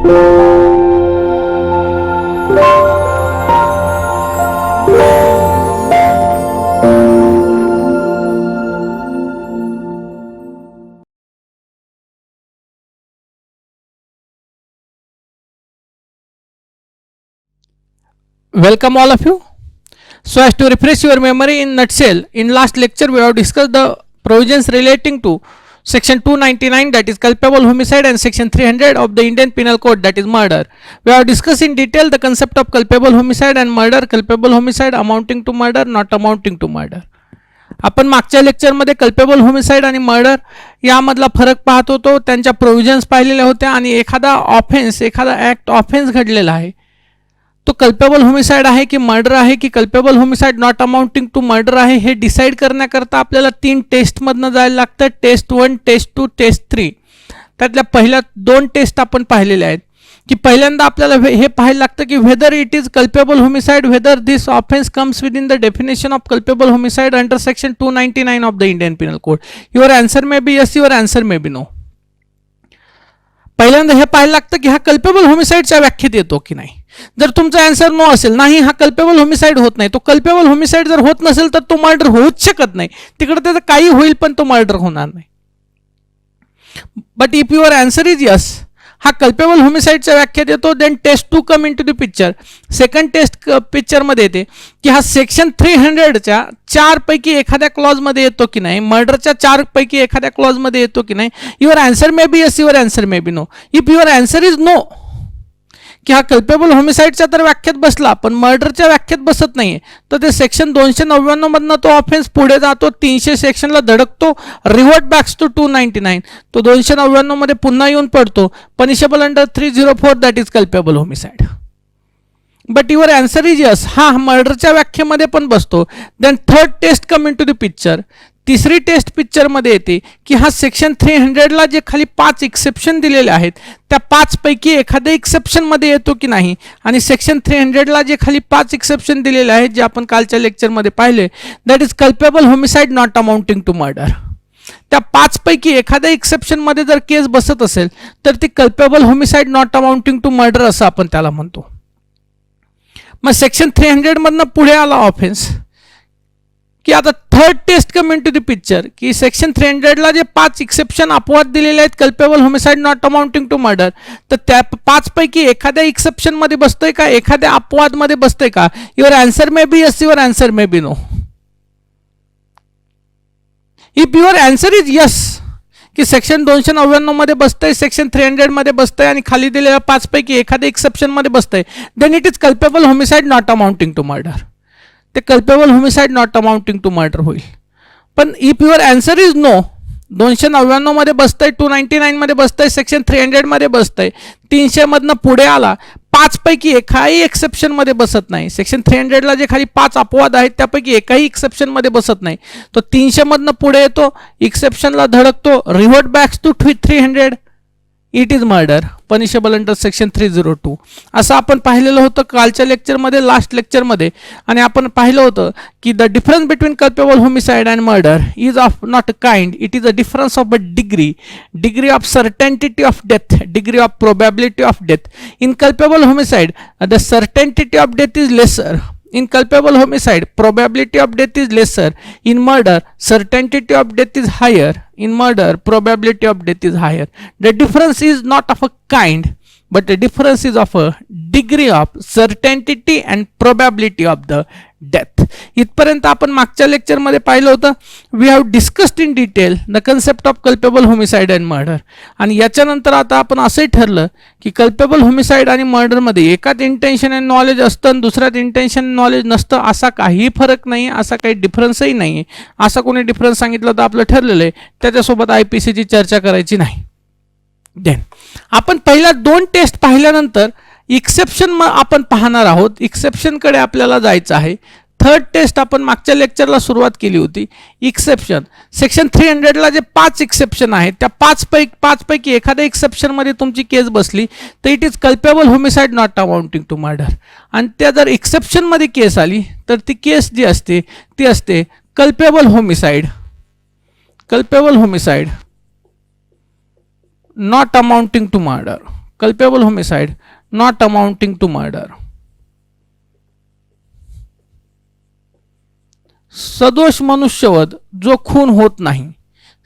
Welcome all of you. So as to refresh your memory in nutshell, in last lecture we have discussed the provisions relating to section 299, that is culpable homicide, and section 300 of the Indian Penal Code, that is murder. We have discussed in detail the concept of culpable homicide and murder, culpable homicide amounting to murder, not amounting to murder. आपण मागच्या लेक्चरमध्ये culpable homicide आणि murder यामधला फरक पाहत होतो, त्यांच्या provisions पाहिलेल्या होत्या, आणि एखादा ऑफेन्स, एखादा ॲक्ट ऑफेन्स घडलेला आहे तो कल्पेबल होमिसाइड आहे की मर्डर आहे की culpable homicide not amounting to murder आहे हे डिसाईड करण्याकरता आपल्याला 3 टेस्टमधनं जायला लागतं. Test 1, test 2, test 3. त्यातल्या पहिल्या 2 टेस्ट आपण पाहिलेल्या आहेत की पहिल्यांदा आपल्याला हे पाहायला लागतं की whether it is culpable homicide, whether this offence comes within the definition of culpable homicide under section 299 of the Indian penal code. Your answer may be yes, your answer may be no. पहिल्यांदा हे पाहायला लागतं की हा culpable होमिसाइडच्या व्याख्येत येतो की नाही. जर तुमचा आन्सर नो असेल, नाही हा कल्पेबल होमिसाइड होत नाही, तो कल्पेबल होमिसाइड जर होत नसेल तर तो मर्डर होऊच शकत नाही. तिकडे त्याचं काही होईल पण तो मर्डर होणार नाही. But if your answer is yes, हा कल्पेबल होमिसाइडच्या व्याख्येत येतो, then test 2 come into the picture. Second test पिक्चरमध्ये येते की हा सेक्शन 300च्या 4 पैकी एखाद्या क्लॉजमध्ये येतो की नाही, मर्डरच्या 4 पैकी एखाद्या क्लॉजमध्ये येतो की नाही. Your answer may be yes, your answer may be no. If your answer is no की हा कल्पेबल होमिसाइडच्या तर व्याख्येत बसला पण मर्डरच्या व्याख्येत बसत नाहीये, तर ते सेक्शन 299 मधनं तो ऑफेन्स पुढे जातो, 300 सेक्शनला धडकतो, रिव्हर्ट बॅक्स टू 299. तो 299 मध्ये पुन्हा येऊन पडतो, punishable under 304, that is culpable homicide. But your answer is yes, हा मर्डरच्या व्याख्येमध्ये पण बसतो. Then third test come into the picture. तिसरी टेस्ट पिक्चरमध्ये येते की हा सेक्शन 300ला जे खाली 5 एक्सेप्शन दिलेले आहेत त्या 5 पैकी एखाद्या एक्सेप्शनमध्ये येतो की नाही. आणि सेक्शन 300ला जे खाली 5 एक्सेप्शन दिलेले आहेत जे आपण कालच्या लेक्चरमध्ये पाहिले, that is culpable homicide not amounting to murder. त्या 5 पैकी एखाद्या एक्सेप्शनमध्ये जर केस बसत असेल तर ती culpable homicide not amounting to murder असं आपण त्याला म्हणतो. मग सेक्शन 300 मधनं पुढे आला ऑफेन्स की आता third test come into the picture की सेक्शन 300ला जे 5 एक्सेप्शन अपवाद दिलेले आहेत culpable homicide not amounting to murder, तर त्या 5 पैकी एखाद्या एक्सेप्शन मध्ये बसतोय का, एखाद्या अपवाद मध्ये बसतोय का. Your answer may be yes, your answer may be no. If your answer is yes की सेक्शन 299 मध्ये बसतंय, सेक्शन 300 मध्ये बसतंय आणि खाली दिलेल्या 5 पैकी एखाद्या एक्सेप्शन मध्ये बसतंय, then it is culpable homicide not amounting to murder. ते culpable homicide not amounting to murder होईल. पण if your answer is no, 299 मध्ये बसतंय, 299 मध्ये बसतंय, सेक्शन 300 मध्ये बसतंय, 300 मधनं पुढे आला, 5 पैकी एकाही एक्सेप्शन मध्ये बसत नाही. सेक्शन 300ला जे खाली 5 अपवाद आहेत त्यापैकी एकाही एक्सेप्शन मध्ये बसत नाही, तो 300 मधनं पुढे येतो, एक्सेप्शनला धडकतो, revert backs to 300, it is murder, punishable under section 302. असं आपण पाहिलेलं होतं कालच्या लेक्चरमध्ये, लास्ट लेक्चरमध्ये. आणि आपण पाहिलं होतं की the difference between culpable homicide and murder is of not kind, it is a difference of a degree, degree of certainty of death, degree of probability of death. In culpable homicide the certainty of death is lesser. In culpable homicide, probability of death is lesser. In murder, certainty of death is higher. In murder, probability of death is higher. The difference is not of a kind, but the difference is of a degree of certainty and probability of the death. इथपर्यंत आपण मागच्या लेक्चरमध्ये पाहिलं होतं. We have discussed in detail the concept of culpable homicide and murder. आणि याच्यानंतर आता आपण असंही ठरलं की कल्पेबल होमिसाइड आणि मर्डरमध्ये एकात इंटेन्शन अँड नॉलेज असतं आणि दुसऱ्यात इंटेन्शन नॉलेज नसतं, असा काही फरक नाही, असा काही डिफरन्सही नाही आहे. असा कोणी डिफरन्स सांगितलं तर आपलं ठरलेलं आहे त्याच्यासोबत IPCची चर्चा करायची नाही. देन आपण पहिल्या 2 टेस्ट पाहिल्यानंतर एक्सेप्शन आपण पाहणार आहोत. एक्सेप्शनकडे आपल्याला जायचं आहे. थर्ड टेस्ट आपण मागच्या लेक्चरला सुरुवात केली होती. एक्सेप्शन सेक्शन 300ला जे 5 एक्सेप्शन आहेत त्या 5 पैकी एखाद्या एक्सेप्शनमध्ये तुमची केस बसली तर it is culpable homicide not amounting to murder. आणि त्या जर एक्सेप्शनमध्ये केस आली तर ती केस जी असते ती असते culpable homicide, culpable homicide not amounting to murder, culpable homicide not amounting to murder. सदोष मनुष्यवध जो खून होत नाही,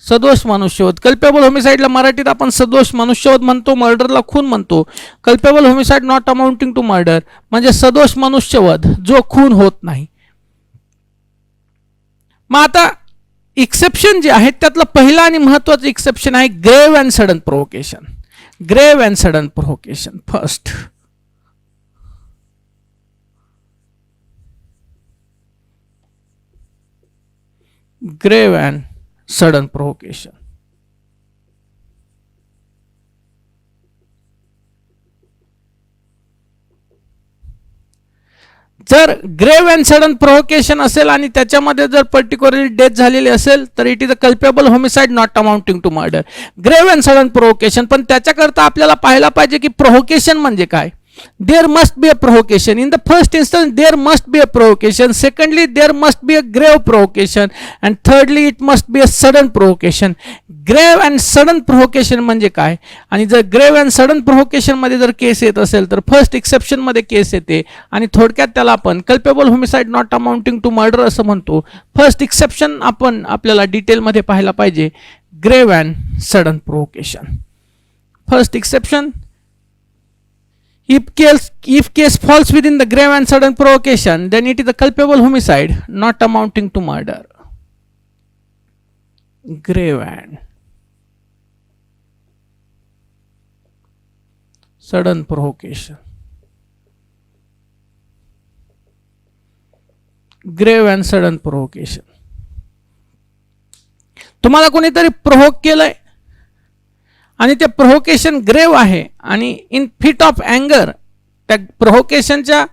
सदोष मनुष्यवध. कल्पेबल होमिसाइडला मराठीत आपण सदोष मनुष्यवध म्हणतो, मर्डरला खून म्हणतो. Culpable homicide not amounting to murder म्हणजे सदोष मनुष्यवध जो खून होत नाही. मग आता एक्सेप्शन जे आहे त्यातलं पहिलं आणि महत्वाचं एक्सेप्शन आहे grave and sudden provocation. Grave and sudden provocation first. grave and sudden provocation. जर ग्रेव्ह अँड सडन प्रोव्होकेशन असेल आणि त्याच्यामध्ये जर पर्टिक्युलरली डेथ झालेली असेल तर it is a culpable homicide not amounting to murder. Grave and sudden provocation, पण त्याच्याकरता आपल्याला पाहायला पाहिजे की प्रोव्होकेशन म्हणजे काय. There must be a provocation. In the first instance, there must be a provocation. Secondly, there must be a grave provocation. And thirdly, it must be a sudden provocation. Grave and sudden provocation म्हणजे काय, आणि जर grave and sudden प्रोव्होकेशन मध्ये जर केस येत असेल तर first exception मध्ये केस येते आणि थोडक्यात त्याला आपण culpable homicide not amounting to murder असं म्हणतो. फर्स्ट एक्सेप्शन आपण आपल्याला डिटेलमध्ये पाहायला पाहिजे. Grave and sudden provocation. First exception, if case falls within the grave and sudden provocation, then it is a culpable homicide not amounting to murder. Grave and sudden provocation. Grave and sudden provocation. तुम्हाला कोणीतरी प्रोव्होक केलंय आणि ते प्रोव्होकेशन grave आहे आणि in fit of अँगर त्या प्रोव्होकेशनच्या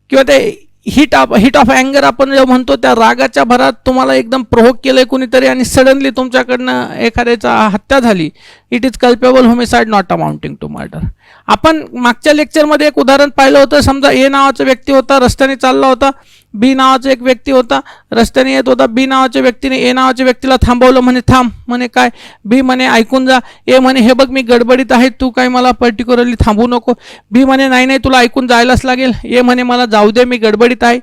किंवा ते हिट ऑफ अँगर आपण जे म्हणतो त्या रागाच्या भरात तुम्हाला एकदम प्रोव्होक केलंय कोणीतरी आणि सडनली तुमच्याकडनं एखाद्याचा हत्या झाली, it is culpable homicide not amounting to murder. आपण मागच्या लेक्चरमध्ये एक उदाहरण पाहिलं होतं. समजा ए नावाचा व्यक्ती होता, रस्त्याने चालला होता. बी नावाचा एक व्यक्ती होता, रस्त्याने येत होता. बी नावाच्या व्यक्तीने ए नावाच्या व्यक्तीला थांबवलं. म्हणे थांब. म्हणे काय. बी म्हणे ऐकून जा. ए म्हणे हे बघ मी गडबडीत आहे, तू काय मला पर्टिक्युलरली थांबू नको. बी म्हणे नाही नाही तुला ऐकून जायलाच लागेल. ए म्हणे मला जाऊ दे मी गडबडीत आहे.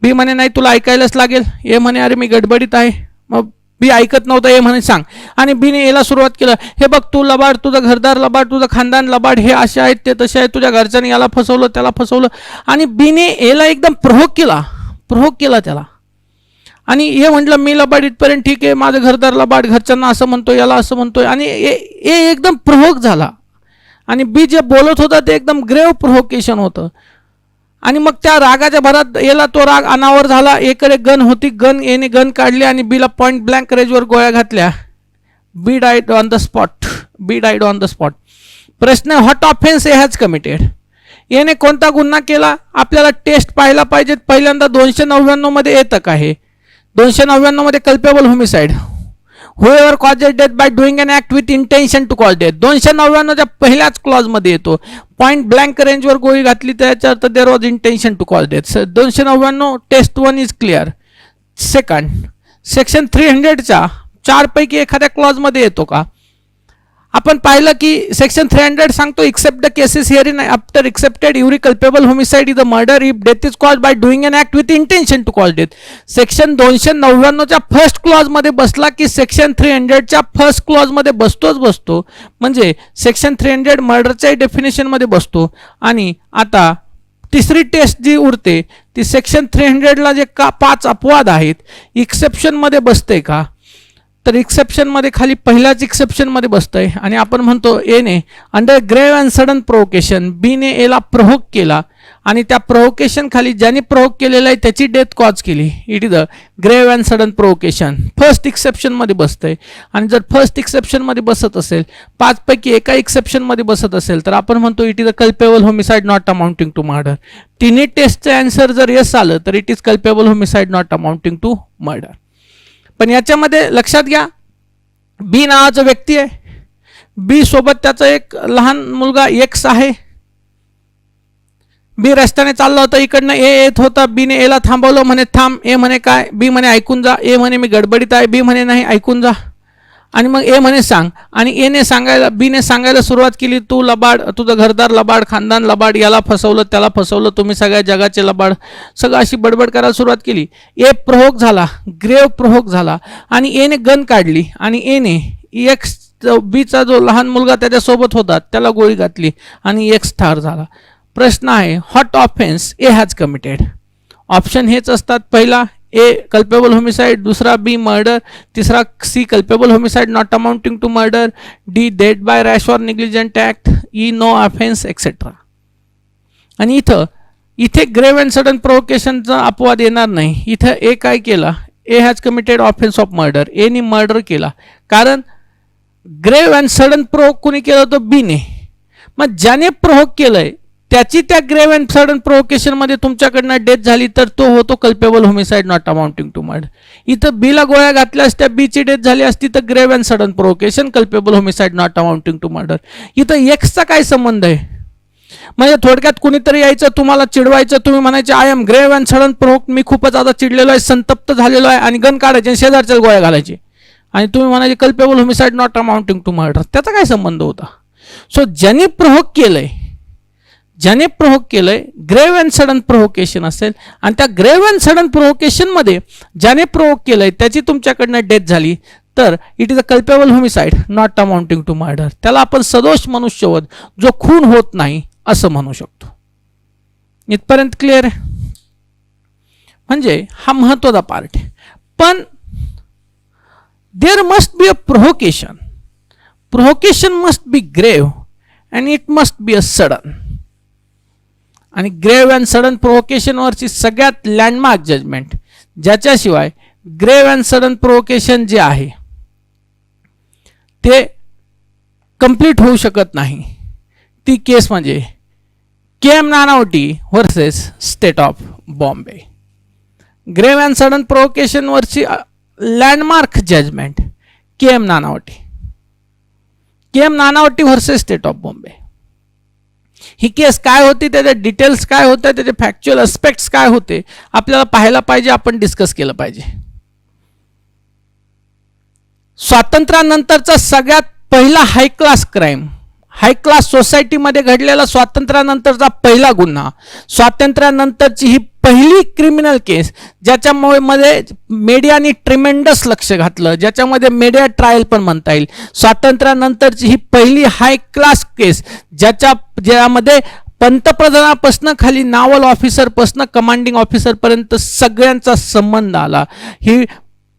बी म्हणे नाही तुला ऐकायलाच लागेल. ए म्हणे अरे मी गडबडीत आहे. मग बी ऐकत नव्हतं. ए म्हणे सांग. आणि बीने एला सुरुवात केलं, हे बघ तू लबाड, तुझं घरदार लबाड, तुझं खानदान लबाड, हे असे आहेत ते तसे आहेत, तुझ्या घरच्यांनी याला फसवलं त्याला फसवलं. आणि बीने एला एकदम प्रोव्होक केला त्याला. आणि हे म्हटलं मी लबाड इथपर्यंत ठीक आहे, माझं घरदार लबाड, घरच्यांना असं म्हणतोय याला असं म्हणतोय. आणि ए एकदम प्रोव्होक झाला आणि बी जे बोलत होता ते एकदम ग्रेव्ह प्रोव्होकेशन होतं. आणि मग त्या रागाच्या भरात याला तो राग अनावर झाला. एकडे गन होती, एने गन काढली आणि बीला पॉइंट ब्लँक रेंजवर गोळ्या घातल्या. बी डाईड ऑन द स्पॉट. प्रश्न, what offence A has committed. याने कोणता गुन्हा केला. आपल्याला टेस्ट पाहायला पाहिजे. पहिल्यांदा 299 मध्ये येतं का हे. 299 मध्ये culpable homicide, whoever causes death by doing an act with intention to cause death. 299च्या पहिल्याच क्लॉज मध्ये येतो. पॉइंट ब्लँक रेंजवर गोळी घातली त्याच्या अर्थ there was intention to cause death. 299 test 1 is clear. Second, section 300च्या 4 पैकी एखाद्या क्लॉज मध्ये येतो का. आपण पाहिलं की सेक्शन 300 सांगतो except the cases hereinafter excepted every culpable homicide is a murder if death is cause by doing an act with intention to cause death. Section 299च्या फर्स्ट क्लॉज मध्ये बसला की सेक्शन 300च्या फर्स्ट क्लॉज मध्ये बसतो. म्हणजे section 300 मर्डरच्या definition मध्ये बसतो. आणि आता तिसरी टेस्ट जी उरते ती सेक्शन 300ला जे 5 अपवाद आहेत एक्सेप्शन मध्ये बसते का. तर एक्सेप्शन मध्ये खाली पहिल्याच एक्सेप्शन मध्ये बसतंय आणि आपण म्हणतो एने अंडर ग्रेव्ह अँड सडन प्रोव्होकेशन बीने एला प्रोव्होक केला आणि त्या प्रोव्होकेशन खाली ज्याने प्रोव्होक केलेलं आहे त्याची डेथ कॉज केली. It is a grave and sudden provocation. First exception मध्ये बसतंय. आणि जर फर्स्ट एक्सेप्शन मध्ये बसत असेल, 5 पैकी एका एक्सेप्शन मध्ये बसत असेल तर आपण म्हणतो it is a culpable homicide not amounting to murder. तिन्ही टेस्टचं आन्सर जर यस आलं तर it is culpable homicide not amounting to murder. पण याच्यामध्ये लक्षात घ्या, बी नावाचा व्यक्ती आहे. बी सोबत त्याचा एक लहान मुलगा एक्स आहे. बी रस्त्याने चालला होता, इकडनं ए येत होता. बीने एला थांबवलं. म्हणे थांब. ए म्हणे काय. बी म्हणे ऐकून जा. ए म्हणे मी गडबडीत आहे. बी म्हणे नाही ऐकून जा. आणि मग ए म्हणे सांग, आणि एने सांगायला बीने सांगायला सुरुवात केली, तू लबाड, तुझं घरदार लबाड, खानदान लबाड, याला फसवलं त्याला फसवलं, तुम्ही सगळ्या जगाचे लबाड, सगळं अशी बडबड करायला सुरुवात केली. ए प्रोव्होक झाला, ग्रेव प्रोव्होक झाला, आणि एने गन काढली आणि एने एक्स बीचा जो लहान मुलगा त्याच्यासोबत होता त्याला गोळी घातली आणि एक्स ठार झाला. प्रश्न आहे, what offence A has committed? Option हेच असतात, पहिला ए कल्पेबल होमिसाइड, दूसरा बी मर्डर, तीसरा C culpable homicide not amounting to murder, D death by rash और negligent act, E no offence etcetera. आणि इथे ग्रेव्ह अँड सडन प्रोव्होकेशनचा अपवाद येणार नाही. इथं ए काय केला, A has committed offence of murder, एनी मर्डर केला, कारण ग्रेव्ह अँड सडन प्रोव्होक कोणी केलं होतं, बीने. मग ज्याने प्रोव्होक केलंय त्याची त्या ग्रेव्ह अँड सडन प्रोव्होकेशन मध्ये तुमच्याकडनं डेथ झाली तर तो होतो culpable homicide not amounting to murder. इथं बीला गोळ्या घातल्यास त्या बीची डेथ झाली असती तर grave and sudden provocation, culpable homicide not amounting to murder. इथं एक्सचा काय संबंध आहे? म्हणजे थोडक्यात कुणीतरी यायचं, तुम्हाला चिडवायचं, तुम्ही म्हणायचे I am grave and sudden provoke, मी खूपच आता चिडलेलो आहे, संतप्त झालेलो आहे, आणि गन काढायचे शेजारच्या गोळ्या घालायचे, आणि तुम्ही म्हणायचे culpable homicide not amounting to murder. त्याचा काय संबंध होता? सो ज्याने प्रोव्होक केलंय ग्रेव्ह अँड सडन प्रोव्होकेशन असेल, आणि त्या ग्रेव्ह अँड सडन प्रोव्होकेशन मध्ये ज्याने प्रोव्होक केलंय त्याची तुमच्याकडनं डेथ झाली तर it is a culpable homicide not amounting to murder. त्याला आपण सदोष मनुष्यवध, जो खून होत नाही, असं म्हणू शकतो. इथपर्यंत क्लिअर आहे? म्हणजे हा महत्वाचा पार्ट आहे. पण there must be a provocation. Provocation must be grave and it must be a sudden. आणि ग्रेव्ह अँड सडन प्रोव्होकेशनवरची सगळ्यात लँडमार्क जजमेंट, ज्याच्याशिवाय ग्रेव्ह अँड सडन प्रोव्होकेशन जे आहे ते कंप्लीट होऊ शकत नाही, ती केस म्हणजे K M Nanavati versus state of Bombay. Grave and sudden प्रोव्होकेशनवरची landmark judgement K M Nanavati versus state of Bombay. ही केस काय होती, त्याचे डिटेल्स काय होते, त्याचे फॅक्च्युअल अस्पेक्ट्स काय होते, आपल्याला पाहायला पाहिजे, आपण डिस्कस केलं पाहिजे. स्वातंत्र्यानंतरचा सगळ्यात पहिला हाय क्लास क्राईम, हाय क्लास सोसायटीमध्ये घडलेला स्वातंत्र्यानंतरचा पहिला गुन्हा, स्वातंत्र्यानंतरची ही पहिली क्रिमिनल केस, ज्याच्यामुळे मध्ये मीडियाने ट्रिमेंडस लक्ष घातलं, ज्याच्यामध्ये मीडिया ट्रायल पण म्हणता येईल. स्वातंत्र्यानंतरची ही पहिली हाय क्लास केस, ज्यामध्ये पंतप्रधानापासून खाली नावल ऑफिसरपासून कमांडिंग ऑफिसरपर्यंत सगळ्यांचा संबंध आला. ही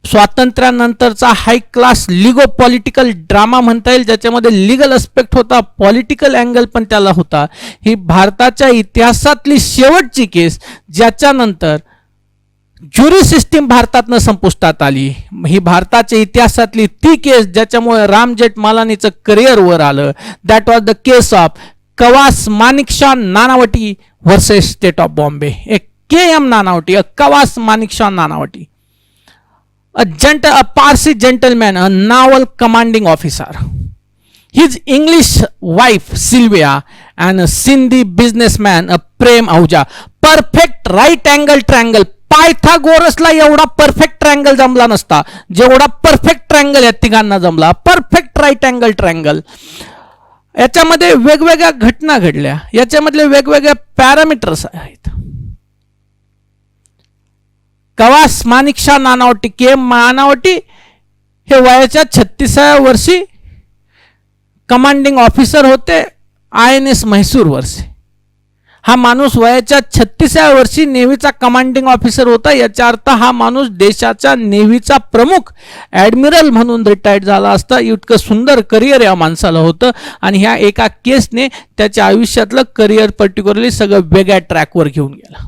स्वातंत्र्यानंतरचा हाय क्लास लिगो पॉलिटिकल ड्रामा म्हणता येईल, ज्याच्यामध्ये लिगल अस्पेक्ट होता, पॉलिटिकल अँगल पण त्याला होता. ही भारताच्या इतिहासातली शेवटची केस, ज्याच्यानंतर ज्युरी सिस्टीम भारतातनं संपुष्टात आली. ही भारताच्या इतिहासातली ती केस ज्याच्यामुळे राम जेठमलानीचं करिअर वर आलं. That was the case of Kawas Manekshaw Nanavati versus state of Bombay. K M Nanavati, Kawas Manekshaw Nanavati, a Parsi gentleman, a naval commanding officer. His English wife Sylvia and a Sindhi businessman, a Prem Ahuja. Perfect right angle triangle. पायथागोरसला एवढा perfect triangle जमला नसता जेवढा perfect triangle या तिघांना जमला. Perfect right angle triangle. याच्यामध्ये वेगवेगळ्या घटना घडल्या, याच्यामधले वेगवेगळे पॅरामीटर्स आहेत. कवास माणिकशॉ नानावटी, के नानावटी हे वयाच्या 36व्या वर्षी कमांडिंग ऑफिसर होते INS म्हैसूर वर्षी. हा माणूस वयाच्या 36व्या वर्षी नेव्हीचा कमांडिंग ऑफिसर होता. याचा अर्थ हा माणूस देशाच्या नेव्हीचा प्रमुख ॲडमिरल म्हणून रिटायर्ड झाला असता. इतकं सुंदर करिअर या माणसाला होतं, आणि ह्या एका केसने त्याच्या आयुष्यातलं करिअर पर्टिक्युलरली सगळं वेगळ्या ट्रॅकवर घेऊन गेला.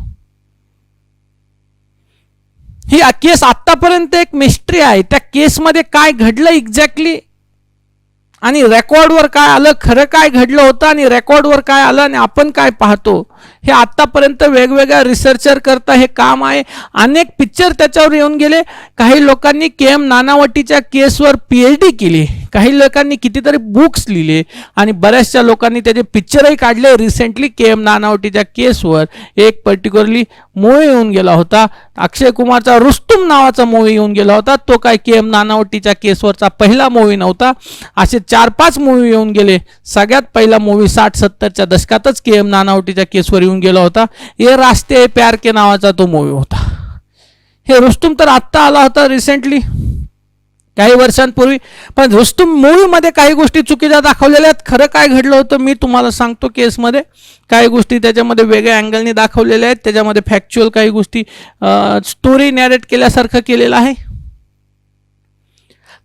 ही केस आतापर्यंत एक मिस्ट्री आहे. त्या केसमध्ये काय घडलं एक्झॅक्टली आणि रेकॉर्डवर काय आलं, खरं काय घडलं होतं आणि रेकॉर्डवर काय आलं आणि आपण काय पाहतो, हे आतापर्यंत वेगवेगळ्या रिसर्चर करता हे काम आहे. अनेक पिक्चर त्याच्यावर येऊन गेले. काही लोकांनी के.एम. नानावटीच्या केसवर PhD केली, काही लोकांनी कितीतरी बुक्स लिहिले आणि बऱ्याचशा लोकांनी त्याचे पिक्चरही काढले. Recently KM. नानावटीच्या केसवर एक पर्टिक्युलरली मूवी येऊन गेला होता. अक्षय कुमारचा रुस्तुम नावाचा मूवी येऊन गेला होता. तो काय के.एम. नानावटीच्या केसवरचा पहिला मूवी नव्हता. असे 4-5 मूवी येऊन गेले. सगळ्यात पहिला मूवी 60-70च्या दशकातच के.एम. नानावटीच्या केसवर येऊन गेला होता. ये रास्ते प्यार के नावाचा तो मूवी होता. हे रुस्तुम तर आत्ता आला होता रिसेंटली, काही वर्षांपूर्वी. पण रुस्तुम मूवीमध्ये काही गोष्टी चुकीच्या दाखवलेल्या आहेत. खरं काय घडलं होतं मी तुम्हाला सांगतो. केसमध्ये काही गोष्टी त्याच्यामध्ये वेगळ्या अँगलने दाखवलेल्या आहेत. त्याच्यामध्ये फॅक्च्युअल काही गोष्टी स्टोरी नॅरेट केल्यासारखं केलेलं आहे.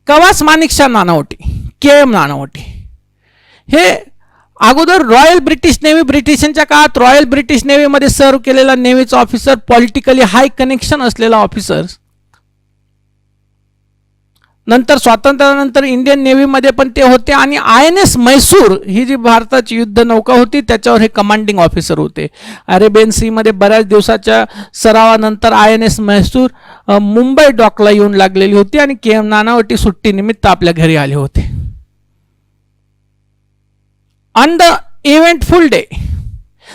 कवास माणिकशा नानावटी, के.एम. नानावटी हे अगोदर रॉयल ब्रिटिश नेव्ही, ब्रिटिशांच्या काळात रॉयल ब्रिटिश नेव्हीमध्ये सर्व केलेला नेव्हीचा ऑफिसर, पॉलिटिकली हाय कनेक्शन असलेला ऑफिसर. नंतर स्वातंत्र्यानंतर इंडियन नेव्हीमध्ये पण ते होते आणि INS म्हैसूर ही जी भारताची युद्ध नौका होती त्याच्यावर हे कमांडिंग ऑफिसर होते. अरेबियन सीमध्ये बऱ्याच दिवसाच्या सरावानंतर INS म्हैसूर मुंबई डॉकला येऊन लागलेली होती आणि के.एम. नानावटी सुट्टीनिमित्त आपल्या घरी आले होते. On the eventful day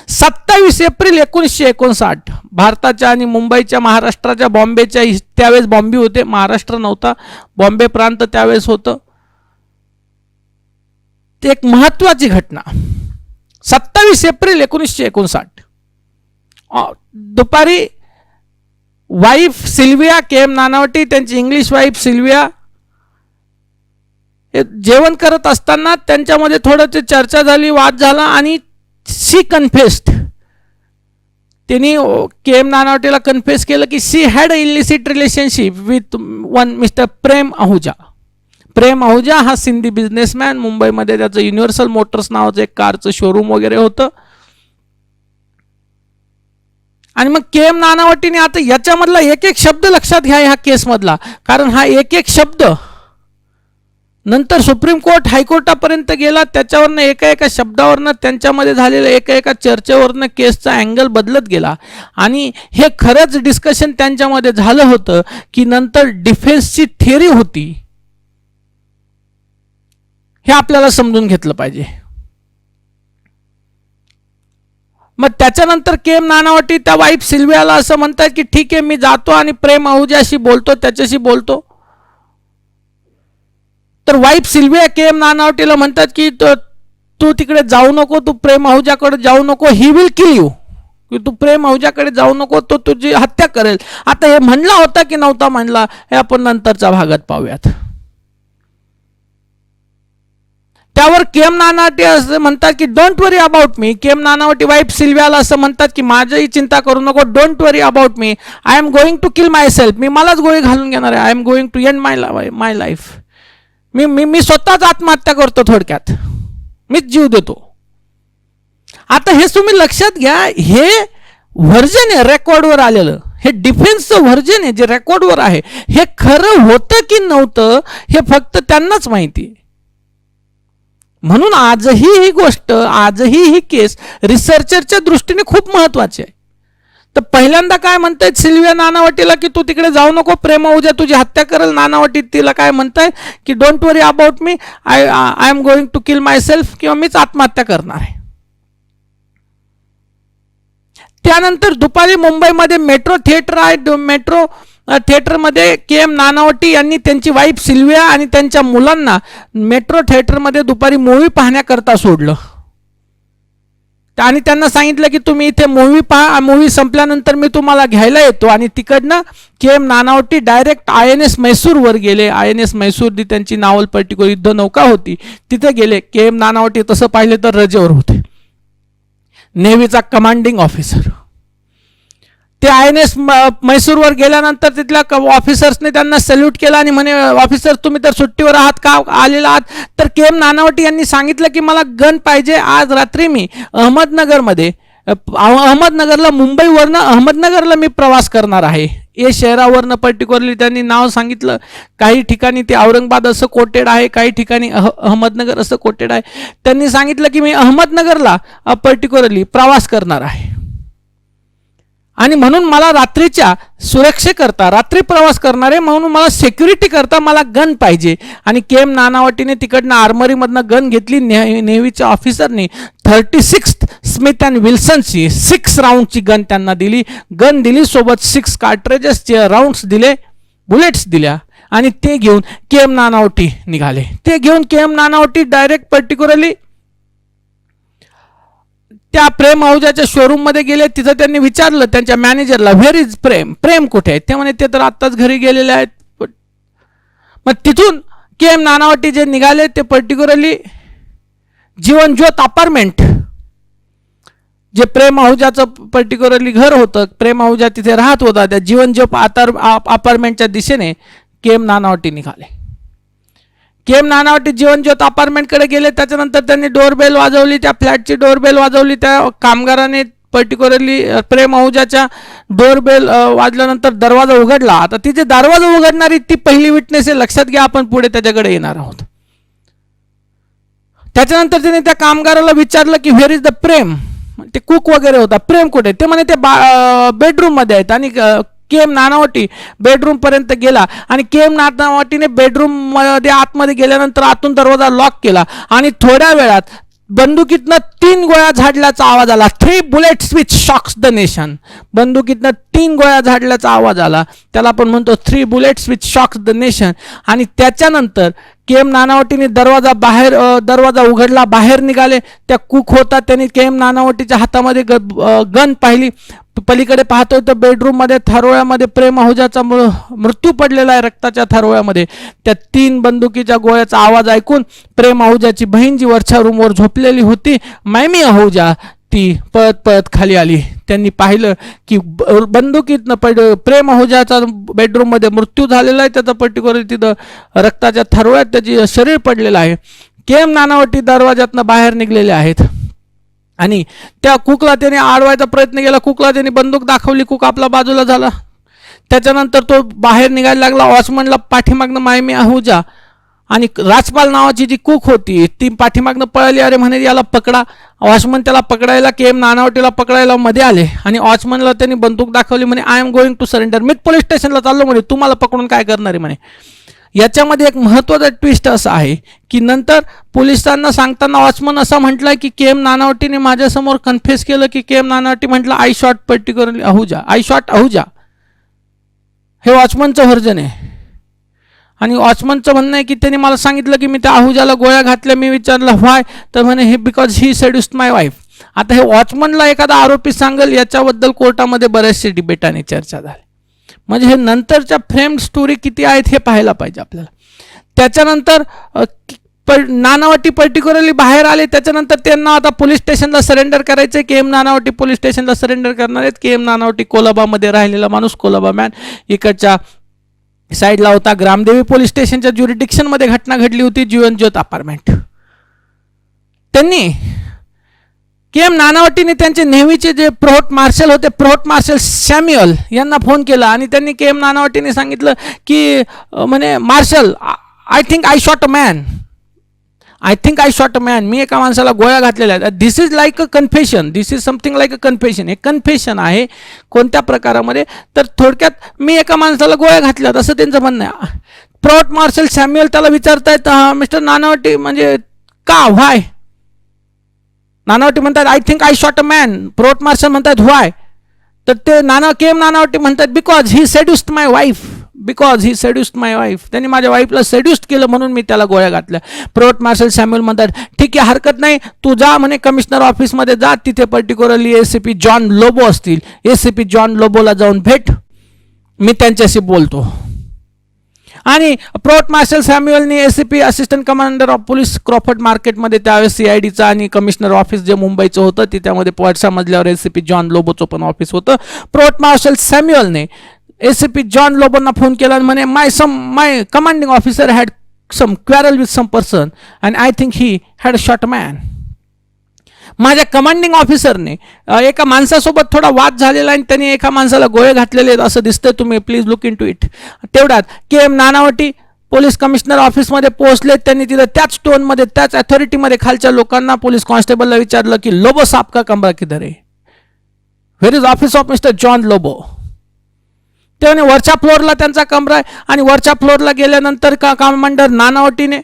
27 April 1959 भारताच्या आणि मुंबईच्या, महाराष्ट्राच्या, बॉम्बेच्या, त्यावेळेस बॉम्बे होते, महाराष्ट्र नव्हता, बॉम्बे प्रांत त्यावेळेस होतं. ते एक महत्वाची घटना. 27 एप्रिल 1959 दुपारी वाईफ सिल्विया, के.एम. नानावटी, त्यांची इंग्लिश वाईफ सिल्विया जेवण करत असताना त्यांच्यामध्ये थोडंशी चर्चा झाली, वाद झाला आणि शी कन्फेस्ड. त्यांनी के.एम. नानावटीला कन्फेस केलं की she had a illicit relationship with one mister Prem Ahuja. Prem Ahuja हा सिंधी बिझनेसमॅन, मुंबईमध्ये त्याचं युनिव्हर्सल मोटर्स नावाचं एक कारचं शोरूम वगैरे होतं. आणि मग के.एम. नानावटीने आता याच्यामधला एक एक शब्द लक्षात घ्या ह्या केसमधला, कारण हा एक एक शब्द नंतर सुप्रीम कोर्ट, हायकोर्टापर्यंत गेला. त्याच्यावरनं एका एका शब्दावरनं, त्यांच्यामध्ये झालेल्या एका एका चर्चेवरनं केसचा अँगल बदलत गेला. आणि हे खरंच डिस्कशन त्यांच्यामध्ये झालं होतं की नंतर डिफेन्सची थिअरी होती, हे आपल्याला समजून घेतलं पाहिजे. मग त्याच्यानंतर के.एम. नानावटी त्या वाईफ सिल्वियाला असं म्हणतात की ठीक आहे मी जातो आणि प्रेम आहुजाशी बोलतो, त्याच्याशी बोलतो. तर वाईफ सिल्विया के.एम. नानावटीला म्हणतात की तू तिकडे जाऊ नको, तू प्रेम आहुजाकडे जाऊ नको, ही विल किल यू. तू प्रेम आहुजाकडे जाऊ नको, तो तुझी हत्या करेल. आता हे म्हणला होता की नव्हता म्हणला हे आपण नंतरच्या भागात पाहूयात. त्यावर के.एम. नानावटी असं म्हणतात की don't worry about me. K M. Nanavati wife सिल्वियाला असं म्हणतात की माझ्याही चिंता करू नको, don't worry about me, I am going to kill myself. मी मलाच गोळी घालून घेणार आहे. I am going to end my life. मी स्वतःच आत्महत्या करतो, थोडक्यात मीच जीव देतो. आता हे तुम्ही लक्षात घ्या, हे व्हर्जन आहे रेकॉर्डवर आलेलं, हे डिफेन्सचं व्हर्जन आहे जे रेकॉर्डवर आहे. हे खरं होतं की नव्हतं हे फक्त त्यांनाच माहिती आहे. म्हणून आजही ही गोष्ट, आजही ही केस रिसर्चरच्या दृष्टीने खूप महत्वाची आहे. तर पहिल्यांदा काय म्हणतायत सिल्विया नानावटीला की तू तिकडे जाऊ नको, प्रेम आहुजा तुझी हत्या करेल. नानावटी तिला काय म्हणताय की don't worry about me, I am going to kill myself, किंवा मीच आत्महत्या करणार आहे. त्यानंतर दुपारी मुंबईमध्ये मेट्रो थिएटर आहे, मेट्रो थिएटरमध्ये के.एम. नानावटी यांनी त्यांची वाईफ सिल्विया आणि त्यांच्या मुलांना मेट्रो थिएटरमध्ये दुपारी मूवी पाहण्याकरता सोडलं आणि त्यांना सांगितलं की तुम्ही इथे मूवी पहा, मूवी संपल्यानंतर मी तुम्हाला घ्यायला येतो. आणि तिकडनं के.एम. नानावटी डायरेक्ट INS म्हैसूरवर गेले. INS म्हैसूर जी त्यांची नावल पर्टिक्युलर युद्ध नौका होती तिथे गेले. के.एम. नानावटी तसं पाहिले तर रजेवर होते, नेव्हीचा कमांडिंग ऑफिसर. ते INS म्हैसूरवर गेल्यानंतर तिथल्या ऑफिसर्सने त्यांना सल्यूट केला आणि म्हणे ऑफिसर तुम्ही तर सुट्टीवर आहात का आलेला आहात. तर के.एम. नानावटी यांनी सांगितलं की मला गन पाहिजे. आज रात्री मी अहमदनगरला, मुंबईवरनं अहमदनगरला मी प्रवास करणार आहे. या शहरावरनं पर्टिक्युलरली त्यांनी नाव सांगितलं. काही ठिकाणी ते औरंगाबाद असं कोटेड आहे, काही ठिकाणी अहमदनगर असं कोटेड आहे. त्यांनी सांगितलं की मी अहमदनगरला पर्टिक्युलरली प्रवास करणार आहे. आणि म्हणून मला रात्रीच्या सुरक्षेकरता, रात्री प्रवास करणारे म्हणून मला सिक्युरिटी करता मला गन पाहिजे. आणि के एम नानावटीने तिकडनं आर्मरीमधनं गन घेतली. नेव्हीच्या ऑफिसरनी 36 स्मिथ अँड विल्सनची 6 राऊंडची गन त्यांना दिली. गन दिली, सोबत 6 कार्ट्रेजेसचे राऊंड्स दिले, बुलेट्स दिल्या. आणि ते घेऊन के एम नानावटी निघाले. ते घेऊन के एम नानावटी डायरेक्ट पर्टिक्युलरली त्या प्रेम आहुजाच्या शोरूम मध्ये गेले. तिथं त्यांनी विचारलं त्यांच्या मॅनेजरला, व्हेअर इज प्रेम, प्रेम कुठे आहे? ते म्हणे ते तर आत्ताच घरी गेलेले आहेत. मग तिथून के एम नानावटी जे निघाले ते पर्टिक्युलरली जीवनज्योत अपार्टमेंट, जे प्रेम आहुजाचं पर्टिक्युलरली घर होतं, प्रेम आहुजा तिथे राहत होता, त्या जीवनज्योत अपार्टमेंटच्या दिशेने के एम नानावटी निघाले. के एम नानावटी जीवनज्योत अपार्टमेंटकडे गेले. त्याच्यानंतर त्यांनी डोरबेल वाजवली, त्या फ्लॅटची डोरबेल वाजवली. त्या कामगाराने पर्टिक्युलरली प्रेम आहुजाच्या डोरबेल वाजल्यानंतर दरवाजा उघडला. आता ती जे दरवाजा उघडणारी ती पहिली विटनेस आहे, लक्षात घ्या, आपण पुढे त्याच्याकडे येणार आहोत. त्याच्यानंतर त्याने त्या कामगाराला विचारलं की व्हेअर इज द प्रेम, ते कुक वगैरे होता, प्रेम कुठे? ते म्हणे ते बेडरूम मध्ये आहेत. आणि के एम नानावटी बेडरूम पर्यंत गेला आणि के एम नानावटीने बेडरूम मध्ये आतमध्ये गेल्यानंतर आतून दरवाजा लॉक केला आणि थोड्या वेळात बंदुकीतनं 3 गोळ्या झाडल्याचा आवाज आला. 3 bullets which shocks the nation. बंदुकीतनं 3 गोळ्या झाडल्याचा आवाज आला, त्याला आपण म्हणतो 3 bullets which shocks the nation. आणि त्याच्यानंतर के एम नानावटीने दरवाजा उघडला, बाहेर निघाले. त्या कुक होता, त्यांनी के एम नानावटीच्या हातामध्ये गन पाहिली. पलीकडे पाहतोय तर बेडरूम मध्ये थारोळ्यामध्ये प्रेम आहुजाचा मृत्यू पडलेला आहे, रक्ताच्या थारोळ्यामध्ये. त्या 3 बंदुकीच्या गोळ्याचा आवाज ऐकून प्रेम आहुजाची बहीण जी वरच्या रूमवर झोपलेली होती, मायमी आहुजा, ती पळत पळत खाली आली. त्यांनी पाहिलं की बंदुकीतनं प्रेम आहुजाचा बेडरूम मध्ये मृत्यू झालेला आहे, त्याचा पर्टिक्युलर तिथं रक्ताच्या थारोळ्यात त्याची शरीर पडलेलं आहे. के एम नानावटी दरवाजातनं बाहेर निघलेले आहेत आणि त्या कुकला त्याने अडवायचा प्रयत्न केला. कुकला त्याने बंदूक दाखवली, कुक आपला बाजूला झाला. त्याच्यानंतर तो बाहेर निघायला लागला. वॉचमनला पाठीमागनं मायमी आहुजा आणि राजपाल नावाची जी कुक होती ती पाठीमागनं पळाली. अरे म्हणे याला पकडा. वॉचमन त्याला पकडायला, के एम नानावटीला पकडायला मध्ये आले आणि वॉचमनला त्यांनी बंदूक दाखवली. म्हणे I am going to surrender, मी पोलीस स्टेशनला चाललो म्हणे, तुम्हाला पकडून काय करणार आहे म्हणे. याच्यामध्ये एक महत्त्वाचा ट्विस्ट असं आहे की नंतर पोलिसांना सांगताना वॉचमन असं म्हटलंय की के एम नानावटीने माझ्यासमोर कन्फेस केलं की के एम नानावटी म्हटलं I shot particularly Ahuja, I shot Ahuja. हे वॉचमनचं व्हर्जन आहे. आणि वॉचमनचं म्हणणं आहे की त्यांनी मला सांगितलं की मी त्या आहुजाला गोळ्या घातल्या. मी विचारलं व्हाय, तर म्हणे हे because he seduced my wife. आता हे वॉचमनला एखादा आरोपी सांगेल याच्याबद्दल कोर्टामध्ये बरेचसे डिबेट आणि चर्चा झाली. म्हणजे हे नंतरच्या फ्रेम स्टोरी किती आहेत हे पाहायला पाहिजे आपल्याला. त्याच्यानंतर नानावटी पर्टिक्युलरली बाहेर आले. त्याच्यानंतर त्यांना आता पोलीस स्टेशनला सरेंडर करायचं. के एम नानावटी पोलीस स्टेशनला सरेंडर करणार आहेत. के एम नानावटी कोलाबामध्ये राहिलेला माणूस, कोलाबा मॅन. इकडच्या साईडला होता ग्रामदेवी पोलीस स्टेशनच्या ज्युरिडिक्शनमध्ये घटना घडली होती, जीवनज्योत अपार्टमेंट. त्यांनी के एम नानावटीने त्यांचे नेहमीचे जे प्रोहोट मार्शल होते, प्रोहोट मार्शल सॅम्युअल यांना फोन केला आणि त्यांनी के एम नानावटीने सांगितलं की म्हणे marshal, I think I shot a man, I think I shot a man, मी एका माणसाला गोळ्या घातलेल्या आहेत. This is like a confession, this is something like a confession. हे कन्फेशन आहे. कोणत्या प्रकारामध्ये? तर थोडक्यात मी एका माणसाला गोळ्या घातल्यात असं त्यांचं म्हणणं आहे. प्रोहोट मार्शल सॅम्युअल त्याला विचारतायत मिस्टर नानावटी म्हणजे का, व्हाय? नानावटी म्हणतात I think I shot a man. Provost marshal म्हणतात व्हाय? तर ते के एम नानावटी म्हणतात because he seduced my wife, because he seduced my wife. त्यांनी माझ्या वाईफला सेड्युस्ड केलं म्हणून मी त्याला गोळ्या घातल्या. प्रोहोट मार्शल सॅम्युअल म्हणतात ठीक आहे, हरकत नाही, तू जा म्हणे कमिशनर ऑफिसमध्ये जा, तिथे पर्टिक्युलरली एसीपी जॉन लोबो असतील, एसीपी जॉन लोबोला जाऊन भेट, मी त्यांच्याशी बोलतो. आणि प्रोहोट मार्शल सॅम्युअलनी ACP assistant commander of police Crawford मार्केटमध्ये त्यावेळेस सीआयडीचं आणि कमिशनर ऑफिस जे मुंबईचं होतं ती त्यामध्ये वरच्या मजल्यावर एसीपी जॉन लोबोचं पण ऑफिस होतं. प्रोहोट मार्शल सॅम्युअलने एसीपी जॉन लोबोंना फोन केला आणि म्हणे my commanding officer had some quarrel with some person and I think he had shot man. माझ्या कमांडिंग ऑफिसरने एका माणसासोबत थोडा वाद झालेला आणि त्यांनी एका माणसाला गोळे घातलेले आहेत असं दिसतंय, तुम्ही please look into it. तेवढ्यात K M Nanavati police commissioner ऑफिसमध्ये पोहोचले. त्यांनी तिथं त्याच टोनमध्ये, त्याच अथॉरिटीमध्ये खालच्या लोकांना, पोलीस कॉन्स्टेबलला विचारलं की लोबो साहब का कमरा किधर आहे? Where is office of mister John Lobo. ते म्हणे वरच्या फ्लोअरला त्यांचा कमरा आहे. आणि वरच्या फ्लोअरला गेल्यानंतर कमांडर नानावटीने,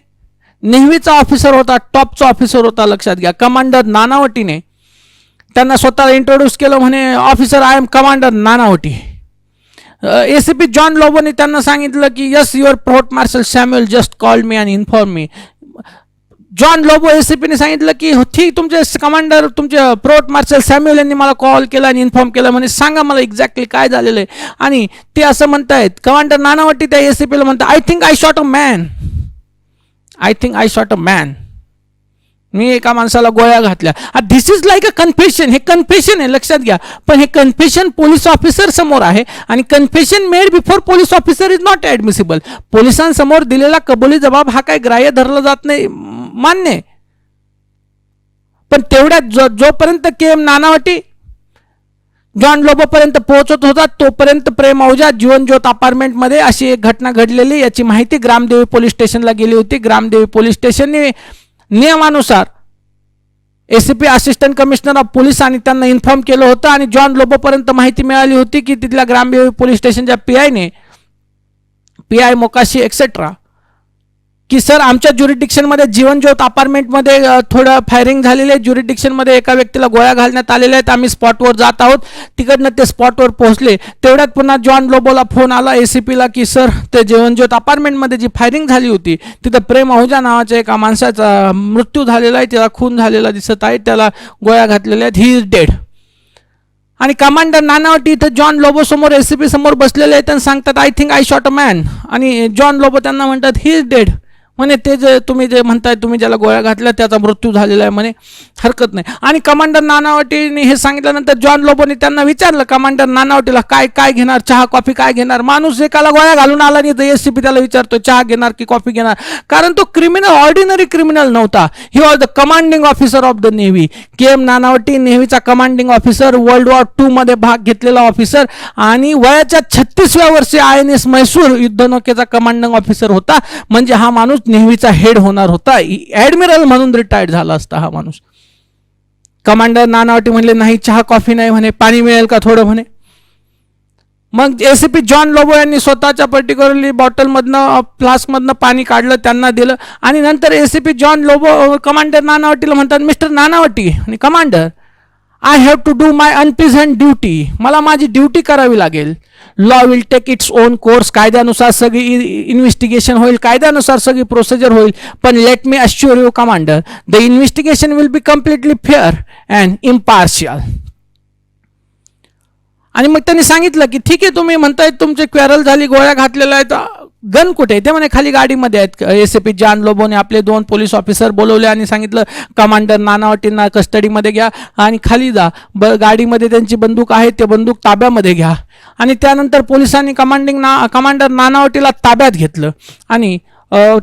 नेव्हीचा ऑफिसर होता, टॉपचा ऑफिसर होता, लक्षात घ्या. कमांडर नानावटीने त्यांना स्वतःला इंट्रोड्यूस केलं, म्हणे officer I am commander Nanavati. ACP John लोबोने त्यांना सांगितलं की yes your court marshal Samuel just called me and inform me. John Lobo एसीपीने सांगितलं की ठीक, तुमचे कमांडर, तुमचे प्रोट मार्शल सॅम्युअल यांनी मला कॉल केला आणि इन्फॉर्म केलं, म्हणे सांगा मला एक्झॅक्टली काय झालेलं आहे. आणि ते असं म्हणतायत, कमांडर नानावटी त्या एसीपीला म्हणतात, I think I shot a man, I think I shot a man, मी एका माणसाला गोळ्या घातल्या. This is like a confession. हे कन्फेशन आहे, लक्षात घ्या. पण हे कन्फेशन पोलीस ऑफिसर समोर आहे आणि confession made before police officer is not admissible. पोलिसांसमोर दिलेला कबुली जबाब हा काय ग्राह्य धरला जात नाही, मान्य. पण तेवढ्यात जोपर्यंत के.एम. नानावटी जॉन लोबोपर्यंत पोहोचत होता तोपर्यंत प्रेम अहुजा जीवनज्योत अपार्टमेंटमध्ये अशी एक घटना घडलेली याची माहिती ग्रामदेवी पोलीस स्टेशनला गेली होती. ग्रामदेवी पोलीस स्टेशनने नियमानुसार ACP assistant commissioner of police आणि त्यांना इन्फॉर्म केलं होतं. आणि जॉन लोबोपर्यंत माहिती मिळाली होती की तिथल्या ग्रामदेवी पोलीस स्टेशनच्या पीआय मोकाशी एक्सेट्रा की सर आमच्या ज्युरिडिक्शनमध्ये जीवनज्योत अपार्टमेंटमध्ये थोडं फायरिंग झालेलं आहे, ज्युरिडिक्शनमध्ये एका व्यक्तीला गोळ्या घालण्यात आलेल्या आहेत, आम्ही स्पॉटवर जात आहोत. तिकडनं ते स्पॉटवर पोहोचले. तेवढ्यात पुन्हा जॉन लोबोला फोन आला एसीपीला की सर ते जीवनज्योत अपार्टमेंटमध्ये जी फायरिंग झाली होती तिथं प्रेम अहुजा नावाच्या एका माणसाचा मृत्यू झालेला आहे, त्याला खून झालेला दिसत आहे, त्याला गोळ्या घातलेल्या आहेत, ही इज डेड. आणि कमांडर नानावटी इथं जॉन लोबो समोर एसीपी समोर बसलेले आहेत आणि सांगतात I think I shot a man. आणि जॉन लोबो त्यांना म्हणतात ही इज डेड, म्हणे ते जे तुम्ही जे म्हणताय तुम्ही ज्याला गोळ्या घातल्या त्याचा मृत्यू झालेला आहे, म्हणे हरकत नाही. आणि कमांडर नानावटीने हे सांगितल्यानंतर जॉन लोबोने त्यांना विचारलं कमांडर नानावटीला काय काय घेणार, चहा कॉफी काय घेणार. माणूस एकाला गोळ्या घालून आला नाही तर एसीपी त्याला विचारतो चहा घेणार की कॉफी घेणार, कारण तो क्रिमिनल, ऑर्डिनरी क्रिमिनल नव्हता. He was the commanding officer of the navy. K M. Nanavati नेव्हीचा commanding officer, World War II मध्ये भाग घेतलेला ऑफिसर आणि वयाच्या 36व्या वर्षी INS म्हैसूर युद्धनौकेचा कमांडिंग ऑफिसर होता. म्हणजे हा माणूस नेव्हीचा हेड होणार होता, ऍडमिरल म्हणून रिटायर्ड झाला असता हा माणूस. कमांडर नानावटी म्हणले नाही चहा कॉफी नाही, म्हणे पाणी मिळेल का थोडं, म्हणे. मग एसीपी जॉन लोबो यांनी स्वतःच्या पर्टिक्युलरली बॉटलमधनं फ्लास्कमधनं पाणी काढलं, त्यांना दिलं. आणि नंतर एसीपी जॉन लोबो कमांडर नानावटीला म्हणतात मिस्टर नानावटी आणि commander I have to do my unpleasant duty, मला माझी ड्युटी करावी लागेल. Law will take its own course, कायद्यानुसार सगळी इन्व्हेस्टिगेशन होईल, कायद्यानुसार सगळी प्रोसिजर होईल. पण let me assure you commander the investigation will be completely fair and impartial. आणि मग त्यांनी सांगितलं की ठीक आहे तुम्ही म्हणताय तुमचे क्वेरल झाली, गोळ्या घातलेल्या आहेत, गन कुठे? ते म्हणे खाली गाडीमध्ये आहेत. एसीपी जॉन लोबोने आपले 2 पोलीस ऑफिसर बोलवले आणि सांगितलं कमांडर नानावटींना कस्टडीमध्ये घ्या आणि खाली जा, गाडीमध्ये त्यांची बंदूक आहे, ते बंदूक ताब्यामध्ये घ्या. आणि त्यानंतर पोलिसांनी कमांडर नानावटीला ताब्यात घेतलं आणि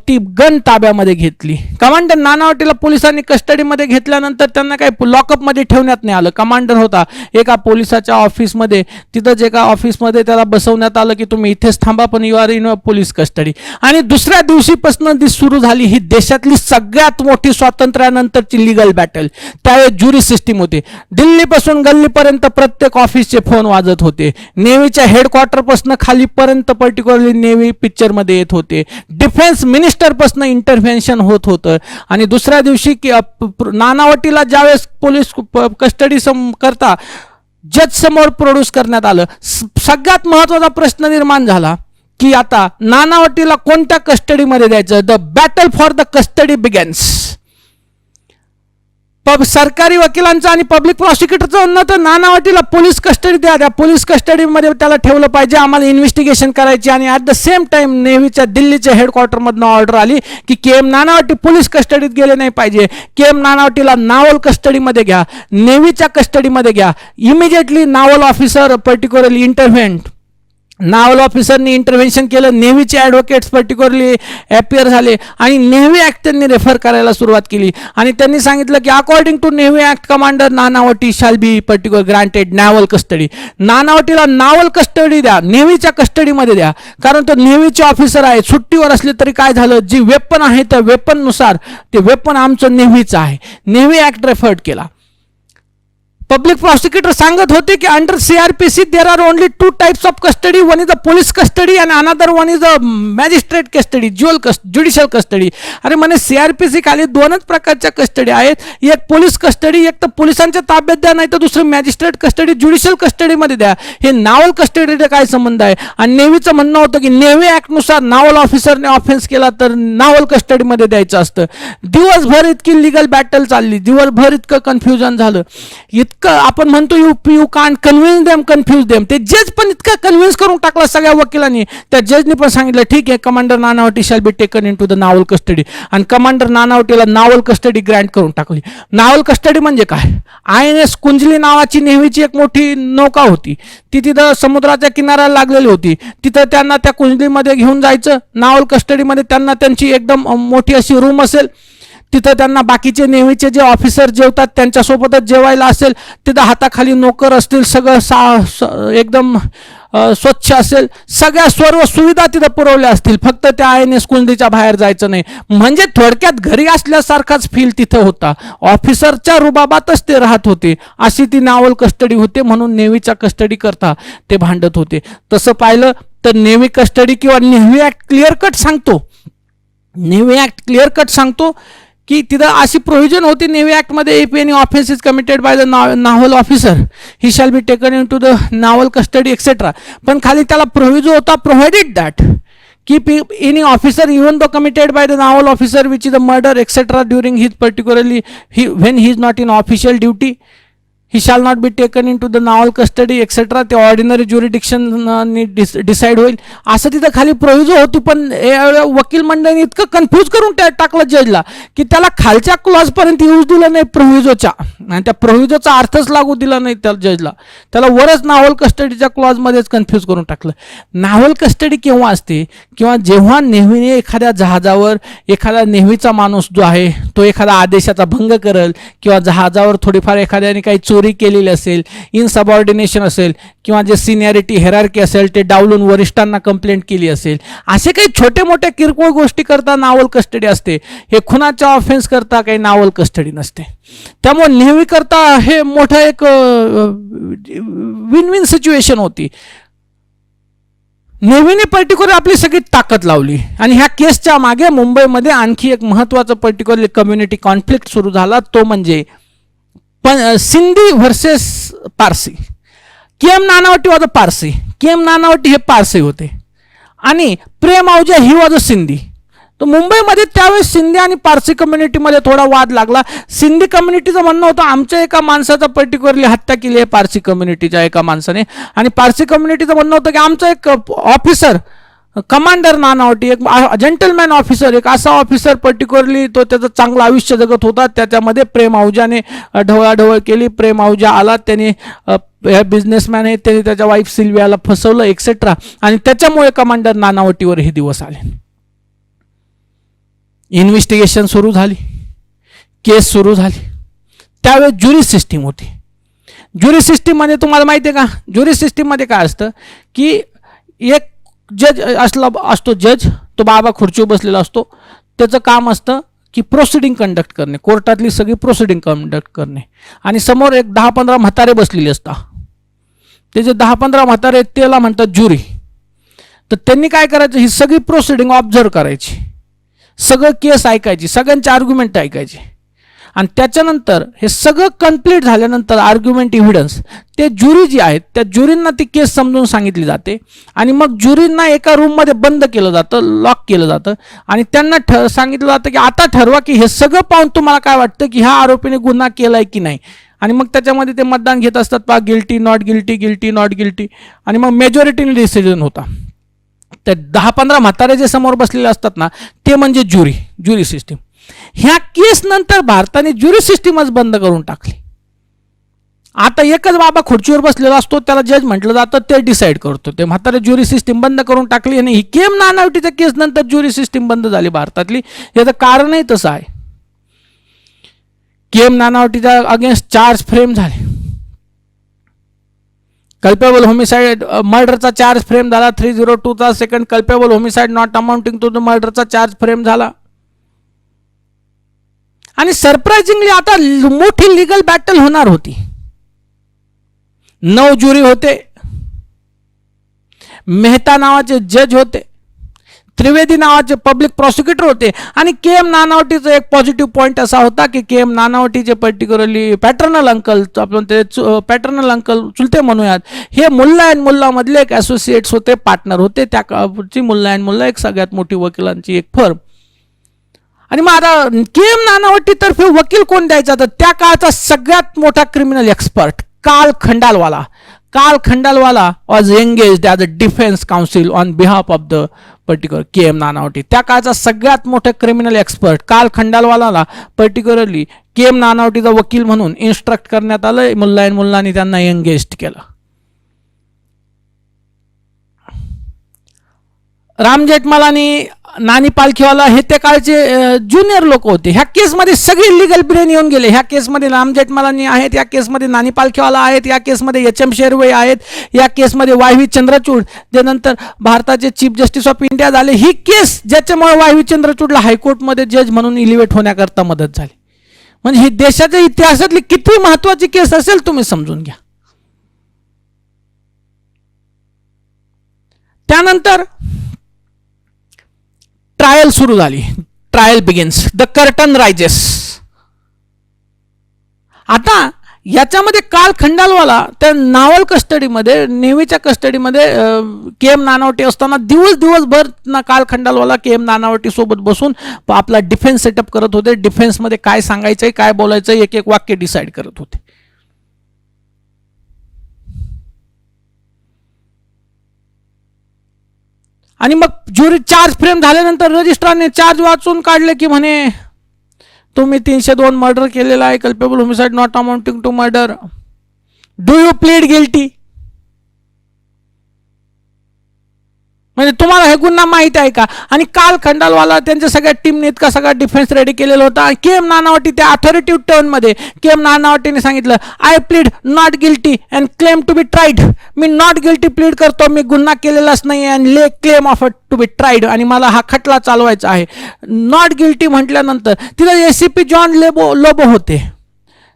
ती गन ताब्यामध्ये घेतली. कमांडर नानावटीला पोलिसांनी कस्टडीमध्ये घेतल्यानंतर त्यांना काही लॉकअपमध्ये ठेवण्यात नाही आलं. कमांडर होता एका पोलिसाच्या ऑफिसमध्ये, तिथंच एका ऑफिसमध्ये त्याला बसवण्यात आलं की तुम्ही इथेच थांबा पण you are in police custody. आणि दुसऱ्या दिवशीपासून ती सुरू झाली ही देशातली सगळ्यात मोठी स्वातंत्र्यानंतरची लिगल बॅटल. त्यावेळेस ज्युरी सिस्टीम होती. दिल्लीपासून गल्लीपर्यंत प्रत्येक ऑफिसचे फोन वाजत होते. नेव्हीच्या हेडक्वार्टरपासून खालीपर्यंत पर्टिक्युलरली नेव्ही पिक्चरमध्ये येत होते. डिफेन्स मिनिस्टरपासून इंटरव्हेन्शन होत होतं. आणि दुसऱ्या दिवशी नानावटीला ज्यावेळेस पोलीस कस्टडी करता जज समोर प्रोड्यूस करण्यात आलं, सगळ्यात महत्वाचा प्रश्न निर्माण झाला की आता नानावटीला कोणत्या कस्टडीमध्ये द्यायचं. The battle for the custody begins. सरकारी वकिलांचं आणि पब्लिक प्रॉसिक्युटरचं म्हणणं तर नानावटीला पोलीस कस्टडी द्या, त्या पोलीस कस्टडीमध्ये त्याला ठेवलं पाहिजे, आम्हाला इन्व्हेस्टिगेशन करायची. आणि ॲट द सेम टाइम नेव्हीच्या दिल्लीच्या हेडक्वार्टरमधनं ऑर्डर आली की के.एम. नानावटी पोलीस कस्टडीत गेले नाही पाहिजे, के.एम. नानावटीला नावल कस्टडीमध्ये घ्या, नेव्हीच्या कस्टडीमध्ये घ्या. Immediately naval officer particularly intervened, naval ऑफिसरनी इंटरव्हेन्शन केलं. नेव्हीचे ॲडव्होकेट्स पर्टिक्युलरली अपियर झाले आणि नेव्ही ॲक्ट त्यांनी रेफर करायला सुरुवात केली. आणि त्यांनी सांगितलं की according to navy act commander Nanavati shall be particular granted naval custody. नानावटीला नावल कस्टडी द्या, नेव्हीच्या कस्टडीमध्ये द्या, कारण तो नेव्हीचे ऑफिसर आहे. सुट्टीवर असले तरी काय झालं, जी वेपन आहे त्या वेपननुसार ते वेपन आमचं नेव्हीचं आहे. नेव्ही ॲक्ट रेफर्ड केला. पब्लिक प्रॉसिक्युटर सांगत होते की under CRPC there are only 2 types of custody, one is the police custody and another one is the magistrate custody, judicial custody. अरे म्हणे CRPC खाली 2च प्रकारच्या कस्टडी आहेत, एक पोलीस कस्टडी, एक तर पोलिसांच्या ताब्यात द्या, नाही तर दुसरी मॅजिस्ट्रेट कस्टडी ज्युडिशियल कस्टडीमध्ये द्या. हे नावल कस्टडीचा काय संबंध आहे? आणि नेव्हीचं म्हणणं होतं की नेव्ही ॲक्टनुसार नावल ऑफिसरने ऑफेन्स केला तर नावल कस्टडीमध्ये द्यायचं असतं. दिवसभर इतकी लिगल बॅटल चालली, दिवसभर इतकं कन्फ्युजन झालं, आपण म्हणतो you can't convince them, confuse them. ते जज पण इतका कन्व्हिन्स करून टाकला सगळ्या वकिलांनी. त्या जजनी पण सांगितलं ठीक आहे, commander Nanavati shall be taken into the naval custody. आणि कमांडर नानावटीला नावल कस्टडी ग्रँट करून टाकली. नावल कस्टडी म्हणजे काय? INS कुंजली नावाची नेव्हीची एक मोठी नौका होती, ती तिथं समुद्राच्या किनाऱ्याला लागलेली होती. तिथं त्यांना त्या कुंजलीमध्ये घेऊन जायचं. नावल कस्टडीमध्ये त्यांना त्यांची एकदम मोठी अशी रूम असेल, तिथं त्यांना बाकीचे नेव्हीचे जे ऑफिसर जेवतात त्यांच्यासोबतच जेवायला असेल, तिथं हाताखाली नोकर असतील, सगळं एकदम स्वच्छ असेल, सगळ्या सर्व सुविधा तिथं पुरवल्या असतील. फक्त त्या INS कुंजलीच्या बाहेर जायचं नाही. म्हणजे थोडक्यात घरी असल्यासारखाच फील तिथं होता. ऑफिसरच्या रुबाबातच ते राहत होते. अशी ती नावल कस्टडी होते. म्हणून नेव्हीच्या कस्टडी करता ते भांडत होते. तसं पाहिलं तर नेव्ही कस्टडी किंवा नेव्ही ॲक्ट क्लिअर कट सांगतो, नेव्ही ॲक्ट क्लिअर कट सांगतो की तिथं अशी प्रोव्हिजन होती नेव्ही ॲक्टमध्ये, if any offence is committed by the naval officer he shall be taken into the naval custody etcetera. पण खाली त्याला प्रोव्हिजन होता, provided that keep any officer even though committed by the naval officer which is a murder etcetera during his particularly when he is not in official duty he shall not be taken into the naval custody etcetera. ते ordinary jurisdiction decide होईल असं तिथं खाली provision होती. पण वकील मंडळीने इतकं confuse करून टाकलं जजला की त्याला खालच्या क्लॉजपर्यंत यूज दिलं नाही प्रोव्हिजोच्या, आणि त्या प्रोव्हिजोचा अर्थच लागू दिला नाही त्या जजला. त्याला वरच नावल कस्टडीच्या क्लॉजमध्येच कन्फ्यूज करून टाकलं. नावल कस्टडी केव्हा असते? किंवा जेव्हा नेव्हीने एखाद्या जहाजावर एखादा नेव्हीचा माणूस जो आहे तो एखादा आदेशाचा भंग करेल, किंवा जहाजावर थोडीफार एखाद्याने काही चोरी केलेली असेल, इनसबऑर्डिनेशन असेल, किंवा जे सिनियरिटी हेरार्की असेल ते डावलून वरिष्ठांना कंप्लेंट केली असेल, असे काही छोटे मोठे किरकोळ गोष्टी करता नावल कस्टडी असते. हे खुनाच्या ऑफेन्स करता काही नावल कस्टडी नसते. त्यामुळे नेव्ही करता हे मोठं एक विन विन सिच्युएशन होती. नेव्हीने पर्टिक्युलर आपली सगळी ताकद लावली. आणि ह्या केसच्या मागे मुंबईमध्ये आणखी एक महत्त्वाचं पर्टिक्युलर कम्युनिटी कॉन्फ्लिक्ट सुरू झाला, तो म्हणजे Sindhi versus Parsi. KM Nanavati was a Parsi. KM Nanavati हे पारसी होते आणि Prem Ahuja he was a Sindhi. तर मुंबईमध्ये त्यावेळेस सिंधी आणि पारसी कम्युनिटीमध्ये थोडा वाद लागला. सिंधी कम्युनिटीचं म्हणणं होतं आमच्या एका माणसाचा पर्टिक्युलरली हत्या केली आहे पारसी कम्युनिटीच्या एका माणसाने, आणि पारसी कम्युनिटीचं म्हणणं होतं की आमचा एक ऑफिसर कमांडर नानावटी, एक जेंटलमॅन ऑफिसर, एक असा ऑफिसर पर्टिक्युलरली तो त्याचं चांगलं आयुष्य जगत होता, त्याच्यामध्ये प्रेम आहूजाने ढवळाढवळ केली. प्रेम आहूजा आला, त्याने ह्या बिझनेसमॅन आहे त्याने त्याच्या वाईफ सिल्वियाला फसवलं एक्सेट्रा, आणि त्याच्यामुळे कमांडर नानावटीवर हे दिवस आले. इन्व्हेस्टिगेशन सुरू झाली, केस सुरू झाली. त्यावेळेस ज्युरी सिस्टीम होती. ज्युरी सिस्टीममध्ये तुम्हाला माहिती आहे का, ज्युरी सिस्टीममध्ये काय असतं की एक जज असतो, जज तो बाबा खुर्चीवर बसलेला असतो. त्याचं काम असतं की प्रोसिडिंग कंडक्ट करणे, कोर्टातली सगळी प्रोसिडिंग कंडक्ट करणे, आणि समोर एक 10-15 म्हातारे बसलेले असतात. ते जे 10-15 म्हातारे त्याला म्हणतात ज्युरी. तर त्यांनी काय करायचं, ही सगळी प्रोसिडिंग ऑब्झर्व करायची, सगळं केस ऐकायची, सगळ्यांचे आर्ग्युमेंट ऐकायचे, आणि त्याच्यानंतर हे सगळं कंप्लीट झाल्यानंतर आर्ग्युमेंट इव्हिडन्स ते ज्युरी जी आहेत त्या ज्युरींना ती केस समजून सांगितली जाते. आणि मग ज्युरींना एका रूममध्ये बंद केलं जातं, लॉक केलं जातं, आणि त्यांना सांगितलं जातं की आता ठरवा की हे सगळं पाहून तुम्हाला काय वाटतं की ह्या आरोपीने गुन्हा केलाय की नाही. आणि मग त्याच्यामध्ये ते मतदान घेत असतात, पहा guilty not guilty, guilty not guilty, आणि मग मेजॉरिटीने डिसिजन होता. तर 10-15 म्हातारे जे समोर बसलेले असतात ना, ते म्हणजे ज्युरी सिस्टीम. ह्या केस नंतर भारताने ज्युरी सिस्टीमच बंद करून टाकली. आता एकच बाबा खुर्चीवर बसलेला असतो, त्याला जज म्हटलं जातं, ते डिसाईड करतो. ते म्हातारे ज्युरी सिस्टीम बंद करून टाकली. आणि ही KM नानावटीच्या केस नंतर ज्युरी सिस्टीम बंद झाली भारतातली. याचं कारणही तसं आहे. KM नानावटीच्या अगेन्स्ट चार्ज फ्रेम झाले. कल्पेबल होमिसाइड मर्डरचा चार्ज फ्रेम झाला. 302चा second culpable homicide not amounting to the मर्डरचा चार्ज फ्रेम झाला. आणि सरप्राइझिंगली आता मोठी लिगल बॅटल होणार होती. 9 ज्युरी होते, मेहता नावाचे जज होते, त्रिवेदी नावाचे पब्लिक प्रॉसिक्युटर होते, आणि के एम नानावटीचा एक पॉझिटिव्ह पॉईंट असा होता की K M नानावटीचे particularly paternal uncle, आपण ते पॅटर्नल अंकल चुलते म्हणूयात, हे मुल्ला अँड मुल्ला मधले एक असोसिएट्स होते, पार्टनर होते. त्या काळची मुल्ला अँड मुल्ला एक सगळ्यात मोठी वकिलांची एक फर्म. आणि मग आता के एम नानावटीतर्फे वकील कोण द्यायचा, तर त्या काळचा सगळ्यात मोठा क्रिमिनल एक्सपर्ट काल खंडालवाला. Carl Khandalwala was engaged as a defense counsel on behalf of the particular KM Nanavati. त्या काळचा सगळ्यात मोठा क्रिमिनल एक्सपर्ट काल खंडालवालाला पर्टिक्युलरली KM नानावटीचा वकील म्हणून इन्स्ट्रक्ट करण्यात आलं. मुल्ला अँड मुल्लांनी त्यांना एंगेज केलं. राम जेठमलानी, नानी पालखीवाला हे त्या काळचे ज्युनियर लोक होते. ह्या केसमध्ये सगळे लिगल ब्रेन येऊन गेले. ह्या केसमध्ये राम जेठमलानी आहेत, या केसमध्ये नानी पालखीवाला आहेत, या केसमध्ये एच.एम. शेरवै आहेत, या केसमध्ये वाय.व्ही. चंद्रचूड, त्यानंतर भारताचे चीफ जस्टिस ऑफ इंडिया झाले. ही केस ज्याच्यामुळे वाय.व्ही. चंद्रचूडला हायकोर्टमध्ये जज म्हणून इलिव्हेट होण्याकरता मदत झाली. म्हणजे ही देशाच्या इतिहासातली किती महत्वाची केस असेल तुम्ही समजून घ्या. त्यानंतर ट्रायल सुरू झाली. Trial begins, the curtain rises. आता याच्यामध्ये काल खंडालवाला त्या नावल कस्टडीमध्ये, नेव्हीच्या कस्टडीमध्ये के एम नानावटी असताना दिवसभर काल खंडालवाला के एम नानावटी सोबत बसून आपला डिफेन्स सेटअप करत होते. डिफेन्समध्ये काय सांगायचंय, काय बोलायचंय, एक एक वाक्य डिसाईड करत होते. आणि मग ज्युरी चार्ज फ्रेम झाल्यानंतर रजिस्ट्रारने चार्ज वाचून काढले की म्हणे तुम्ही 302 मर्डर केलेला आहे, culpable homicide not amounting to murder. Do you plead guilty? म्हणजे तुम्हाला हे गुन्हा माहिती आहे का? आणि काल खंडालवाला त्यांच्या सगळ्या टीमने इतका सगळा डिफेन्स रेडी केलेला होता. के एम नानावटी त्या अथॉरिटिव्ह टर्नमध्ये के एम नानावटीने सांगितलं, I plead not guilty and claim to be tried. मी नॉट गिल्टी प्लीड करतो, मी गुन्हा केलेलाच नाही आणि lay claim of to be tried, आणि मला हा खटला चालवायचा आहे. नॉट गिल्टी म्हटल्यानंतर तिथे एसीपी जॉन लोबो होते,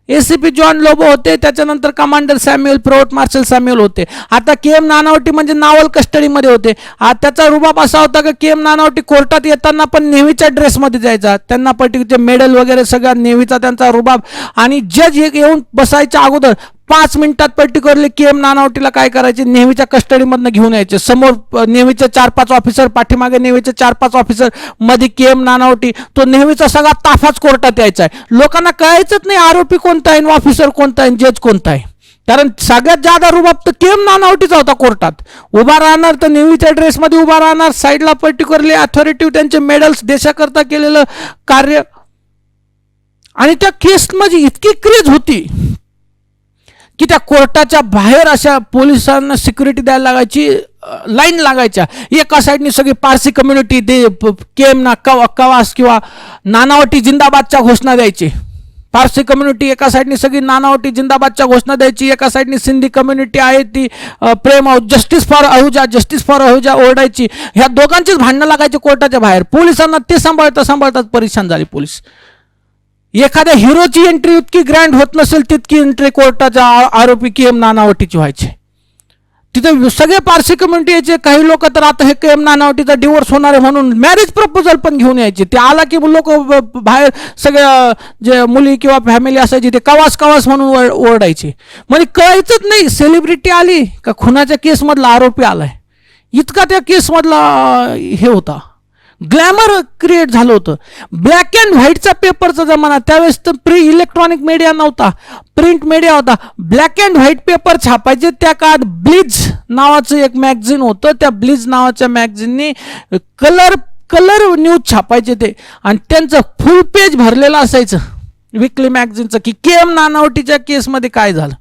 एसीपी जॉन लोबो होते, त्याच्यानंतर कमांडर सॅम्युअल, प्रोट मार्शल सॅम्युअल होते. आता के एम नानावटी म्हणजे नावल कस्टडीमध्ये होते. त्याचा रुबाब असा होता की के एम नानावटी कोर्टात येताना पण नेव्हीच्या ड्रेसमध्ये जायचा. त्यांना पर्टिक्युलर मेडल वगैरे सगळा नेव्हीचा त्यांचा रुबाब. आणि जज येऊन बसायच्या अगोदर 5 मिनिटात पर्टिक्युलरली के एम नानावटीला काय करायचे, नेव्हीच्या कस्टडीमधनं घेऊन यायचे. समोर नेव्हीचे 4-5 ऑफिसर, पाठीमागे नेव्हीचे 4-5 ऑफिसर, मध्ये के एम नानावटी. तो नेव्हीचा सगळा ताफाच कोर्टात यायचा आहे. लोकांना कळायचंच नाही आरोपी कोणता आहे, ऑफिसर कोणता आहे, जज कोणता आहे. कारण सगळ्यात जादा रुबाब तर के एम नानावटीचा होता. कोर्टात उभा राहणार तर नेव्हीच्या ड्रेसमध्ये उभा राहणार, साईडला पर्टिक्युलरली अथॉरिटिव्ह त्यांचे मेडल्स, देशाकरता केलेलं कार्य. आणि त्या केसमध्ये इतकी क्रेज होती की त्या कोर्टाच्या बाहेर अशा पोलिसांना सिक्युरिटी द्यायला लागायची, लाईन लागायच्या. एका साईडनी सगळी पारसी कम्युनिटी के एम कवास किंवा नानावटी जिंदाबादच्या घोषणा द्यायची. पारसी कम्युनिटी एका साईडनी सगळी नानावटी जिंदाबादच्या घोषणा द्यायची, एका साईडनी सिंधी कम्युनिटी आहे ती Prem justice for Ahuja, justice for Ahuja ओरडायची. ह्या दोघांचीच भांडणं लागायची कोर्टाच्या बाहेर. पोलिसांना ते सांभाळतात परेशान झाली पोलीस. एखाद्या हिरोची एंट्री इतकी ग्रँड होत नसेल तितकी एंट्री कोर्टाच्या आरोपी के एम नानावटीची व्हायची. तिथे सगळे पारसी कम्युनिटी यायचे. काही लोक तर आता हे के एम नानावटीचा डिवोर्स होणार आहे म्हणून मॅरेज प्रपोजल पण घेऊन यायचे. ते आला की लोक बाहेर सगळ्या जे मुली किंवा फॅमिली असायची ते कवास म्हणून ओरडायचे. म्हणजे कळायचंच नाही सेलिब्रिटी आली का खुनाच्या केसमधला आरोपी आलाय. इतका त्या केसमधला हे होता, ग्लॅमर क्रिएट झालं होतं. ब्लॅक अँड व्हाईटचा पेपरचा जमाना. त्यावेळेस तर प्री इलेक्ट्रॉनिक मीडिया नव्हता, प्रिंट मीडिया होता. ब्लॅक अँड व्हाईट पेपर छापायचे. त्या काळात ब्लिज नावाचं एक मॅगझिन होतं. त्या ब्लिज नावाच्या मॅगझिनने कलर न्यूज छापायचे ते, आणि त्यांचं फुल पेज भरलेलं असायचं विकली मॅगझिनचं की के एम नानावटीच्या केसमध्ये काय झालं.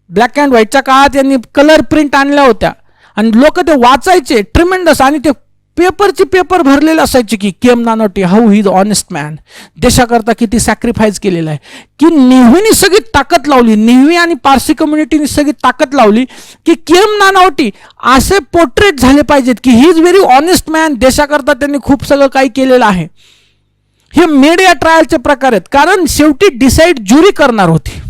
ब्लॅक अँड व्हाईटच्या काळात यांनी कलर प्रिंट आणल्या होत्या आणि लोक ते वाचायचे ट्रिमेंडस. आणि ते पेपर भरलेले असायचे की K M Nanavati how he is honest man, देशाकरता किती सॅक्रिफाईस केलेला आहे. की नेव्हीने सगळी ताकद लावली, नेव्ही आणि पारसी कम्युनिटीने सगळी ताकद लावली की के एम नानावटी असे पोर्ट्रेट झाले पाहिजेत की he is very honest man, देशाकरता त्यांनी खूप सगळं काही केलेलं आहे. हे मीडिया ट्रायलचे प्रकार आहेत. कारण शेवटी डिसाईड ज्युरी करणार होती.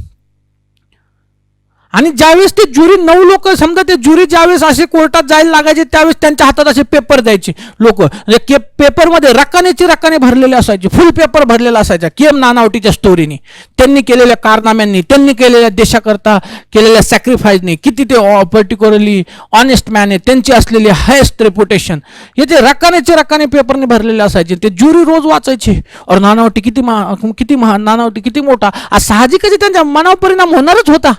आणि ज्यावेळेस ते ज्युरी 9 लोक, समजा ते ज्युरी ज्यावेळेस असे कोर्टात जायला लागायचे त्यावेळेस त्यांच्या हातात असे पेपर द्यायचे लोक, म्हणजे पेपरमध्ये रकाने भरलेले असायचे, फुल पेपर भरलेला असायचा के.एम. नानावटीच्या स्टोरीनी, त्यांनी केलेल्या कारनाम्यांनी, त्यांनी केलेल्या देशाकरता केलेल्या सॅक्रिफाईसनी, किती ते पर्टिक्युलरली ऑनेस्ट मॅन आहे, त्यांची असलेली हायेस्ट रेप्युटेशन, हे ते रकाने पेपरने भरलेले असायचे. ते ज्युरी रोज वाचायचे, और नानावटी किती महान, नानावटी किती मोठा. साहजिकच त्यांच्या मनावर परिणाम होणारच होता.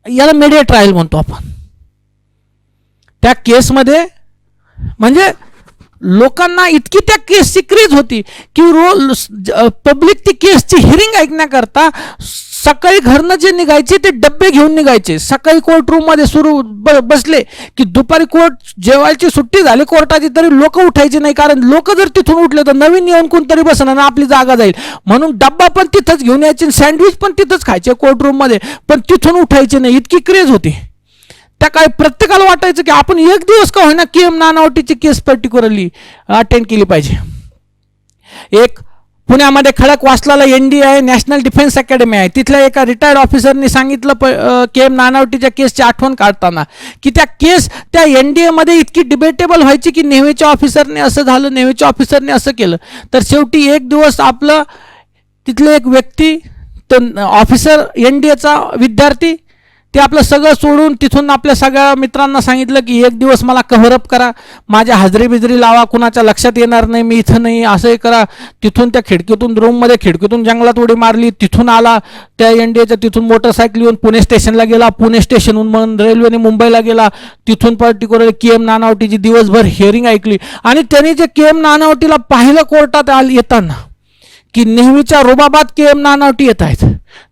याला मीडिया ट्रायल म्हणतो आपण. त्या केसमध्ये म्हणजे लोकांना इतकी त्या केसची क्रेज होती की पब्लिक ती केसची हिअरिंग ऐकण्याकरता सकाळी घरनं जे निघायचे ते डब्बे घेऊन निघायचे. सकाळी कोर्ट रूम मध्ये बसले की दुपारी कोर्ट जेवायची सुट्टी झाली कोर्टाची तरी लोक उठायचे नाही, कारण लोक जर तिथून उठले तर नवीन येऊन कोणतरी बसणार आपली जागा जाईल, म्हणून डब्बा पण तिथंच घेऊन यायचे, सँडविच पण तिथंच खायचे कोर्ट रूम मध्ये, पण तिथून उठायचे नाही. इतकी क्रेज होती. त्या काही प्रत्येकाला वाटायचं की आपण एक दिवस का होईना के.एम. नानावटीची केस पर्टिक्युलरली अटेंड केली पाहिजे. एक पुण्यामध्ये खडकवासला NDA आहे, नॅशनल डिफेन्स अकॅडमी आहे, तिथल्या एका रिटायर्ड ऑफिसरनी सांगितलं के.एम. नानावटीच्या केसची आठवण काढताना की त्या केस त्या NDA मध्ये इतकी डिबेटेबल व्हायची की नेव्हीच्या ऑफिसरने असं झालं, नेव्हीच्या ऑफिसरने असं केलं. तर शेवटी एक दिवस आपलं तिथले एक व्यक्ती, तो ऑफिसर NDAचा विद्यार्थी, ते आपलं सगळं सोडून तिथून आपल्या सगळ्या मित्रांना सांगितलं की एक दिवस मला कव्हरअप करा, माझ्या हजरी बिजरी लावा, कुणाच्या लक्षात येणार नाही मी इथं नाही, असंही करा. तिथून त्या खिडकीतून रूममध्ये खिडकीतून जंगलात उडी मारली, तिथून आला त्या NDAच्या, तिथून मोटरसायकल येऊन पुणे स्टेशनला गेला, पुणे स्टेशनहून मग रेल्वेने मुंबईला गेला, तिथून पर्टिक्युलर के.एम. नानावटीची दिवसभर हिअरिंग ऐकली. आणि त्यांनी जे के.एम. नानावटीला पाहिलं कोर्टात येताना की नेहमीच्या रुबाबात के.एम. नानावटी येत आहेत.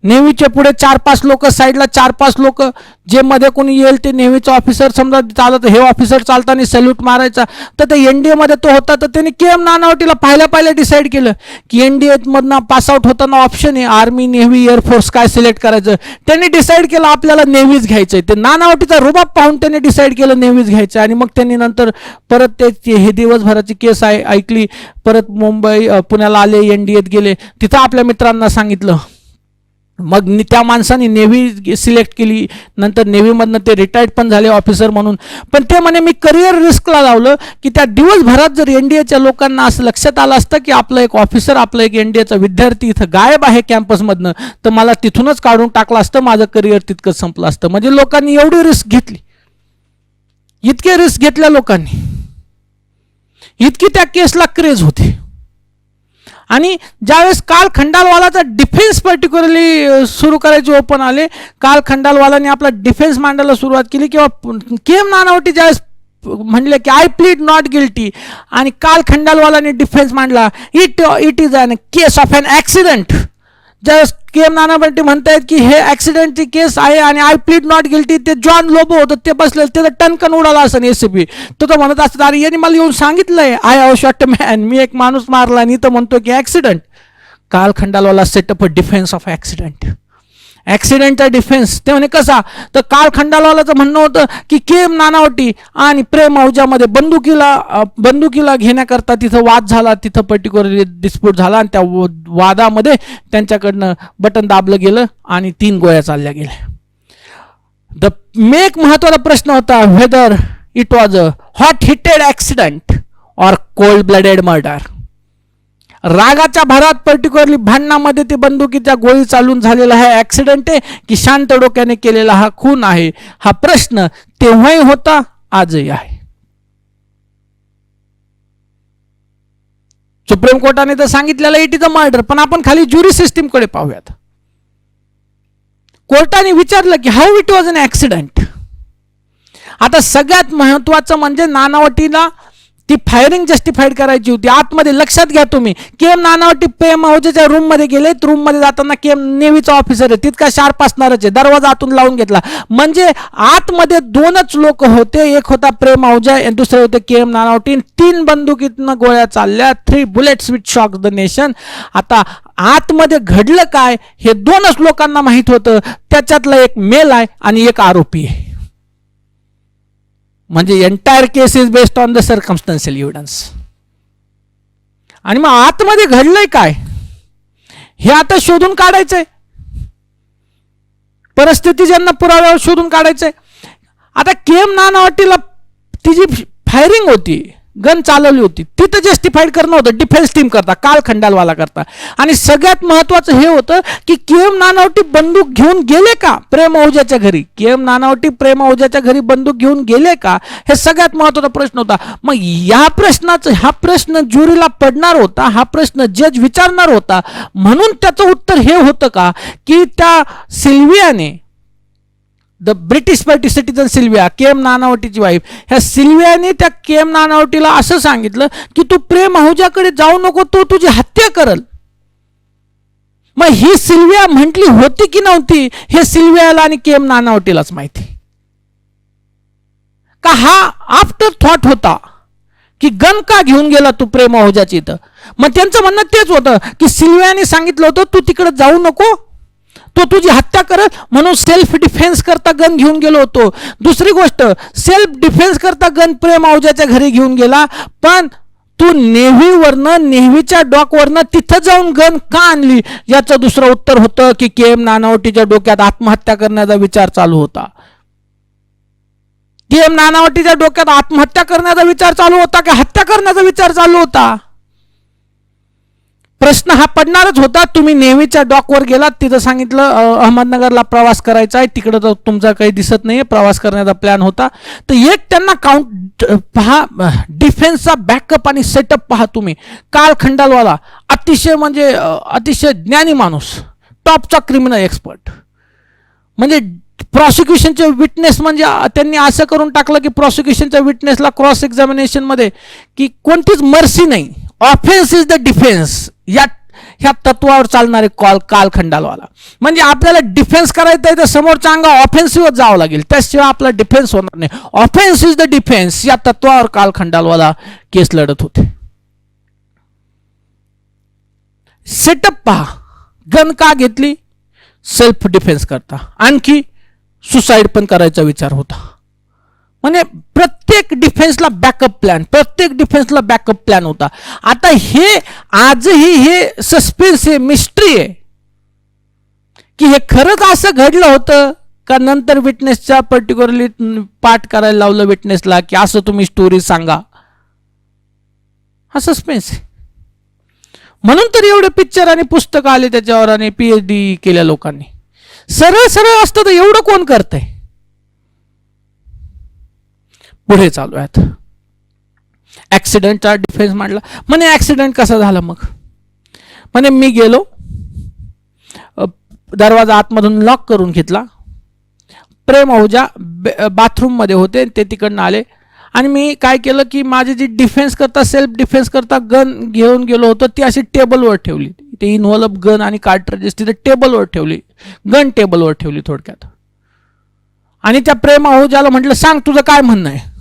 नेव्हीचे पुढे 4-5 लोक, साईडला 4-5 लोक, जे मध्ये कोणी येईल ते नेव्हीचा ऑफिसर समजा चालत, हे ऑफिसर चालताना सॅल्यूट मारायचा. तर ते NDA मध्ये तो होता, तर त्यांनी के.एम. नानावटीला पाहिल्या डिसाईड केलं की NDA मधनं पासआउट होताना ऑप्शन आहे आर्मी, नेव्ही, एअरफोर्स, काय सिलेक्ट करायचं. त्यांनी डिसाईड केलं आपल्याला नेव्हीच घ्यायचंय. ते नानावटीचा रुबाब पाहून त्यांनी डिसाईड केलं नेव्हीच घ्यायचं. आणि मग त्यांनी नंतर परत ते हे दिवसभराची केस ऐकली, परत मुंबई पुण्याला आले, NDAत गेले, तिथं आपल्या मित्रांना सांगितलं. मग त्या माणसाने नेव्ही सिलेक्ट केली, नंतर नेव्हीमधनं ते रिटायर्ड पण झाले ऑफिसर म्हणून. पण ते म्हणे मी करिअर रिस्कला लावलं की त्या दिवसभरात जर NDAच्या लोकांना असं लक्षात आलं असतं की आपलं एक ऑफिसर, आपला एक NDAचा विद्यार्थी इथं गायब आहे कॅम्पसमधनं, तर मला तिथूनच काढून टाकलं असतं, माझं करिअर तितकंच संपलं असतं. म्हणजे लोकांनी एवढी रिस्क घेतली, इतके रिस्क घेतल्या लोकांनी, इतकी त्या केसला क्रेज होती. आणि ज्यावेळेस काल खंडालवालाचा डिफेन्स पर्टिक्युलरली सुरू करायचे ओपन आले, काल खंडालवालाने आपला डिफेन्स मांडायला सुरुवात केली किंवा के.एम. नानावटी ज्यावेळेस म्हणले की आय प्लीड नॉट गिल्टी, आणि काल खंडालवालाने डिफेन्स मांडला it is an case of an accident. ज्यावेळेस के.एम. नानावटी म्हणतायत की हे ॲक्सिडेंटची केस आहे आणि आय प्लीड नॉट गिल्टी, ते जॉन लोबो होतं ते बसले, त्याचा टनकन उडाला असं ACP. तो म्हणत असतात अरे यांनी मला येऊन सांगितलंय I have shot a man, मी एक माणूस मारला, आणि तो म्हणतो की accident. Karl Khandalavala setup a defence of accident, ॲक्सिडेंटचा डिफेन्स. ते म्हणे कसा, तर काल खंडालवालाचं म्हणणं होतं की के.एम. नानावटी आणि प्रेम औजामध्ये बंदुकीला घेण्याकरता तिथं वाद झाला, तिथं पर्टिक्युलरली डिस्प्यूट झाला, आणि त्या वादामध्ये त्यांच्याकडनं बटन दाबलं गेलं आणि 3 गोळ्या चालल्या गेल्या. द मेक महत्वाचा प्रश्न होता whether it was a hot heated accident or cold blooded murder. रागाच्या भरात पर्टिक्युलरली भांडणामध्ये ते बंदुकीच्या गोळी चालून झालेला हा ॲक्सिडेंट आहे की शांत डोक्याने केलेला हा खून आहे. हा प्रश्न तेव्हाही होता, आजही आहे. सुप्रीम कोर्टाने तर सांगितलेलं इट इज अ मर्डर, पण आपण खाली ज्युरी सिस्टीमकडे पाहूयात. कोर्टाने विचारलं की how it was an accident. आता सगळ्यात महत्वाचं म्हणजे नानावटीला ती फायरिंग जस्टिफाईड करायची होती. आतमध्ये लक्षात घ्या तुम्ही, के.एम. नानावटी प्रेम औजाच्या रूममध्ये गेले, रूममध्ये जाताना के.एम. नेव्हीचा ऑफिसर आहे, तितका शार्प असणारच आहे, दरवाजा आतून लावून घेतला. म्हणजे आतमध्ये 2च लोक होते, एक होता प्रेम औजा आणि दुसरे होते के.एम. नानावटी. 3 बंदुकीतनं गोळ्या चालल्या, 3 bullets which shock the nation. आता आतमध्ये घडलं काय हे 2च लोकांना माहित होतं, त्याच्यातला एक मेल आहे आणि एक आरोपी आहे. म्हणजे entire case is based on the circumstantial evidence. आणि मग आतमध्ये घडलंय काय हे आता शोधून काढायचंय. परिस्थितीजन्य पुराव्यावर शोधून काढायचंय. आता केम नानावटीला ती जी फायरिंग होती, गन चालवली होती, तिथं जस्टिफाईड करणं होतं डिफेन्स टीम करता, काल खंडालवाला करता. आणि सगळ्यात महत्वाचं हे होतं की केम नानावटी बंदूक घेऊन गेले का प्रेम ओझ्याच्या घरी, केम नानावटी प्रेम ओझ्याच्या घरी बंदूक घेऊन गेले का, हे सगळ्यात महत्वाचा प्रश्न होता. मग या प्रश्नाचं, हा प्रश्न ज्युरीला पडणार होता, हा प्रश्न जज विचारणार होता. म्हणून त्याचं उत्तर हे होतं का की त्या सिल्वियाने, the British party citizen Sylvia, K M नानावटीची वाईफ, ह्या सिल्वियाने त्या केम नानावटीला असं सांगितलं की तू प्रेम आहुजाकडे जाऊ नको, तो तुझी हत्या करल. मग ही सिल्विया म्हटली होती की नव्हती हे सिल्वियाला आणि केम नानावटीलाच माहिती. का हा आफ्टर थॉट होता की गन का घेऊन गेला तू प्रेम आहुजाची इथं. मग त्यांचं म्हणणं तेच होतं की सिल्वियाने सांगितलं होतं तू तिकडे जाऊ नको, तो तुझी हत्या करत, म्हणून सेल्फ डिफेन्स करता गन घेऊन गेलो होतो. दुसरी गोष्ट, सेल्फ डिफेन्स करता गन प्रेम आहुजाच्या घरी घेऊन गेला, पण तू नेव्हीवरनं, नेव्हीच्या डॉकवरनं तिथं जाऊन गन का आणली, याचं दुसरं उत्तर होतं की केम नानावटीच्या डोक्यात आत्महत्या करण्याचा विचार चालू होता. केम नानावटीच्या डोक्यात आत्महत्या करण्याचा विचार चालू होता की हत्या करण्याचा विचार चालू होता. प्रश्न हा पडणारच होता. तुम्ही नेव्हीच्या डॉकवर गेलात, तिथं सांगितलं अहमदनगरला प्रवास करायचा आहे, तिकडं तर तुमचा काही दिसत नाहीये, प्रवास करण्याचा प्लॅन होता. तर एक त्यांना काउंट पहा, डिफेन्सचा बॅकअप आणि सेटअप पहा तुम्ही. काल खंडालवाला अतिशय म्हणजे अतिशय ज्ञानी माणूस, टॉपचा क्रिमिनल एक्सपर्ट, म्हणजे प्रॉसिक्युशनचे विटनेस, म्हणजे त्यांनी असं करून टाकलं की प्रॉसिक्युशनच्या विटनेसला क्रॉस एक्झामिनेशन मध्ये की कोणतीच मर्सी नाही, ऑफेन्स इज द डिफेन्स, ह्या तत्वावर चालणारे काल खंडालवाला. म्हणजे आपल्याला डिफेन्स करायचं आहे तर समोरच्या अंगा ऑफेन्सिव्ह जावं लागेल, त्याशिवाय आपला डिफेन्स होणार नाही. ऑफेन्स इज द डिफेन्स या तत्वावर काल खंडालवाला केस लढत होते. सेटअप पहा, गन का घेतली, सेल्फ डिफेन्स करता, आणखी सुसाईड पण करायचा विचार होता. म्हणजे प्रत्येक डिफेन्सला बॅकअप प्लॅन, प्रत्येक डिफेन्सला बॅकअप प्लॅन होता. आता हे आजही हे सस्पेन्स आहे, मिस्ट्री आहे की हे खरंच असं घडलं होतं का नंतर विटनेसच्या पर्टिक्युलरली पाठ करायला लावलं विटनेसला की असं तुम्ही स्टोरी सांगा, हा सस्पेन्स आहे. म्हणून तर एवढे पिक्चर आणि पुस्तकं आले त्याच्यावर आणि PhD केल्या लोकांनी. सरळ सरळ असतं तर एवढं कोण करतंय. पुढे चालू आहेत. ऍक्सिडेंटचा डिफेन्स मांडला. म्हणे ऍक्सिडेंट कसा झाला, मग म्हणे मी गेलो, दरवाजा आतमधून लॉक करून घेतला, प्रेम आहुजा बाथरूम मध्ये होते, ते तिकडनं आले आणि मी काय केलं की माझी जी डिफेन्स करता, सेल्फ डिफेन्स करता गन घेऊन गेलो होतो ती अशी टेबलवर ठेवली. ते इन्व्हॉल्व गन आणि कार्ट्रिजेस तिथे टेबलवर ठेवली, गन टेबलवर ठेवली थोडक्यात. आणि त्या प्रेम आहुजाला म्हटलं सांग तुझं काय म्हणणं आहे.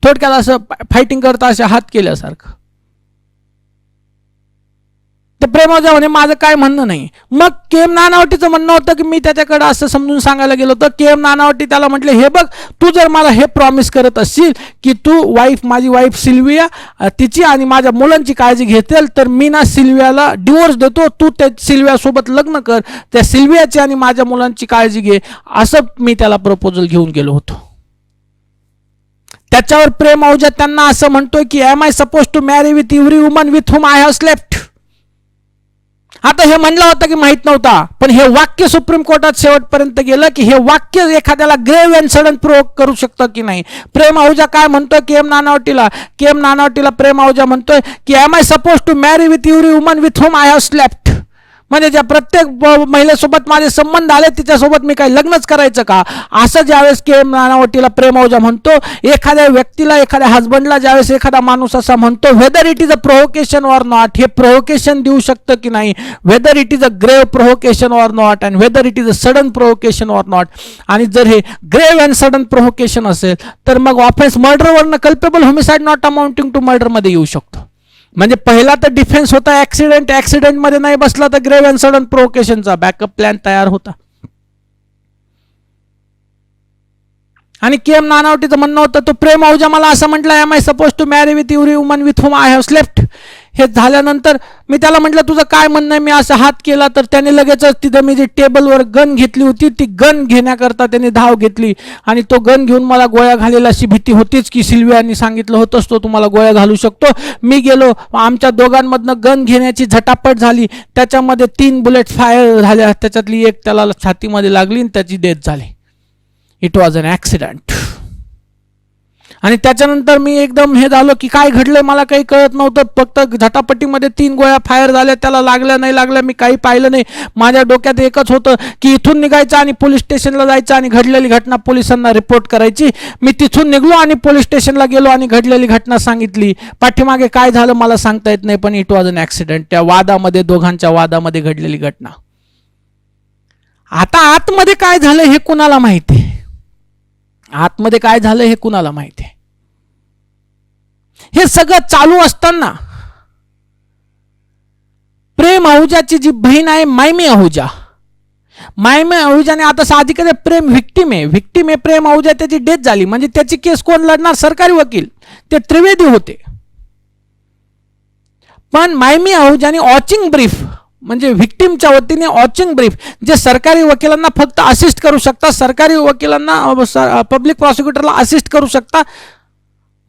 थोडक्यात असं फायटिंग करता असे हात केल्यासारखं. ते प्रेम आहुजा म्हणे माझं काय म्हणणं नाही. मग केम नानावटीचं म्हणणं होतं की मी त्याच्याकडे असं समजून सांगायला गेलो होतं. केम नानावटी त्याला म्हटले हे बघ, तू जर मला हे प्रॉमिस करत असशील की तू माझी वाईफ सिल्विया, तिची आणि माझ्या मुलांची काळजी घेतेल तर मी ना सिल्वियाला डिवोर्स देतो, तू त्या सिल्वियासोबत लग्न कर, त्या सिल्वियाची आणि माझ्या मुलांची काळजी घे, असं मी त्याला प्रपोजल घेऊन गेलो होतो. त्याच्यावर प्रेम आहुजा त्यांना असं म्हणतोय की am I suppose to marry with every woman with whom I have slept. आता हे म्हणलं होतं की माहित नव्हता, पण हे वाक्य सुप्रीम कोर्टात शेवटपर्यंत गेलं की हे वाक्य एखाद्याला ग्रेव्ह अँड सडन प्रोवोक करू शकतं की नाही. प्रेम आहुजा काय म्हणतोय केम नानावटीला प्रेम आहुजा म्हणतोय की am I suppose to marry with every woman with whom I have slept. म्हणजे ज्या प्रत्येक महिलेसोबत माझे संबंध आले तिच्यासोबत मी काही लग्नच करायचं का, असं ज्यावेळेस केम नानावटीला प्रेम आहुजा म्हणतो. एखाद्या व्यक्तीला, एखाद्या हजबंडला ज्यावेळेस एखादा माणूस असा म्हणतो whether it is a provocation or not, हे प्रोव्होकेशन देऊ शकतं की नाही, whether it is a grave provocation or not and whether it is a sudden provocation or not. आणि जर हे ग्रेव्ह अँड सडन प्रोव्होकेशन असेल तर मग ऑफेन्स मर्डरवरनं culpable homicide not amounting to मर्डरमध्ये येऊ शकतो. म्हणजे पहिला तर डिफेन्स होता ऍक्सिडेंट मध्ये नाही बसला तर ग्रेव्ह अँड सडन प्रोव्होकेशनचा बॅकअप प्लॅन तयार होता. आणि केम नानावटीचं म्हणणं होतं तो प्रेम आहुजा मला असं म्हटलं am I suppose to marry with every woman with whom I have slept. हे झाल्यानंतर मी त्याला म्हटलं तुझं काय म्हणणं आहे, मी असं हात केला, तर त्याने लगेचच तिथं मी जी टेबलवर गन घेतली होती ती गन घेण्याकरता त्याने धाव घेतली आणि तो गन घेऊन मला गोळ्या घालेल अशी भीती होतीच की सिल्वियानी सांगितलं होतंच तो तुम्हाला गोळ्या घालू शकतो. मी गेलो, आमच्या दोघांमधनं गन घेण्याची झटापट झाली, त्याच्यामध्ये 3 बुलेट फायर झाल्या, त्याच्यातली एक त्याला छातीमध्ये लागली आणि त्याची डेथ झाली. It was an accident. आणि त्याच्यानंतर मी एकदम हे झालो की काय घडलंय मला काही कळत नव्हतं. फक्त झटापटीमध्ये 3 गोळ्या फायर झाल्या, त्याला लागल्या नाही लागल्या मी काही पाहिलं नाही. माझ्या डोक्यात एकच होतं की इथून निघायचं आणि पोलीस स्टेशनला जायचं आणि घडलेली घटना पोलिसांना रिपोर्ट करायची. मी तिथून निघलो आणि पोलीस स्टेशनला गेलो आणि घडलेली घटना सांगितली. पाठीमागे काय झालं मला सांगता येत नाही, पण इट वॉज अन ॲक्सिडेंट. त्या वादामध्ये, दोघांच्या वादामध्ये घडलेली घटना. आता आतमध्ये काय झालं हे कुणाला माहिती आहे? आतमध्ये काय झालं हे कुणाला माहिती आहे? हे सगळं चालू असताना प्रेम आहुजाची जी बहीण आहे मायमी आहुजा, मायमी आहुजाने आता साहजिकच प्रेम व्हिक्टिम आहे प्रेम आहुजा, त्याची डेथ झाली म्हणजे त्याची केस कोण लढणार? सरकारी वकील ते त्रिवेदी होते. पण मायमी आहुजाने ऑचिंग ब्रीफ म्हणजे व्हिक्टिमच्या वतीने ऑचिंग ब्रीफ, जे सरकारी वकिलांना फक्त असिस्ट करू शकता, सरकारी वकिलांना पब्लिक प्रॉसिक्युटरला असिस्ट करू शकता,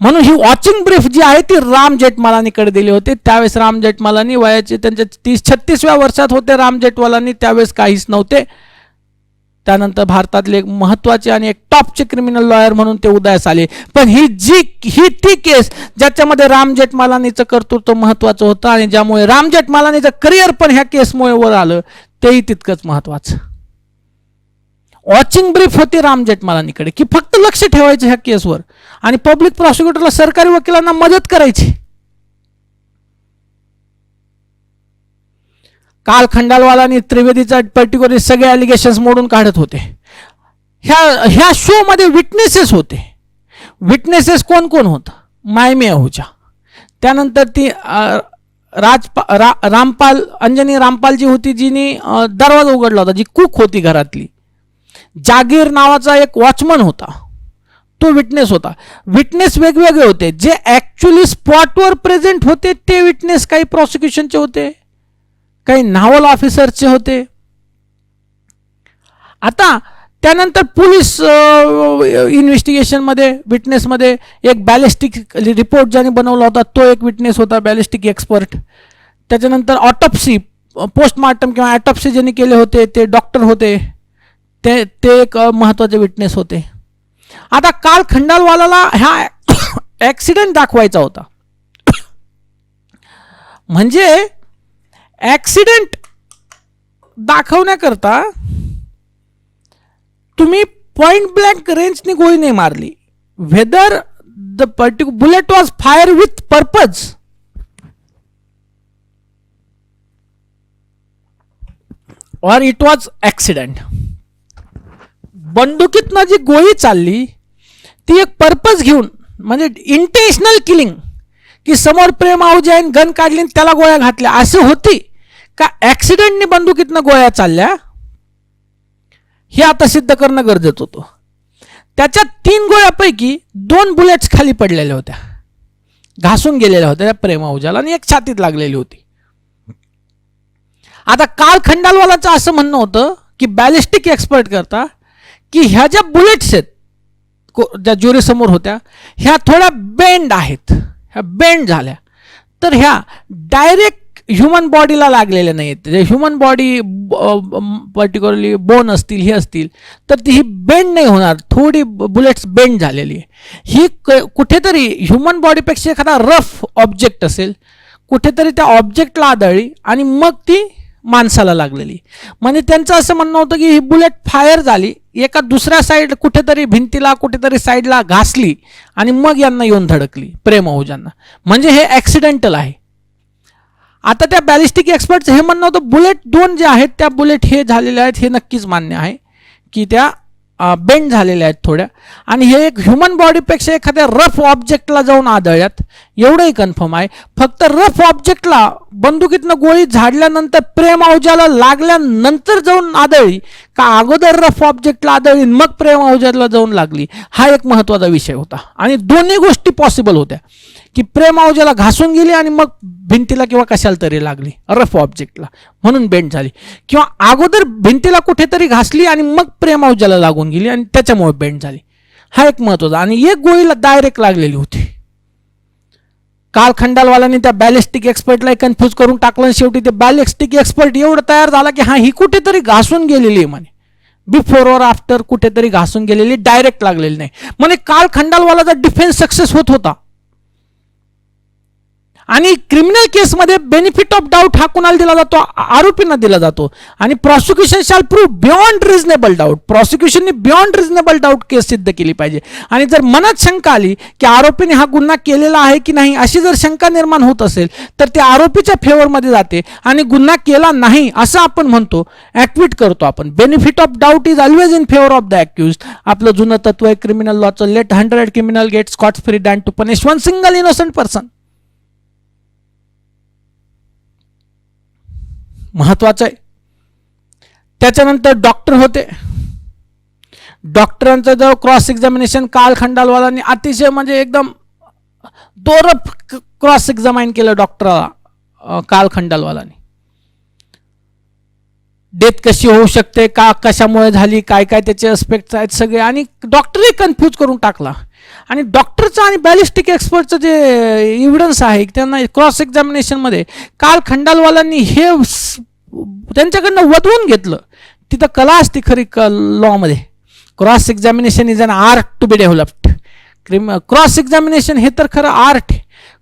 म्हणून ही वॉचिंग ब्रीफ जी आहे ती राम जेठमलानीकडे दिली होती. त्यावेळेस राम जेठमलानी वयाचे त्यांच्या 30-36व्या वर्षात होते. राम जेठमलानी त्यावेळेस काहीच नव्हते. त्यानंतर भारतातले एक महत्त्वाचे आणि एक टॉपचे क्रिमिनल लॉयर म्हणून ते उदयास आले. पण ही ती केस ज्याच्यामध्ये राम जेठमलानीचं कर्तृत्व महत्त्वाचं होतं आणि ज्यामुळे राम जेठमलानीचं करिअर पण ह्या केसमुळे वर आलं, तेही तितकंच महत्त्वाचं. वॉचिंग ब्रीफ होती राम जेठमलानीकडे की फक्त लक्ष ठेवायचं ह्या केसवर आणि पब्लिक प्रॉसिक्युटरला, सरकारी वकिलांना मदत करायची. काल खंडालवालांनी त्रिवेदीचा पर्टिक्युलर सगळे ॲलिगेशन्स मोडून काढत होते. ह्या शो मध्ये विटनेसेस होते. विटनेसेस कोण कोण होतं? मायमी आहुजा, त्यानंतर ती रामपाल, अंजनी रामपाल जी होती, जिने दरवाजा उघडला होता, जी कुक होती घरातली. जागीर नावाचा एक वॉचमन होता, तो विटनेस होता. विटनेस वेगवेगळे होते. जे ॲक्च्युली स्पॉटवर प्रेझेंट होते ते विटनेस काही प्रॉसिक्युशनचे होते, काही नावल ऑफिसरचे होते. आता त्यानंतर पोलीस इन्व्हेस्टिगेशनमध्ये विटनेसमध्ये एक बॅलिस्टिक रिपोर्ट ज्याने बनवला होता तो एक विटनेस होता, बॅलिस्टिक एक्सपर्ट. त्याच्यानंतर ऑटोप्सी, पोस्टमार्टम किंवा ऑटोप्सी ज्यांनी केले होते ते डॉक्टर होते, ते एक महत्त्वाचे विटनेस होते. आता काल खंडालवालाला हा ॲक्सिडेंट दाखवायचा होता. म्हणजे ॲक्सिडेंट दाखवण्याकरता तुम्ही पॉइंट ब्लँक रेंजने गोळी नाही मारली. Whether the particular bullet was fire with purpose और इट वॉज ॲक्सिडेंट. बंदुकीतनं जी गोळी चालली ती एक पर्पज घेऊन, म्हणजे इंटेन्शनल किलिंग, की समोर प्रेम आहुजा गन काढली त्याला गोळ्या घातल्या अशी होती का ॲक्सिडेंटने बंदुकीतनं गोळ्या चालल्या, हे आता सिद्ध करणं गरजेचं होतं. त्याच्या 3 गोळ्यापैकी 2 बुलेट्स खाली पडलेल्या होत्या, घासून गेलेल्या होत्या प्रेम आहुजाला, आणि एक छातीत लागलेली होती. आता काल खंडालवालाचं असं म्हणणं होतं की बॅलिस्टिक एक्सपर्ट करता की ह्या ज्या बुलेट्स आहेत ज्या ज्युरी समोर होत्या ह्या थोड्या बेंड आहेत, ह्या बेंड झाल्या, तर ह्या डायरेक्ट ह्युमन बॉडीला लागलेल्या नाहीत. ह्युमन बॉडी पर्टिक्युलरली बोन असतील, हे असतील, तर ती ही बेंड नाही होणार. थोडी बुलेट्स बेंड झालेली आहे. ही कुठेतरी ह्युमन बॉडीपेक्षा एखादा रफ ऑब्जेक्ट असेल, कुठेतरी त्या ऑब्जेक्टला आदळली आणि मग ती माणसाला लागलेली. म्हणजे त्यांचं असं म्हणणं होतं की ही बुलेट फायर झाली, एका दुसऱ्या साईड कुठेतरी भिंतीला कुठेतरी साईडला घासली आणि मग यांना येऊन धडकली प्रेम आहुजांना, म्हणजे हे ॲक्सिडेंटल आहे. आता त्या बॅलिस्टिक एक्सपर्टचं हे म्हणणं होतं बुलेट 2 जे आहेत त्या बुलेट हे झालेल्या आहेत, हे नक्कीच मान्य आहे की त्या बेंड झालेल्या आहेत थोड्या, आणि हे एक ह्युमन बॉडीपेक्षा एखाद्या रफ ऑब्जेक्टला जाऊन आदळल्यात. एवढंही कन्फर्म आहे. फक्त रफ ऑब्जेक्टला बंदुकीतनं गोळी झाडल्यानंतर प्रेम अवजाला लागल्यानंतर जाऊन आदळली का अगोदर रफ ऑब्जेक्टला आदळली मग प्रेम अवजाला जाऊन लागली, हा एक महत्त्वाचा विषय होता. आणि दोन्ही गोष्टी पॉसिबल होत्या की प्रेम अवजाला घासून गेली आणि मग भिंतीला किंवा कशाला तरी लागली रफ ऑब्जेक्टला म्हणून बेंड झाली, किंवा अगोदर भिंतीला कुठेतरी घासली आणि मग प्रेम अवजाला लागून गेली आणि त्याच्यामुळे बेंड झाली, हा एक महत्त्वाचा. आणि एक गोळीला डायरेक्ट लागलेली होती. काल खंडालवालांनी त्या बॅलिस्टिक एक्सपर्टला कन्फ्यूज करून टाकलं. शेवटी ते बॅलिस्टिक एक्सपर्ट एवढं तयार झाला की हा ही कुठेतरी घासून गेलेली आहे म्हणे, बिफोर और आफ्टर कुठेतरी घासून गेलेली, डायरेक्ट लागलेली नाही म्हणे. काल खंडालवालाचा डिफेन्स सक्सेस होत होता. आणि क्रिमिनल केसमध्ये बेनिफिट ऑफ डाऊट हा कुणाला दिला जातो? आरोपींना दिला जातो. आणि prosecution shall prove beyond reasonable doubt, प्रॉसिक्युशनने बियॉन्ड रिझनेबल डाऊट केस सिद्ध केली पाहिजे. आणि जर मनात शंका आली की आरोपीने हा गुन्हा केलेला आहे की नाही, अशी जर शंका निर्माण होत असेल तर ते आरोपीच्या फेवरमध्ये जाते आणि गुन्हा केला नाही असं आपण म्हणतो, ॲक्विट करतो आपण. Benefit of doubt is always in favour of the accused. आपलं जुनं तत्व आहे क्रिमिनल लॉचं, let 100 criminal get scot free than to punish one single innocent person. महत्वाचं आहे. त्याच्यानंतर डॉक्टर होते. डॉक्टरांचं जो क्रॉस एक्झामिनेशन काल खंडालवालांनी अतिशय म्हणजे एकदम दोरप क्रॉस एक्झामाइन केलं डॉक्टरला काल खंडालवालांनी. डेथ कशी होऊ शकते, का कशामुळे झाली, काय काय त्याचे एस्पेक्ट्स आहेत सगळे, आणि डॉक्टरही कन्फ्यूज करून टाकला. आणि डॉक्टरचं आणि बॅलिस्टिक एक्सपर्टचं जे एव्हिडन्स आहे त्यांना क्रॉस एक्झामिनेशनमध्ये काल खंडालवालांनी हे त्यांच्याकडनं वदवून घेतलं. तिथं कला असते खरी लॉमध्ये. Cross examination is an art to be developed. Cross examination हे तर खरं आर्ट आहे.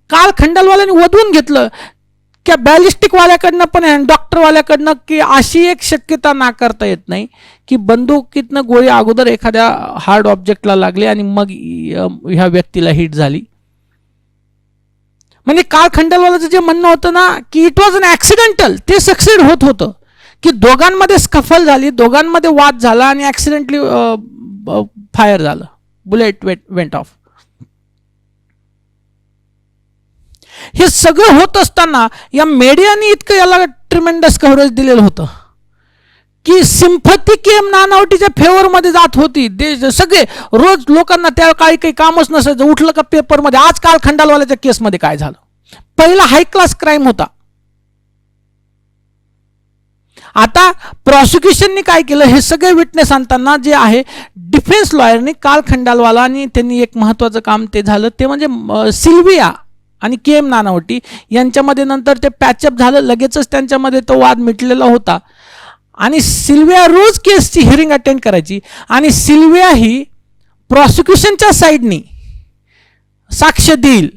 काल खंडालवाल्यांनी वदवून घेतलं की बॅलिस्टिकवाल्याकडनं पण आणि डॉक्टरवाल्याकडनं की अशी एक शक्यता नाकारता येत नाही की बंदुकीतनं गोळी अगोदर एखाद्या हार्ड ऑब्जेक्टला लागली आणि मग ह्या व्यक्तीला हिट झाली. म्हणजे काल खंडालवालाचं जे म्हणणं होतं ना की इट वॉज अन ॲक्सिडेंटल, ते सक्सेड होत होतं की दोघांमध्ये स्कफल झाली, दोघांमध्ये वाद झाला आणि ॲक्सिडेंटली फायर झालं, बुलेट वेंट ऑफ. हे सगळं होत असताना या मीडियाने इतकं याला ट्रिमेंडस कव्हरेज दिलेलं होतं की सिम्पथी केम नानावटीच्या फेवरमध्ये जात होती. सगळे रोज लोकांना त्या काळी काही कामच नसायचं, उठलं का पेपरमध्ये आज काल खंडालवाल्याच्या केसमध्ये काय झालं. पहिला हाय क्लास क्राईम होता. आता प्रॉसिक्युशनने काय केलं, हे सगळे विटनेस आणताना जे आहे डिफेन्स लॉयरने काल खंडालवाला आणि त्यांनी एक महत्त्वाचं काम ते झालं ते म्हणजे सिल्विया आणि के एम नानावटी यांच्यामध्ये नंतर ते पॅचअप झालं. लगेचच त्यांच्यामध्ये तो वाद मिटलेला होता. आणि सिल्विया रोज केसची हिअरिंग अटेंड करायची आणि सिल्विया ही प्रॉसिक्युशनच्या साईडनी साक्ष देईल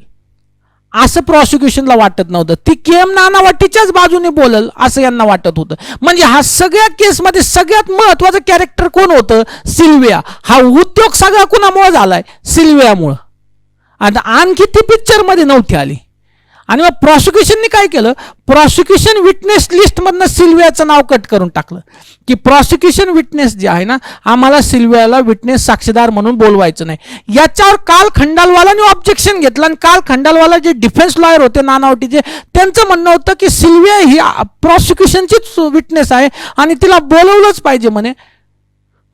असं प्रॉसिक्युशनला वाटत नव्हतं. ती के एम नानावटीच्याच बाजूने बोलल असं यांना वाटत होतं. म्हणजे हा सगळ्या केसमध्ये सगळ्यात महत्त्वाचं कॅरेक्टर कोण होतं? सिल्विया. हा उद्योग सगळा कुणामुळे झालाय? सिल्वियामुळं. आणि आणखी ती पिक्चरमध्ये नव्हती आली. आणि मग प्रॉसिक्युशनने काय केलं, प्रॉसिक्युशन विटनेस लिस्टमधनं सिल्वियाचं नाव कट करून टाकलं की प्रॉसिक्युशन विटनेस जे आहे ना, आम्हाला सिल्वियाला विटनेस साक्षीदार म्हणून बोलवायचं नाही. याच्यावर काल खंडालवालाने ऑब्जेक्शन घेतलं आणि काल खंडालवाला जे डिफेन्स लॉयर होते नानावटीचे त्यांचं म्हणणं होतं की सिल्विया ही प्रॉसिक्युशनचीच विटनेस आहे आणि तिला बोलवलंच पाहिजे म्हणे.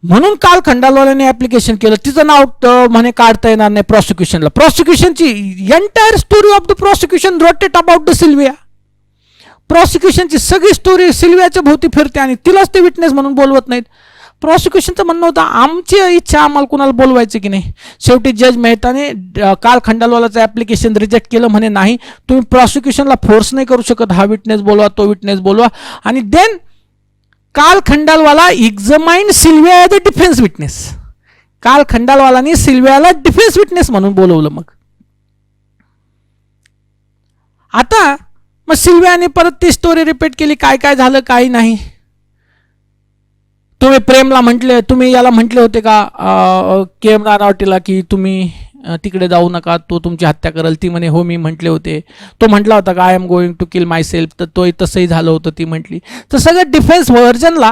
म्हणून काल खंडालवाल्याने ॲप्लिकेशन केलं. तिचं नाव म्हणे काढता येणार नाही प्रॉसिक्युशनला. प्रॉसिक्युशनची entire story of the prosecution rotate about the Sylvia. प्रॉसिक्युशनची सगळी स्टोरी सिल्वियाच्या भोवती फिरते आणि तिलाच ते विटनेस म्हणून बोलवत नाहीत. प्रॉसिक्युशनचं म्हणणं होतं आमची इच्छा आम्हाला कुणाला बोलवायचं की नाही. शेवटी जज मेहताने काल खंडालवालाचं ॲप्लिकेशन रिजेक्ट केलं. म्हणे नाही, तुम्ही प्रॉसिक्युशनला फोर्स नाही करू शकत, हा विटनेस बोलवा तो विटनेस बोलवा. आणि देन काल खंडालवाला एक्झामाइन सिल्विया द डिफेन्स विटनेस. काल खंडालवालांनी सिल्वियाला डिफेन्स विटनेस म्हणून बोलवलं. मग आता मग सिल्वियाने परत ती स्टोरी रिपीट केली, काय काय झालं काही नाही. तुम्ही प्रेमला म्हटले, तुम्ही याला म्हटले होते का के एम नानावटीला की तुम्ही तिकडे जाऊ नका, तो तुमची हत्या करेल. ती म्हणे हो मी म्हटले होते. तो म्हटला होता का I am going to kill myself, तर तो तसंही झालं होतं ती म्हटली. तर सगळं डिफेन्स व्हर्जनला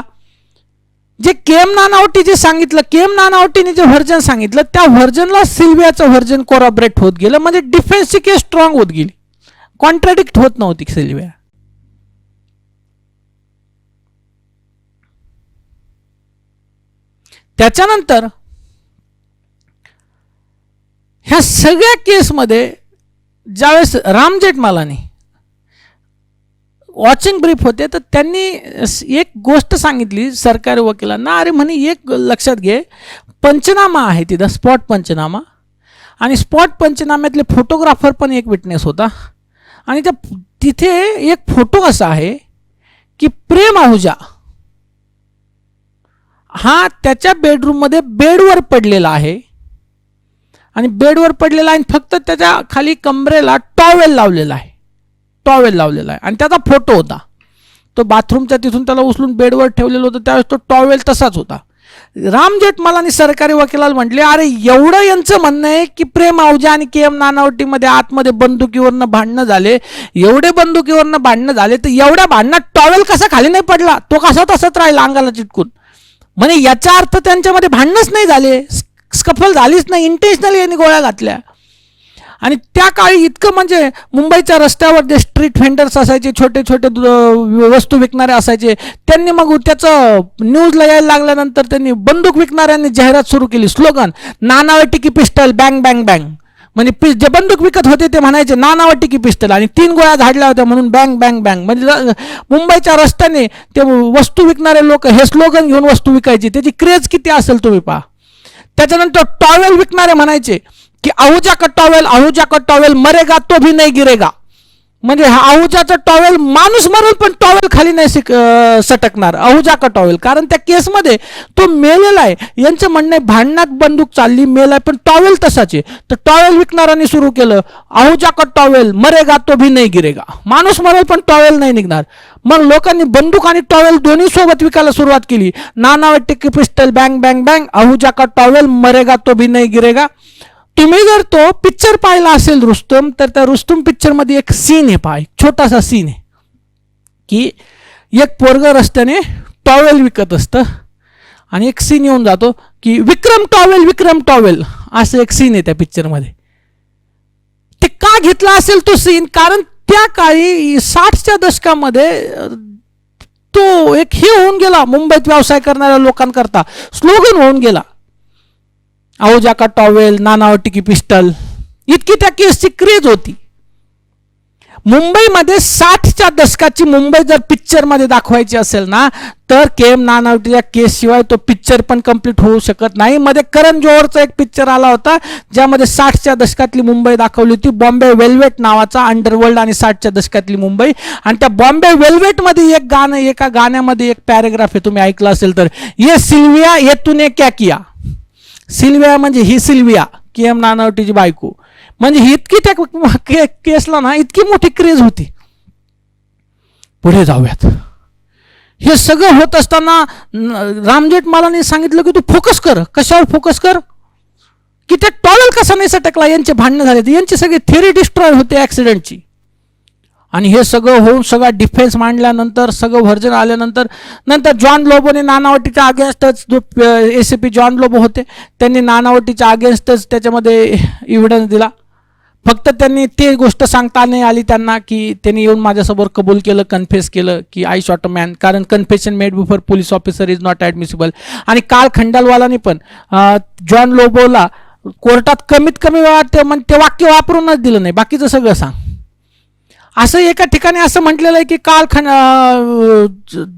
जे के एम नानावटी जे सांगितलं, के एम नानावटीने जे व्हर्जन सांगितलं त्या व्हर्जनला सिल्वियाचं व्हर्जन कोरॉबरेट होत गेलं, म्हणजे डिफेन्सची केस स्ट्रॉंग होत गेली, कॉन्ट्राडिक्ट होत नव्हती सिल्विया. त्याच्यानंतर ह्या सगळ्या केसमध्ये ज्यावेळेस राम जेठमलानी वॉचिंग ब्रीफ होते तर त्यांनी एक गोष्ट सांगितली सरकारी वकिलांना, अरे म्हणे एक लक्षात घे, पंचनामा आहे तिथं, स्पॉट पंचनामा, आणि स्पॉट पंचनाम्यातले फोटोग्राफर पण एक विटनेस होता, आणि त्या तिथे एक फोटो असा आहे की प्रेम आहुजा हा त्याच्या बेडरूममध्ये बेडवर पडलेला आहे, आणि बेडवर पडलेला आहे, फक्त त्याच्या खाली कमरेला टॉवेल लावलेला आहे, टॉवेल लावलेला आहे, आणि त्याचा फोटो होता. तो बाथरूमच्या तिथून त्याला उचलून बेडवर ठेवलेलं होतं, त्यावेळेस तो टॉवेल तसाच होता. राम जेठमलानी सरकारी वकिलाला म्हटले, अरे एवढं यांचं म्हणणं आहे की प्रेम आहुजा आणि के एम नानावटीमध्ये आतमध्ये बंदुकीवरनं भांडणं झाले, एवढे बंदुकीवरनं भांडणं झाले, तर एवढ्या भांडणात टॉवेल कसा खाली नाही पडला, तो कसा तसाच राहिला अंगाला चिटकून. म्हणजे याचा अर्थ त्यांच्यामध्ये भांडणच नाही झाले, स्कफल झालीच नाही, इंटेन्शनली यांनी गोळ्या घातल्या. आणि त्या काळी इतकं म्हणजे मुंबईच्या रस्त्यावर जे स्ट्रीट व्हेंडर्स असायचे, छोटे छोटे वस्तू विकणारे असायचे, त्यांनी मग त्याचं न्यूजला यायला लागल्यानंतर त्यांनी बंदूक विकणाऱ्यांनी जाहिरात सुरू केली, स्लोगन नानावटी की पिस्टल बँग बँग बँग, म्हणजे जे बंदूक विकत होते ते म्हणायचे नानावटी की पिस्टल, आणि 3 गोळ्या झाडल्या होत्या म्हणून बँग बँग बँग. म्हणजे मुंबईच्या रस्त्याने ते वस्तू विकणारे लोक हे स्लोगन घेऊन वस्तू विकायची, त्याची क्रेज किती असेल तुम्ही पहा. त्याच्यानंतर टॉवेल विकणारे म्हणायचे की आहूजा का टॉवेल मरेगा तो भी नहीं गिरेगा, म्हणजे हा आहूजाचा टॉवेल माणूस मरेल पण टॉवेल खाली नाही सटकणार, आहूजा का टॉवेल. कारण त्या केसमध्ये तो मेलेला आहे, यांचं म्हणणं आहे भांडणात बंदूक चालली, मेलाय, पण टॉवेल तसाच आहे. तर टॉवेल विकणाऱ्यांनी सुरू केलं आहूजा का टॉवेल मरेगा तो भी नहीं गिरेगा, माणूस मरेल पण टॉवेल नाही निघणार. मग लोकांनी बंदूक आणि टॉवेल दोन्ही सोबत विकायला सुरुवात केली, नानावटी की pistol bang bang bang, Ahuja का टॉवेल मरेगा तो भी नहीं गिरेगा. तुम्ही जर तो पिक्चर पाहिला असेल रुस्तम, तर त्या रुस्तम पिक्चर मध्ये एक सीन आहे, पहा, एक छोटासा सीन आहे की एक पोरग रस्त्याने टॉवेल विकत असतं, आणि एक सीन येऊन जातो की विक्रम टॉवेल, असं एक सीन आहे त्या पिक्चरमध्ये. ते का घेतला असेल तो सीन, कारण त्या काळी 60च्या दशकामध्ये तो एक हे होऊन गेला, मुंबईत व्यवसाय करणाऱ्या लोकांकरता स्लोगन होऊन गेला, आहूजा का टॉवेल नानावटी की पिस्टल, इतकी त्या केसची क्रेज होती. मुंबईमध्ये 60च्या दशकाची मुंबई जर पिक्चरमध्ये दाखवायची असेल ना, तर के एम नानावटीच्या केस शिवाय तो पिक्चर पण कंप्लीट होऊ शकत नाही. मध्ये करण जोहरचा एक पिक्चर आला होता ज्यामध्ये 60च्या दशकातली मुंबई दाखवली होती, बॉम्बे वेल्वेट नावाचा, अंडरवर्ल्ड आणि 60च्या दशकातली मुंबई. आणि त्या बॉम्बे वेल्वेटमध्ये एक गाणं, एका गाण्यामध्ये एक पॅरेग्राफ आहे, तुम्ही ऐकलं असेल तर, ये सिल्विया ये तूने क्या किया. सिल्विया म्हणजे ही सिल्विया, के एम नानावटीची बायको, म्हणजे ही इतकी त्या केसला ना इतकी मोठी क्रेज होती. पुढे जाऊयात. हे सगळं होत असताना राम जेठमलानी सांगितलं की तू फोकस कर. कशावर फोकस कर, की त्या टॉवेल कसा नाही सटकला, यांचे भांडणं झाले, यांची सगळी थिअरी डिस्ट्रॉय होते ऍक्सिडेंटची. आणि हे सगळं होऊन सगळा डिफेन्स मांडल्यानंतर, सगळं व्हर्जन आल्यानंतर, नंतर जॉन लोबोने नानावटीच्या अगेन्स्टच, जो ACP जॉन लोबो होते त्यांनी नानावटीच्या अगेन्स्टच त्याच्यामध्ये एव्हिडन्स दिला. फक्त त्यांनी ते गोष्ट सांगता नाही आली त्यांना की त्यांनी येऊन माझ्यासमोर कबूल केलं, कन्फेस केलं की आय शॉट अ मॅन, कारण confession made before police officer is not admissible. आणि काल खंडालवालानी पण जॉन लोबोला कोर्टात कमीत कमी वेळात ते वाक्य वापरूनच दिलं नाही, बाकीचं सगळं सांग. असं एका ठिकाणी असं म्हटलेलं आहे की काल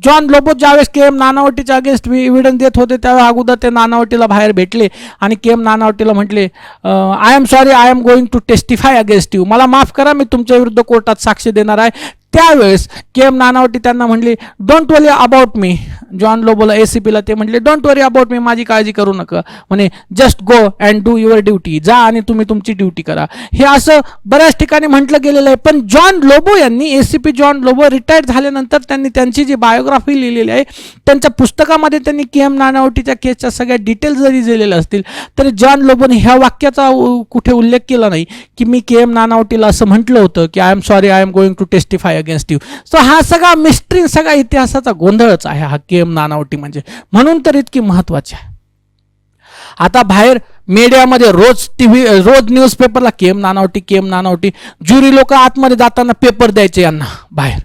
जॉन लोबो ज्यावेळेस के एम नानावटीच्या अगेन्स्ट एव्हिडन्स देत होते त्यावेळेस अगोदर ते नानावटीला बाहेर भेटले आणि के एम नानावटीला म्हटले, I am sorry, I am going to testify against you, मला माफ करा, मी तुमच्या विरुद्ध कोर्टात साक्ष देणार आहे. त्यावेळेस के एम नानावटी त्यांना म्हणले don't worry about me. John लोबोला ACPला ते म्हटले डोंट वरी अबाउट मी, माझी काळजी करू नका, म्हणे just go and do your duty, जा आणि तुम्ही तुमची ड्युटी करा. हे असं बऱ्याच ठिकाणी म्हटलं गेलेलं आहे. पण जॉन लोबो यांनी, ACP जॉन लोबो रिटायर्ड झाल्यानंतर त्यांनी त्यांची जी बायोग्राफी लिहिलेली आहे, त्यांच्या पुस्तकामध्ये त्यांनी के एम नानावटीच्या केसच्या सगळ्या डिटेल्स जरी दिलेल्या असतील तरी जॉन लोबोने ह्या वाक्याचा कुठे उल्लेख केला नाही की मी के एम नानावटीला असं म्हटलं होतं की I am sorry, I am going to testify against you. So हा सगळा मिस्ट्री, सगळा इतिहासाचा गोंधळच आहे हा के.एम. नानावटी म्हणजे. म्हणून तर इतकी महत्वाची आहे. आता बाहेर मीडियामध्ये रोज टीव्ही, रोज न्यूजपेपरला K M. Nanavati, K M. Nanavati. Jury लोक आतमध्ये जाताना पेपर द्यायचे यांना बाहेर,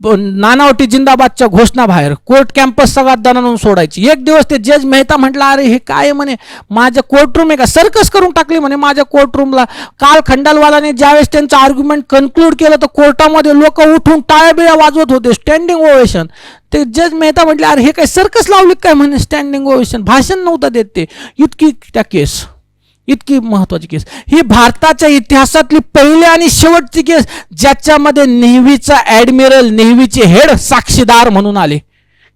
नानावटी जिंदाबादच्या घोषणा बाहेर, कोर्ट कॅम्पस सगळा दणानून सोडायची. एक दिवस ते जज मेहता म्हटला, अरे हे काय म्हणे, माझ्या कोर्टरूम आहे का, सर्कस करून टाकली म्हणे माझ्या कोर्टरूमला. काल खंडालवालाने ज्यावेळेस त्यांचं आर्ग्युमेंट कन्क्लूड केलं तर कोर्टामध्ये लोक उठून टाळ्याबिळ्या वाजवत होते, स्टँडिंग ओवेशन. ते जज मेहता म्हटले, अरे हे काय सर्कस लावली काय म्हणे, स्टँडिंग ओवेशन. भाषण नव्हतं देत ते. इतकी त्या केस, इतकी महत्वाची केस ही भारताच्या इतिहासातली पहिली आणि शेवटची केस ज्याच्यामध्ये नेव्हीचा ॲडमिरल, नेव्हीचे हेड साक्षीदार म्हणून आले.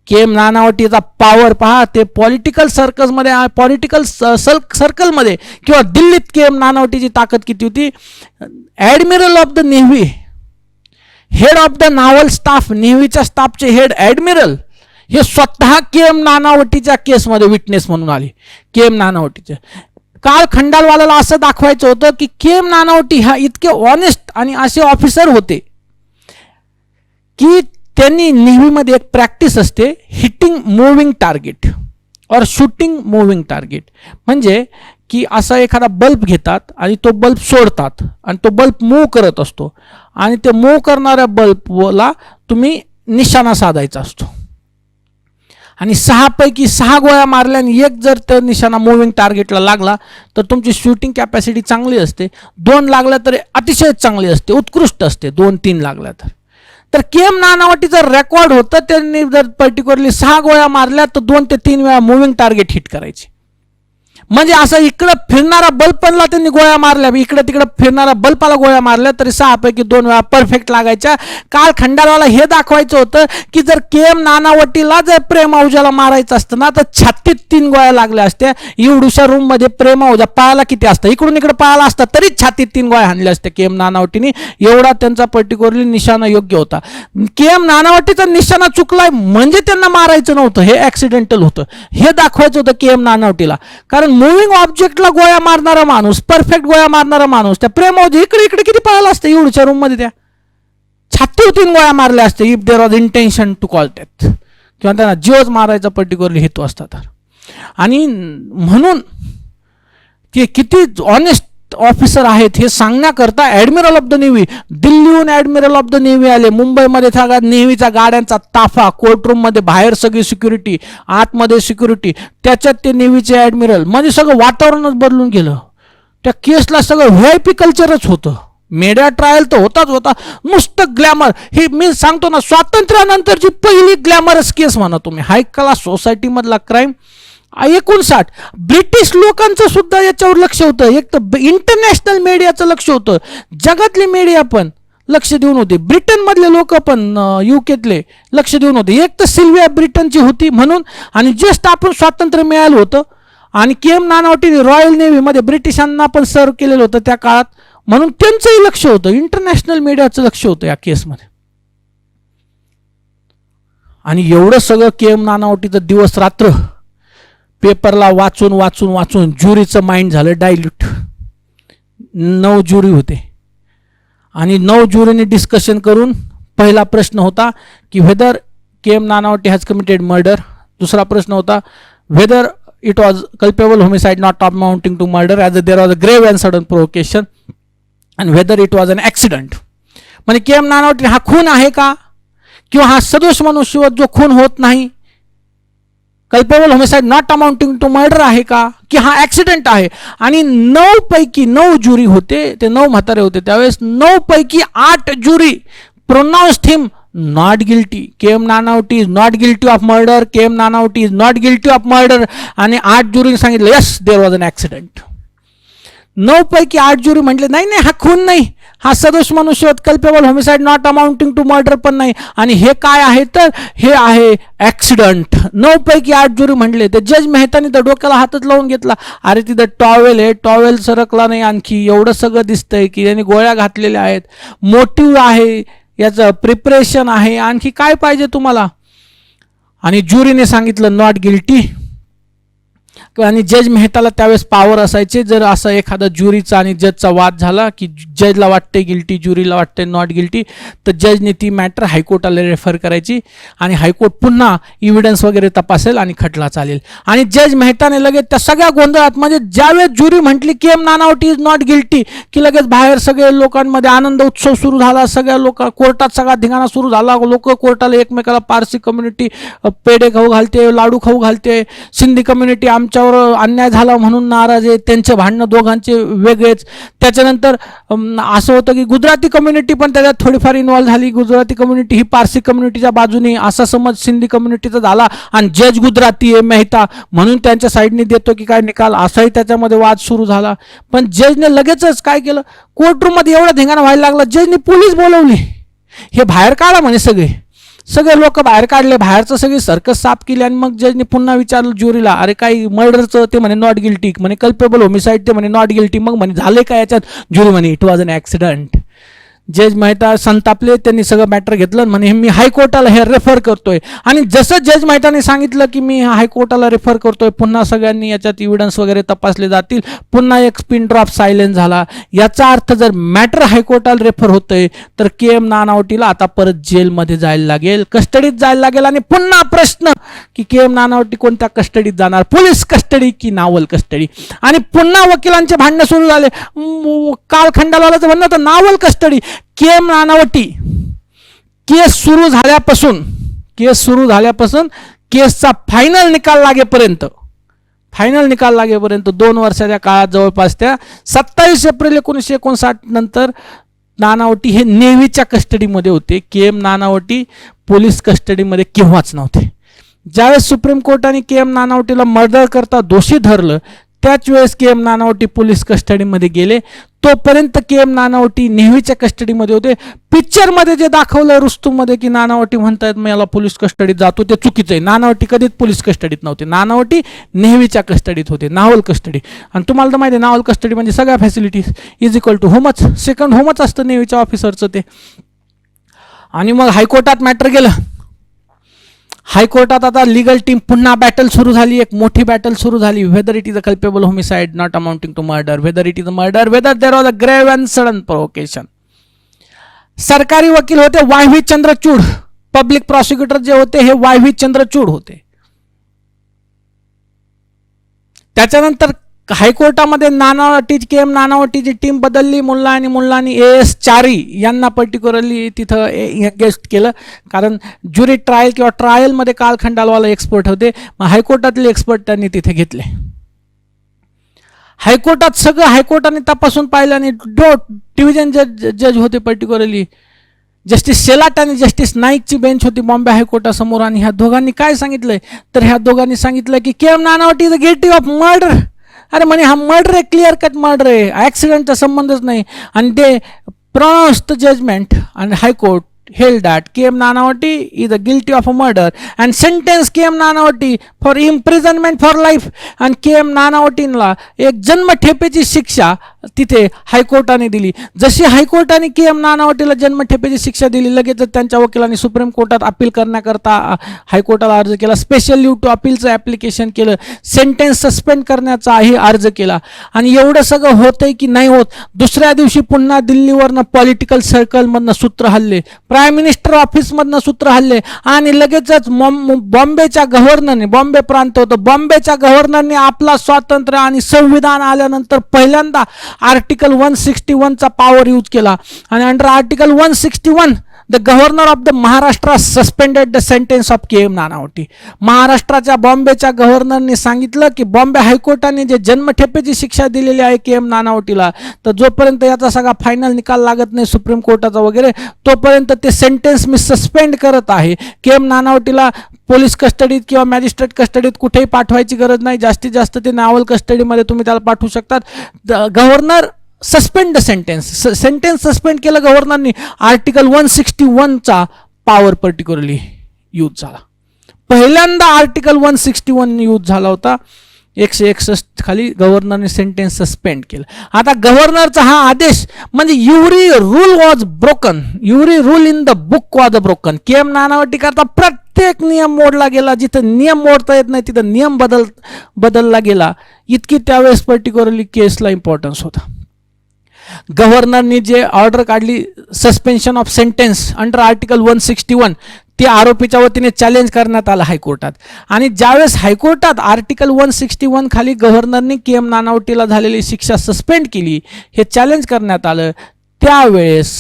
के.एम. नानावटीचा पॉवर पहा. ते पॉलिटिकल सर्कलमध्ये, पॉलिटिकल सर्कलमध्ये किंवा दिल्लीत के.एम. नानावटीची ताकद किती होती. Admiral of the navy, head of the naval staff, नेव्हीच्या स्टाफचे हेड ॲडमिरल, हे स्वतः के.एम. नानावटीच्या केसमध्ये विटनेस म्हणून आले. के.एम. नानावटीचे काल खंडालवालाला असं दाखवायचं होतं की के.एम. नानावटी हा इतके ऑनेस्ट आणि असे ऑफिसर होते की त्यांनी नेव्हीमध्ये एक प्रॅक्टिस असते, हिटिंग मूव्हिंग टार्गेट और शूटिंग मूव्हिंग टार्गेट. म्हणजे की असा एखादा बल्ब घेतात आणि तो बल्ब सोडतात आणि तो बल्ब मूव्ह करत असतो आणि ते मूव्ह करणाऱ्या बल्बला तुम्ही निशाणा साधायचा असतो आणि 6 पैकी 6 गोळ्या मारल्या आणि एक जर तर निशाणा मूव्हिंग टार्गेटला लागला तर तुमची शूटिंग कॅपॅसिटी चांगली असते. 2 लागल्या तर अतिशय चांगली असते, उत्कृष्ट असते. 2-3 लागल्या तर के.एम. नानावटीचं रेकॉर्ड होतं, त्यांनी जर पर्टिक्युलरली 6 गोळ्या मारल्या तर 2 ते 3 वेळा मूव्हिंग टार्गेट हिट करायचे. म्हणजे असं इकडं फिरणारा बल्बला त्यांनी गोळ्या मारल्या, इकडे तिकडे फिरणारा बल्बाला गोळ्या मारल्या तरी 6 पैकी 2 वेळा परफेक्ट लागायच्या. काल खंडालवाला हे दाखवायचं होतं की जर के.एम. नानावटीला जर प्रेम आहुजाला मारायचं असतं ना तर छातीत 3 गोळ्या लागल्या असत्या. एवढ्याशा रूममध्ये प्रेम आहुजा पायाला किती असतं, इकडून इकडे पायाला असतं तरीच छातीत 3 गोळ्या हाणल्या असत्या के.एम. नानावटीने. एवढा त्यांचा पर्टिक्युलरली निशाणा योग्य होता. के.एम. नानावटीचा निशाणा चुकलाय म्हणजे त्यांना मारायचं नव्हतं, हे ॲक्सिडेंटल होतं, हे दाखवायचं होतं के.एम. नानावटीला. कारण मूव्हिंग ऑब्जेक्टला गोळ्या मारणारा माणूस, परफेक्ट गोळ्या मारणारा माणूस, त्या प्रेमावजी इकडे इकडे किती पळाला असतं एवढ्याच्या रूममध्ये, त्या छातीवर 3 गोळ्या मारल्या असते if there was intention to call death, किंवा त्यांना जीवच मारायचा पर्टिक्युलरली हेतू असता तर. आणि म्हणून ते किती ऑनेस्ट ऑफिसर आहेत हे सांगण्याकरता ॲडमिरल ऑफ द नेव्ही, दिल्लीहून ॲडमिरल ऑफ द नेव्ही आले. मुंबईमध्ये सगळा नेव्हीचा गाड्यांचा ताफा, कोर्टरूममध्ये बाहेर सगळी सिक्युरिटी, आतमध्ये सिक्युरिटी, त्याच्यात ते नेव्हीचे ॲडमिरल. म्हणजे सगळं वातावरणच बदलून गेलं. त्या केसला सगळं व्ही.आय.पी. कल्चरच होतं. मीडिया ट्रायल तर होताच होता, नुसतं ग्लॅमर. हे मी सांगतो ना, स्वातंत्र्यानंतरची पहिली ग्लॅमरस केस म्हणा तुम्ही. हाय क्लास सोसायटीमधला क्राईम. 59 ब्रिटिश लोकांचं सुद्धा याच्यावर लक्ष होतं. एक तर इंटरनॅशनल मीडियाचं लक्ष होतं, जगातली मीडिया पण लक्ष देऊन होते, ब्रिटनमधले लोक पण युकेतले लक्ष देऊन होते. एक तर सिल्विया ब्रिटनची होती म्हणून, आणि जस्ट आपण स्वातंत्र्य मिळालं होतं, आणि के.एम. नानावटीने रॉयल नेव्हीमध्ये ब्रिटिशांना पण सर्व केलेलं होतं त्या काळात, म्हणून त्यांचंही लक्ष होतं, इंटरनॅशनल मीडियाचं लक्ष होतं या केसमध्ये. आणि एवढं सगळं के.एम. नानावटीचं दिवस रात्र पेपरला वाचून वाचून वाचून ज्युरीचं माइंड झालं डायल्यूट. 9 ज्युरी होते आणि 9 ज्युरीने डिस्कशन करून पहिला प्रश्न होता की whether K M. Nanavati has committed murder. दुसरा प्रश्न होता whether it was culpable homicide not amounting to murder as there was a grave and sudden provocation, and whether it was an accident. म्हणजे के.एम. नानावटी हा खून आहे का, किंवा हा सदोष मनुष्यवध जो खून होत नाही, culpable homicide not amounting to murder आहे का, की हा ॲक्सिडेंट आहे. आणि 9 पैकी 9 ज्युरी होते, ते 9 म्हातारे होते त्यावेळेस. 9 पैकी 8 jury pronounced him not guilty. K M. Nanavati is not guilty of murder, K M. Nanavati is not guilty of murder. आणि 8 ज्युरीने सांगितलं yes there was an accident. 9 पैकी 8 ज्युरी म्हटले नाही नाही हा खून नाही, हा सदोष मनुष्यवध, culpable homicide not amounting to murder पण नाही, आणि हे काय आहे तर हे आहे ॲक्सिडंट. 9 पैकी 8 ज्युरी म्हटले. ते जज मेहतानी तर डोक्याला हातच लावून घेतला. अरे तिथं टॉवेल आहे, टॉवेल सरकला नाही आणखी, एवढं सगळं दिसतंय की त्यांनी गोळ्या घातलेल्या आहेत, मोटिव्ह आहे, याचं प्रिपरेशन आहे, आणखी काय पाहिजे तुम्हाला. आणि ज्युरीने सांगितलं नॉट गिल्टी. आणि जज मेहताला त्यावेळेस पॉवर असायचे, जर असं एखादा ज्युरीचा आणि जजचा वाद झाला की जजला वाटते गिल्टी, ज्युरीला वाटते नॉट गिल्टी, तर जजने ती मॅटर हायकोर्टाला रेफर करायची आणि हायकोर्ट पुन्हा इव्हिडन्स वगैरे तपासेल आणि खटला चालेल. आणि जज मेहताने लगेच त्या सगळ्या गोंधळात, म्हणजे ज्यावेळेस ज्युरी म्हटली की M Nanavati is not guilty, की लगेच बाहेर सगळे लोकांमध्ये आनंद उत्सव सुरू झाला. सगळ्या लोक कोर्टात सगळा धिंगाणा सुरू झाला. लोक कोर्टाला एकमेकाला, पारसी कम्युनिटी पेढे खाऊ घालते, लाडू खाऊ घालते, सिंधी कम्युनिटी आमच्यावर अन्याय झाला म्हणून नाराज आहे, त्यांचे भांडणं दोघांचे वेगळेच. त्याच्यानंतर असं होतं की गुजराती कम्युनिटी पण त्याच्यात थोडीफार इन्व्हॉल्व झाली. गुजराती कम्युनिटी ही पारसी कम्युनिटीच्या बाजूने, असा समज सिंधी कम्युनिटीचा झाला आणि जज गुजराती आहे मेहता म्हणून त्यांच्या साईडने देतो की काय निकाल, असाही त्याच्यामध्ये वाद सुरू झाला. पण जजने लगेचच काय केलं, कोर्टरूममध्ये एवढा धिंगाणा व्हायला लागला, जजने पोलीस बोलवली. हे बाहेर काढा म्हणे, सगळे लोक बाहेर काढले, बाहेरचं सगळी सर्कस साफ केली. आणि मग जजने पुन्हा विचारलं ज्युरीला, अरे काही मर्डरचं, ते म्हणे नॉट गिल्टी, म्हणे कल्पेबल होमिसाईड, ते म्हणे नॉट गिल्टी. मग म्हणे झाले काय याच्यात, ज्युरी म्हणे इट वॉज अन ॲक्सिडंट. जज मेहता संतापले, त्यांनी सगळं मॅटर घेतलं, म्हणे मी हायकोर्टाला हे रेफर करतोय. आणि जसं जज मेहताने सांगितलं की मी हायकोर्टाला रेफर करतोय, पुन्हा सगळ्यांनी याच्यात इव्हिडन्स वगैरे तपासले जातील. पुन्हा एक स्पिन ड्रॉप सायलेन्स झाला. याचा अर्थ जर मॅटर हायकोर्टाला रेफर होतंय तर के एम नानावटीला आता परत जेलमध्ये जायला लागेल, कस्टडीत जायला लागेल. आणि पुन्हा प्रश्न की के एम नानावटी कोणत्या कस्टडीत जाणार, पोलीस कस्टडी की नावल कस्टडी. आणि पुन्हा वकिलांचे भांडणं सुरू झाले. कालखंडालाचं म्हणणं होतं नावल कस्टडी. के एम नानावटी केस सुरू झाल्यापासून केसचा फायनल निकाल लागेपर्यंत 2 वर्षाच्या काळात जवळपास त्या 27 एप्रिल 1959 नंतर नानावटी हे नेव्हीच्या कस्टडीमध्ये होते. के एम नानावटी पोलीस कस्टडीमध्ये केव्हाच नव्हते. ज्यावेळेस सुप्रीम कोर्टाने के एम नानावटीला मर्डर करता दोषी धरलं, त्याच वेळेस के एम नानावटी पोलीस कस्टडीमध्ये गेले. तोपर्यंत के एम नानावटी नेव्हीच्या कस्टडीमध्ये होते. पिक्चरमध्ये जे दाखवलं रुस्तुममध्ये की नानावटी म्हणतायत मी याला पोलीस कस्टडीत जातो, ते चुकीचं आहे. नानावटी कधीच पोलीस कस्टडीत नव्हते, नानावटी नेव्हीच्या कस्टडीत होते, नावल कस्टडी. आणि तुम्हाला तर माहिती आहे नावल कस्टडी म्हणजे सगळ्या फॅसिलिटीज इज इक्वल टू होमच, सेकंड होमच असतं नेव्हीच्या ऑफिसरचं ते. आणि मग हायकोर्टात मॅटर गेलं. हायकोर्टात आता लीगल टीम पुन्हा बॅटल सुरू झाली, एक मोठी बॅटल सुरू झाली. Whether it is a culpable homicide not amounting to murder, whether it is a murder, whether there was a grave and sudden provocation. सरकारी वकील होते वाय चंद्रचूड, पब्लिक प्रॉसिक्युटर जे होते हे वाय चंद्रचूड होते. त्याच्यानंतर हायकोर्टामध्ये के एम नानावटीची टीम बदलली. मुल्लानी AS चारी यांना पर्टिक्युलरली तिथं एंगेज केलं, कारण ज्युरी ट्रायल किंवा ट्रायलमध्ये कालखंडालवाला एक्सपर्ट होते. मग हायकोर्टातले एक्सपर्ट त्यांनी तिथे घेतले. हायकोर्टात सगळं हायकोर्टाने तपासून पाहिलं आणि डिव्हिजन जज होते पर्टिक्युलरली जस्टिस शेलाट आणि जस्टिस नाईकची बेंच होती बॉम्बे हायकोर्टासमोर. आणि ह्या दोघांनी काय सांगितलंय, तर ह्या दोघांनी सांगितलं की K M Nanavati is guilty of murder. अरे म्हणे हा मर्डर आहे, क्लिअर कट मर्डर आहे, ॲक्सिडेंटचा संबंधच नाही. आणि ते प्रोनाउन्स द जजमेंट आणि high court held that K. M. Nanavati is guilty of a murder and sentenced K. M. Nanavati for imprisonment for life. आणि K. M. नानावटींना एक जन्मठेपेची शिक्षा तिथे हायकोर्टाने दिली. जशी हायकोर्टाने के एम नानावटीला जन्मठेपेची शिक्षा दिली, लगेच त्यांच्या वकिलांनी सुप्रीम कोर्टात अपील करण्याकरता हायकोर्टाला अर्ज केला. स्पेशल लीव टू अपीलचं ॲप्लिकेशन केलं. सेंटेन्स सस्पेंड करण्याचाही अर्ज केला. आणि एवढं सगळं होतंय की नाही होत, दुसऱ्या दिवशी पुन्हा दिल्लीवरनं पॉलिटिकल सर्कलमधनं सूत्र हल्ले, प्राईम मिनिस्टर ऑफिसमधनं सूत्र हल्ले. आणि लगेचच बॉम्बेच्या गव्हर्नरने, बॉम्बे प्रांत होतं, बॉम्बेच्या गव्हर्नरने आपला स्वातंत्र्य आणि संविधान आल्यानंतर पहिल्यांदा आर्टिकल 161चा पॉवर यूज केला. आणि under article 161 the governor of the Maharashtra suspended the sentence of K M Nanavati. महाराष्ट्राच्या बॉम्बेच्या गव्हर्नरने सांगितलं की बॉम्बे हायकोर्टाने जे जन्मठेपेची शिक्षा दिलेली आहे के एम नानावटीला, तर जोपर्यंत याचा सगळा फायनल निकाल लागत नाही सुप्रीम कोर्टाचा वगैरे, तोपर्यंत ते सेंटेन्स मी सस्पेंड करत आहे. के एम नानावटीला पोलीस कस्टडीत किंवा मॅजिस्ट्रेट कस्टडीत कुठेही पाठवायची गरज नाही. जास्तीत जास्त ते नावल कस्टडीमध्ये तुम्ही त्याला पाठवू शकतात. Governor suspend the sentence suspend केलं गव्हर्नरनी. आर्टिकल 161चा पॉवर पर्टिक्युलरली यूज झाला. पहिल्यांदा आर्टिकल 161 यूज झाला होता. 161 खाली गव्हर्नरने सेंटेन्स सस्पेंड केलं. आता गव्हर्नरचा हा आदेश म्हणजे every rule was broken, every rule in the book was broken. K M Nanavati करता प्रत्येक नियम मोडला गेला. जिथं नियम मोडता येत नाही तिथं नियम बदलला गेला. इतकी त्यावेळेस पर्टिक्युलरली केसला इम्पॉर्टन्स होता. गव्हर्नरनी जे ऑर्डर काढली suspension of sentence under article 161 ते आरोपीच्या वतीने चॅलेंज करण्यात आलं हायकोर्टात. आणि ज्यावेळेस हायकोर्टात आर्टिकल 161 खाली गव्हर्नरनी के एम नानावटीला झालेली शिक्षा सस्पेंड केली, हे चॅलेंज करण्यात आलं, त्यावेळेस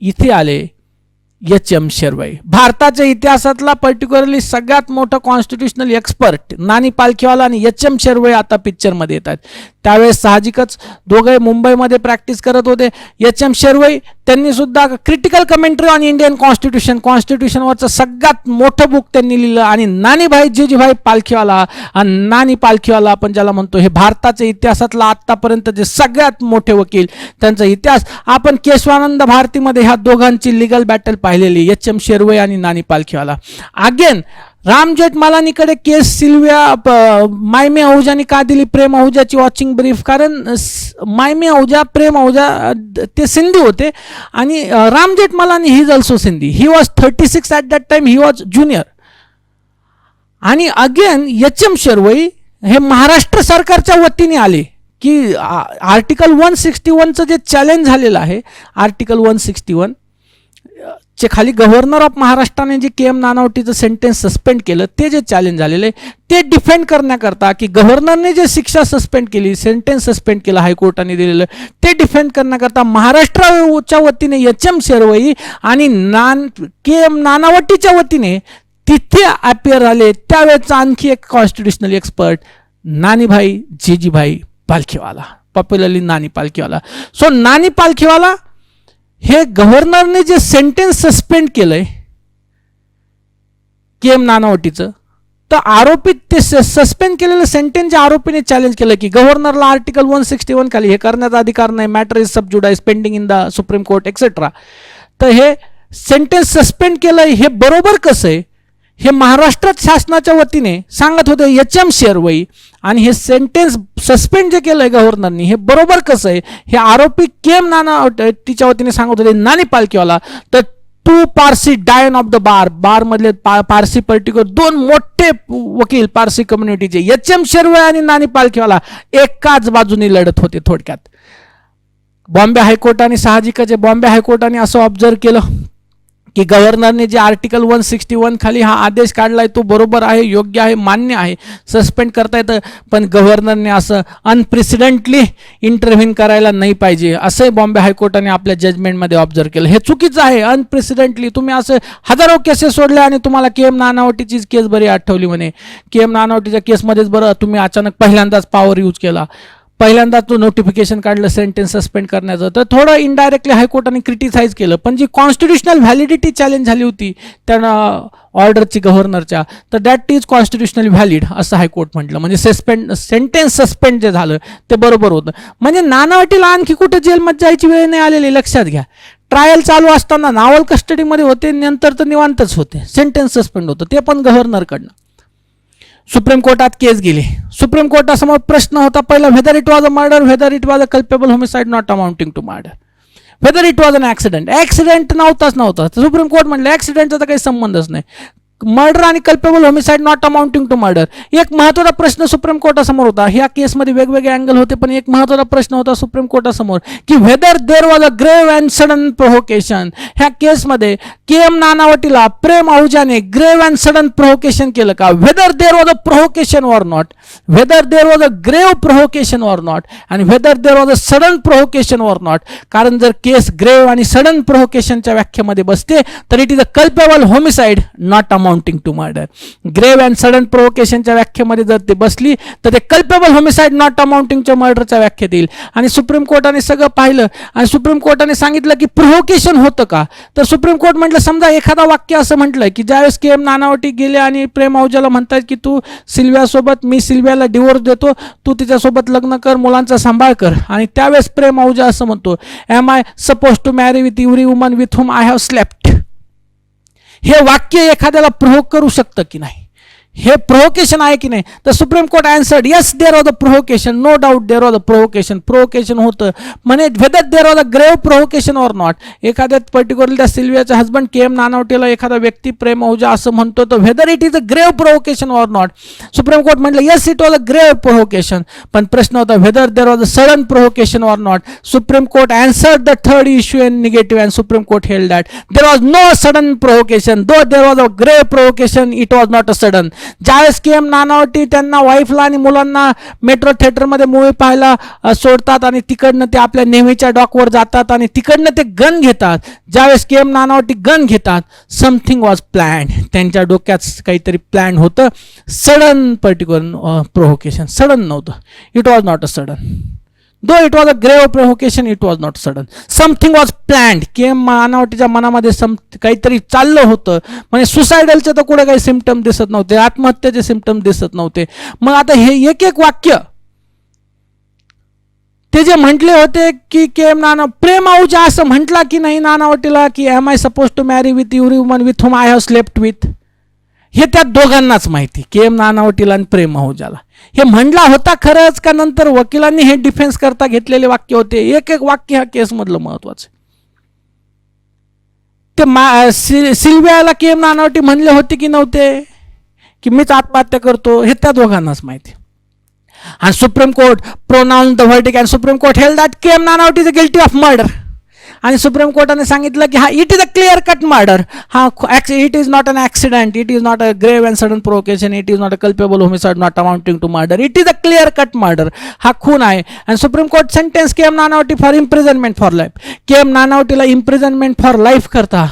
इथे आले एच एम शेरवई. भारताच्या इतिहासातला पर्टिक्युलरली सगळ्यात मोठा कॉन्स्टिट्युशनल एक्सपर्ट नानी पालखीवाला आणि एच एम शेरवई आता पिक्चरमध्ये येतात. त्यावेळेस साहजिकच दोघे मुंबईमध्ये प्रॅक्टिस करत होते. एच एम शेरवई त्यांनी सुद्धा क्रिटिकल कमेंट्री ऑन इंडियन कॉन्स्टिट्यूशनवरचं सगळ्यात मोठं बुक त्यांनी लिहिलं. आणि नानीभाई जीजीभाई पालखीवाला आणि नानी पालखीवाला आपण ज्याला म्हणतो, हे भारताच्या इतिहासातला आत्तापर्यंत जे सगळ्यात मोठे वकील, त्यांचा इतिहास आपण केशवानंद भारतीमध्ये ह्या दोघांची लिगल बॅटल पाहिलेली, एच एम शेरवई आणि नानी पालखीवाला. अगेन राम जेठमलानीकडे केस सिल्विया मायमी आहुजानी का दिली प्रेम आहुजाची वॉचिंग ब्रीफ, कारण मायमी आहुजा प्रेम आहुजा ते सिंधी होते आणि Ram Jethmalani he is also Sindhi. He was 36 at that time, he was junior. आणि अगेन एच एम शेरवई हे महाराष्ट्र सरकारच्या वतीने आले की आर्टिकल 161चं जे चॅलेंज झालेलं आहे, आर्टिकल 161 चे खाली गव्हर्नर ऑफ महाराष्ट्राने जे के एम नानावटीचं सेंटेन्स सस्पेंड केलं, ते जे चॅलेंज झालेलं आहे ते डिफेंड करण्याकरता, की गव्हर्नरने जे शिक्षा सस्पेंड केली, सेंटेन्स सस्पेंड केलं हायकोर्टाने दिलेलं, ते डिफेंड करण्याकरता महाराष्ट्राच्या वतीने एच एम शेरवई आणि के एम नानावटीच्या वतीने तिथे अपियर झाले. त्यावेळेचा आणखी एक constitutional expert नानीभाई Jeejeebhoy Palkhivala, popularly नानी पालखीवाला. सो नानी पालखीवाला हे गव्हर्नरने जे सेंटेन्स सस्पेंड केलंय के एम नानावटीचं, तर आरोपी ते सस्पेंड केलेलं सेंटेन्स जे आरोपीने चॅलेंज केलं की गव्हर्नरला आर्टिकल 161 खाली हे करण्याचा अधिकार नाही, matter is sub judice pending in the Supreme Court etcetera. तर हे सेंटेन्स सस्पेंड केलंय हे बरोबर कसं आहे, हे महाराष्ट्र शासनाच्या वतीने सांगत होते एच एम शेरवई. आणि हे सेंटेन्स सस्पेंड जे केलंय गव्हर्नरनी हे बरोबर कसं आहे, हे आरोपी के एम नानावटीच्या वतीने सांगत होते नानी पालखीवाला. तर टू पारसी डायन ऑफ द बार मधले पारसी पर्टिक्युलर दोन मोठे वकील पारसी कम्युनिटीचे एच एम शेरवई आणि नानी पालखीवाला एकाच बाजूने लढत होते. थोडक्यात बॉम्बे हायकोर्टाने साहजिकच बॉम्बे हायकोर्टाने असं ऑब्झर्व केलं की गव्हर्नरने जे आर्टिकल 161 खाली हा आदेश काढलाय तो बरोबर आहे, योग्य आहे, मान्य आहे, सस्पेंड करता येतं, पण गव्हर्नरने असं अनप्रेसिडेंटली इंटरव्हीन करायला नाही पाहिजे असंही बॉम्बे हायकोर्टाने आपल्या जजमेंटमध्ये ऑब्झर्व केलं. हे चुकीचं आहे. अनप्रेसिडेंटली तुम्ही असं हजारो केसेस सोडल्या आणि तुम्हाला के एम नानावटीचीच केस बरी आठवली म्हणे. के एम नानावटीच्या केसमध्येच बरं तुम्ही अचानक पहिल्यांदाच पॉवर यूज केला, पहिल्यांदा तो नोटिफिकेशन काढलं सेंटेन्स सस्पेंड करण्याचं, तर थोडं इनडायरेक्टली हायकोर्टाने क्रिटिसाइज केलं. पण जी कॉन्स्टिट्युशनल व्हॅलिडिटी चॅलेंज झाली होती त्या ऑर्डरची गव्हर्नरच्या, तर दॅट इज कॉन्स्टिट्युशनली व्हॅलिड असं हायकोर्ट म्हटलं. म्हणजे सेंटेन्स सस्पेंड जे झालं ते बरोबर होतं. म्हणजे नानावटीला आणखी कुठे जेलमध्ये जायची वेळ नाही आलेली, लक्षात घ्या. ट्रायल चालू असताना नावल कस्टडीमध्ये होते, नंतर तर निवांतच होते, सेंटेन्स सस्पेंड होतं, ते पण गव्हर्नरकडनं. सुप्रीम कोर्टात केस गेली. सुप्रीम कोर्टासमोर प्रश्न होता पहिला, whether it was a murder, whether it was a culpable homicide not amounting to murder, whether it was an accident. Accident नव्हता. सुप्रीम कोर्ट म्हणलं ॲक्सिडेंटचा तर काही संबंधच नाही, मर्डर आणि culpable homicide not amounting to murder. एक महत्त्वाचा प्रश्न सुप्रीम कोर्टासमोर होता. ह्या केसमध्ये वेगवेगळे अँगल होते, पण एक महत्त्वाचा प्रश्न होता सुप्रीम कोर्टासमोर की whether there was a grave and sudden provocation. ह्या केसमध्ये के एम नानावटीला प्रेम आहुजाने ग्रेव्ह अँड सडन प्रोव्होकेशन केलं का, whether there was a provocation or not, whether there was a grave provocation or not, and whether there was a sudden provocation or not. कारण जर केस grave आणि sudden प्रोव्होकेशनच्या व्याख्येमध्ये बसते तर it is a culpable homicide not amounting to murder. Grave and sudden प्रोव्होकेशनच्या व्याख्येमध्ये जर ते बसली तर ते कल्पेबल होमिसाइड नॉट अमाउंटिंगच्या मर्डरच्या व्याख्येत येईल. आणि सुप्रीम कोर्टाने सगळं पाहिलं आणि सुप्रीम कोर्टाने सांगितलं की प्रोव्होकेशन होतं का, तर सुप्रीम कोर्ट म्हटलं समजा एखादा वाक्य असं म्हटलंय की ज्यावेळेस के एम नानावटी गेले आणि प्रेम आहुजाला म्हणतात की तू सिल्वियासोबत, मी सिल्वियाला डिवोर्स देतो, तू तिच्यासोबत लग्न कर, मुलांचा सांभाळ कर, आणि त्यावेळेस प्रेम आहुजा असं म्हणतो, am I suppose to marry with every woman with whom I have slept. हे वाक्य एखाद्याला प्रोव्होक करू शकतं की नाही, हे प्रोव्होकेशन आहे की नाही? तर Supreme Court answered yes there was a provocation, no doubt there was a provocation. Provocation होतं म्हणे whether there was a grave provocation or not. एखाद्या पर्टिक्युलरली त्या सिल्वियाचा हजबंड के.एम. नानावटीला एखादा व्यक्ती प्रेम औजा असं म्हणतो, तर weather it is a grave provocation or not. Supreme Court म्हटलं yes it was a grave provocation. पण प्रश्न होता whether there was a sudden provocation or not. Supreme Court answered the third issue in negative and Supreme Court held that there was no sudden provocation, though there was a grave provocation, it was not a sudden. ज्यावेळेस K M. Nanavati त्यांना वाईफला आणि मुलांना metro थिएटरमध्ये movie पाहायला सोडतात आणि तिकडनं ते आपल्या नेहमीच्या डॉकवर जातात आणि तिकडनं ते गन घेतात. ज्यावेळेस के.एम. नानावटी गन घेतात, समथिंग वॉज प्लॅन्ड. त्यांच्या डोक्यात काहीतरी प्लॅन होतं. सडन पर्टिक्युलर प्रोव्होकेशन सडन नव्हतं. It was not a sudden. Though it was a grave provocation, it was not sudden. Something was planned. K M. नानावटीच्या मनामध्ये काहीतरी चाललं होतं. म्हणजे सुसायडलचे तर कुठे काही सिम्पटम दिसत नव्हते, आत्महत्येचे सिम्पटम दिसत नव्हते. मग आता हे एक एक वाक्य ते जे म्हटले होते की के.एम. प्रेम औजा असं म्हटला की नाही नानावटीला की am I suppose to marry with every woman with whom I have slept with, हे त्या दोघांनाच माहिती, के.एम. नानावटीला आणि प्रेम औजाला. हे म्हणला होता खरंच का नंतर वकिलांनी हे डिफेन्स करता घेतलेले वाक्य होते? एक एक वाक्य ह्या केसमधलं महत्वाचं. ते सिल्वियाला के.एम. नानावटी म्हणले होते की नव्हते की मीच आत्महत्या करतो, हे त्या दोघांनाच माहिती. आणि Supreme Court pronounce the verdict and Supreme Court held that K M. Nanavati is guilty of murder. आणि सुप्रीम कोर्टाने सांगितलं की हा it is a clear cut murder, हा it is not an accident, it is not a grave and sudden provocation, it is not a culpable homicide not amounting to murder, it is a clear cut murder. हा खून आहे. आणि Supreme Court sentence KM. Nanavati for imprisonment for life. K M. नानावटीला imprisonment for life करता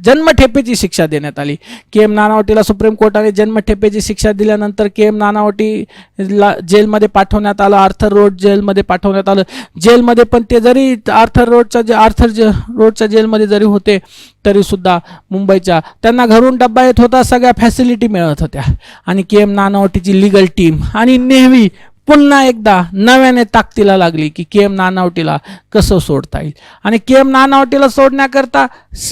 जन्मठेपेची शिक्षा देण्यात आली. के.एम. नानावटीला सुप्रीम कोर्टाने जन्मठेपेची शिक्षा दिल्यानंतर के.एम. नानावटीला जेलमध्ये पाठवण्यात आलं, आर्थर रोड जेलमध्ये पाठवण्यात आलं. जेलमध्ये पण ते जरी आर्थर रोडच्या जेलमध्ये जरी होते तरी सुद्धा मुंबईच्या त्यांना घरून डब्बा येत होता, सगळ्या फॅसिलिटी मिळत होत्या. आणि के.एम. नानावटीची लिगल टीम आणि नेव्ही पुन्हा एकदा नव्याने ताकदीला लागली की के.एम. नानावटीला कसं सोडता येईल. आणि के.एम. नानावटीला सोडण्याकरता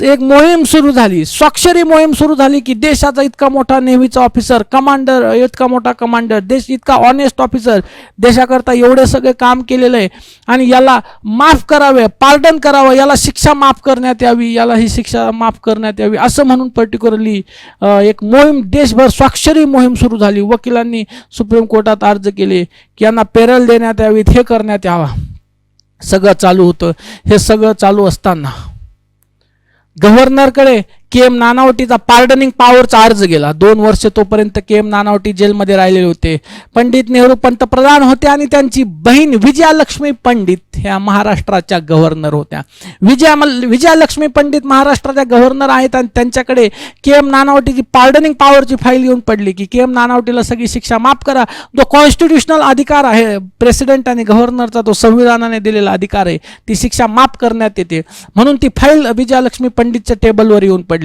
एक मोहीम सुरू झाली, स्वाक्षरी मोहीम सुरू झाली की देशाचा इतका मोठा नेव्हीचा ऑफिसर, कमांडर, इतका मोठा कमांडर, देश इतका ऑनेस्ट ऑफिसर, देशाकरता एवढे सगळे काम केलेलं आहे आणि याला माफ करावे, पार्डन करावं, याला शिक्षा माफ करण्यात यावी, याला ही शिक्षा माफ करण्यात यावी असं म्हणून पर्टिक्युलरली एक मोहीम देशभर स्वाक्षरी मोहीम सुरू झाली. वकिलांनी सुप्रीम कोर्टात अर्ज केले की यांना पेरल देण्यात यावीत, हे करण्यात यावा. सगळं चालू होतं. हे सगळं चालू असताना गव्हर्नरकडे के.एम. नानावटीचा पार्डनिंग पॉवरचा अर्ज गेला. 2 वर्ष तोपर्यंत के.एम. नानावटी जेलमध्ये राहिलेले होते. पंडित नेहरू पंतप्रधान होते आणि त्यांची बहीण विजयालक्ष्मी पंडित ह्या महाराष्ट्राच्या गव्हर्नर होत्या. विजयालक्ष्मी पंडित महाराष्ट्राच्या गव्हर्नर आहेत आणि त्यांच्याकडे के.एम. नानावटीची पार्डनिंग पॉवरची फाईल येऊन पडली की के.एम. नानावटीला सगळी शिक्षा माफ करा. जो कॉन्स्टिट्युशनल अधिकार आहे प्रेसिडेंट आणि गव्हर्नरचा, तो संविधानाने दिलेला अधिकार आहे, ती शिक्षा माफ करण्यात येते. म्हणून ती फाईल विजयालक्ष्मी पंडितच्या टेबलवर येऊन पडली.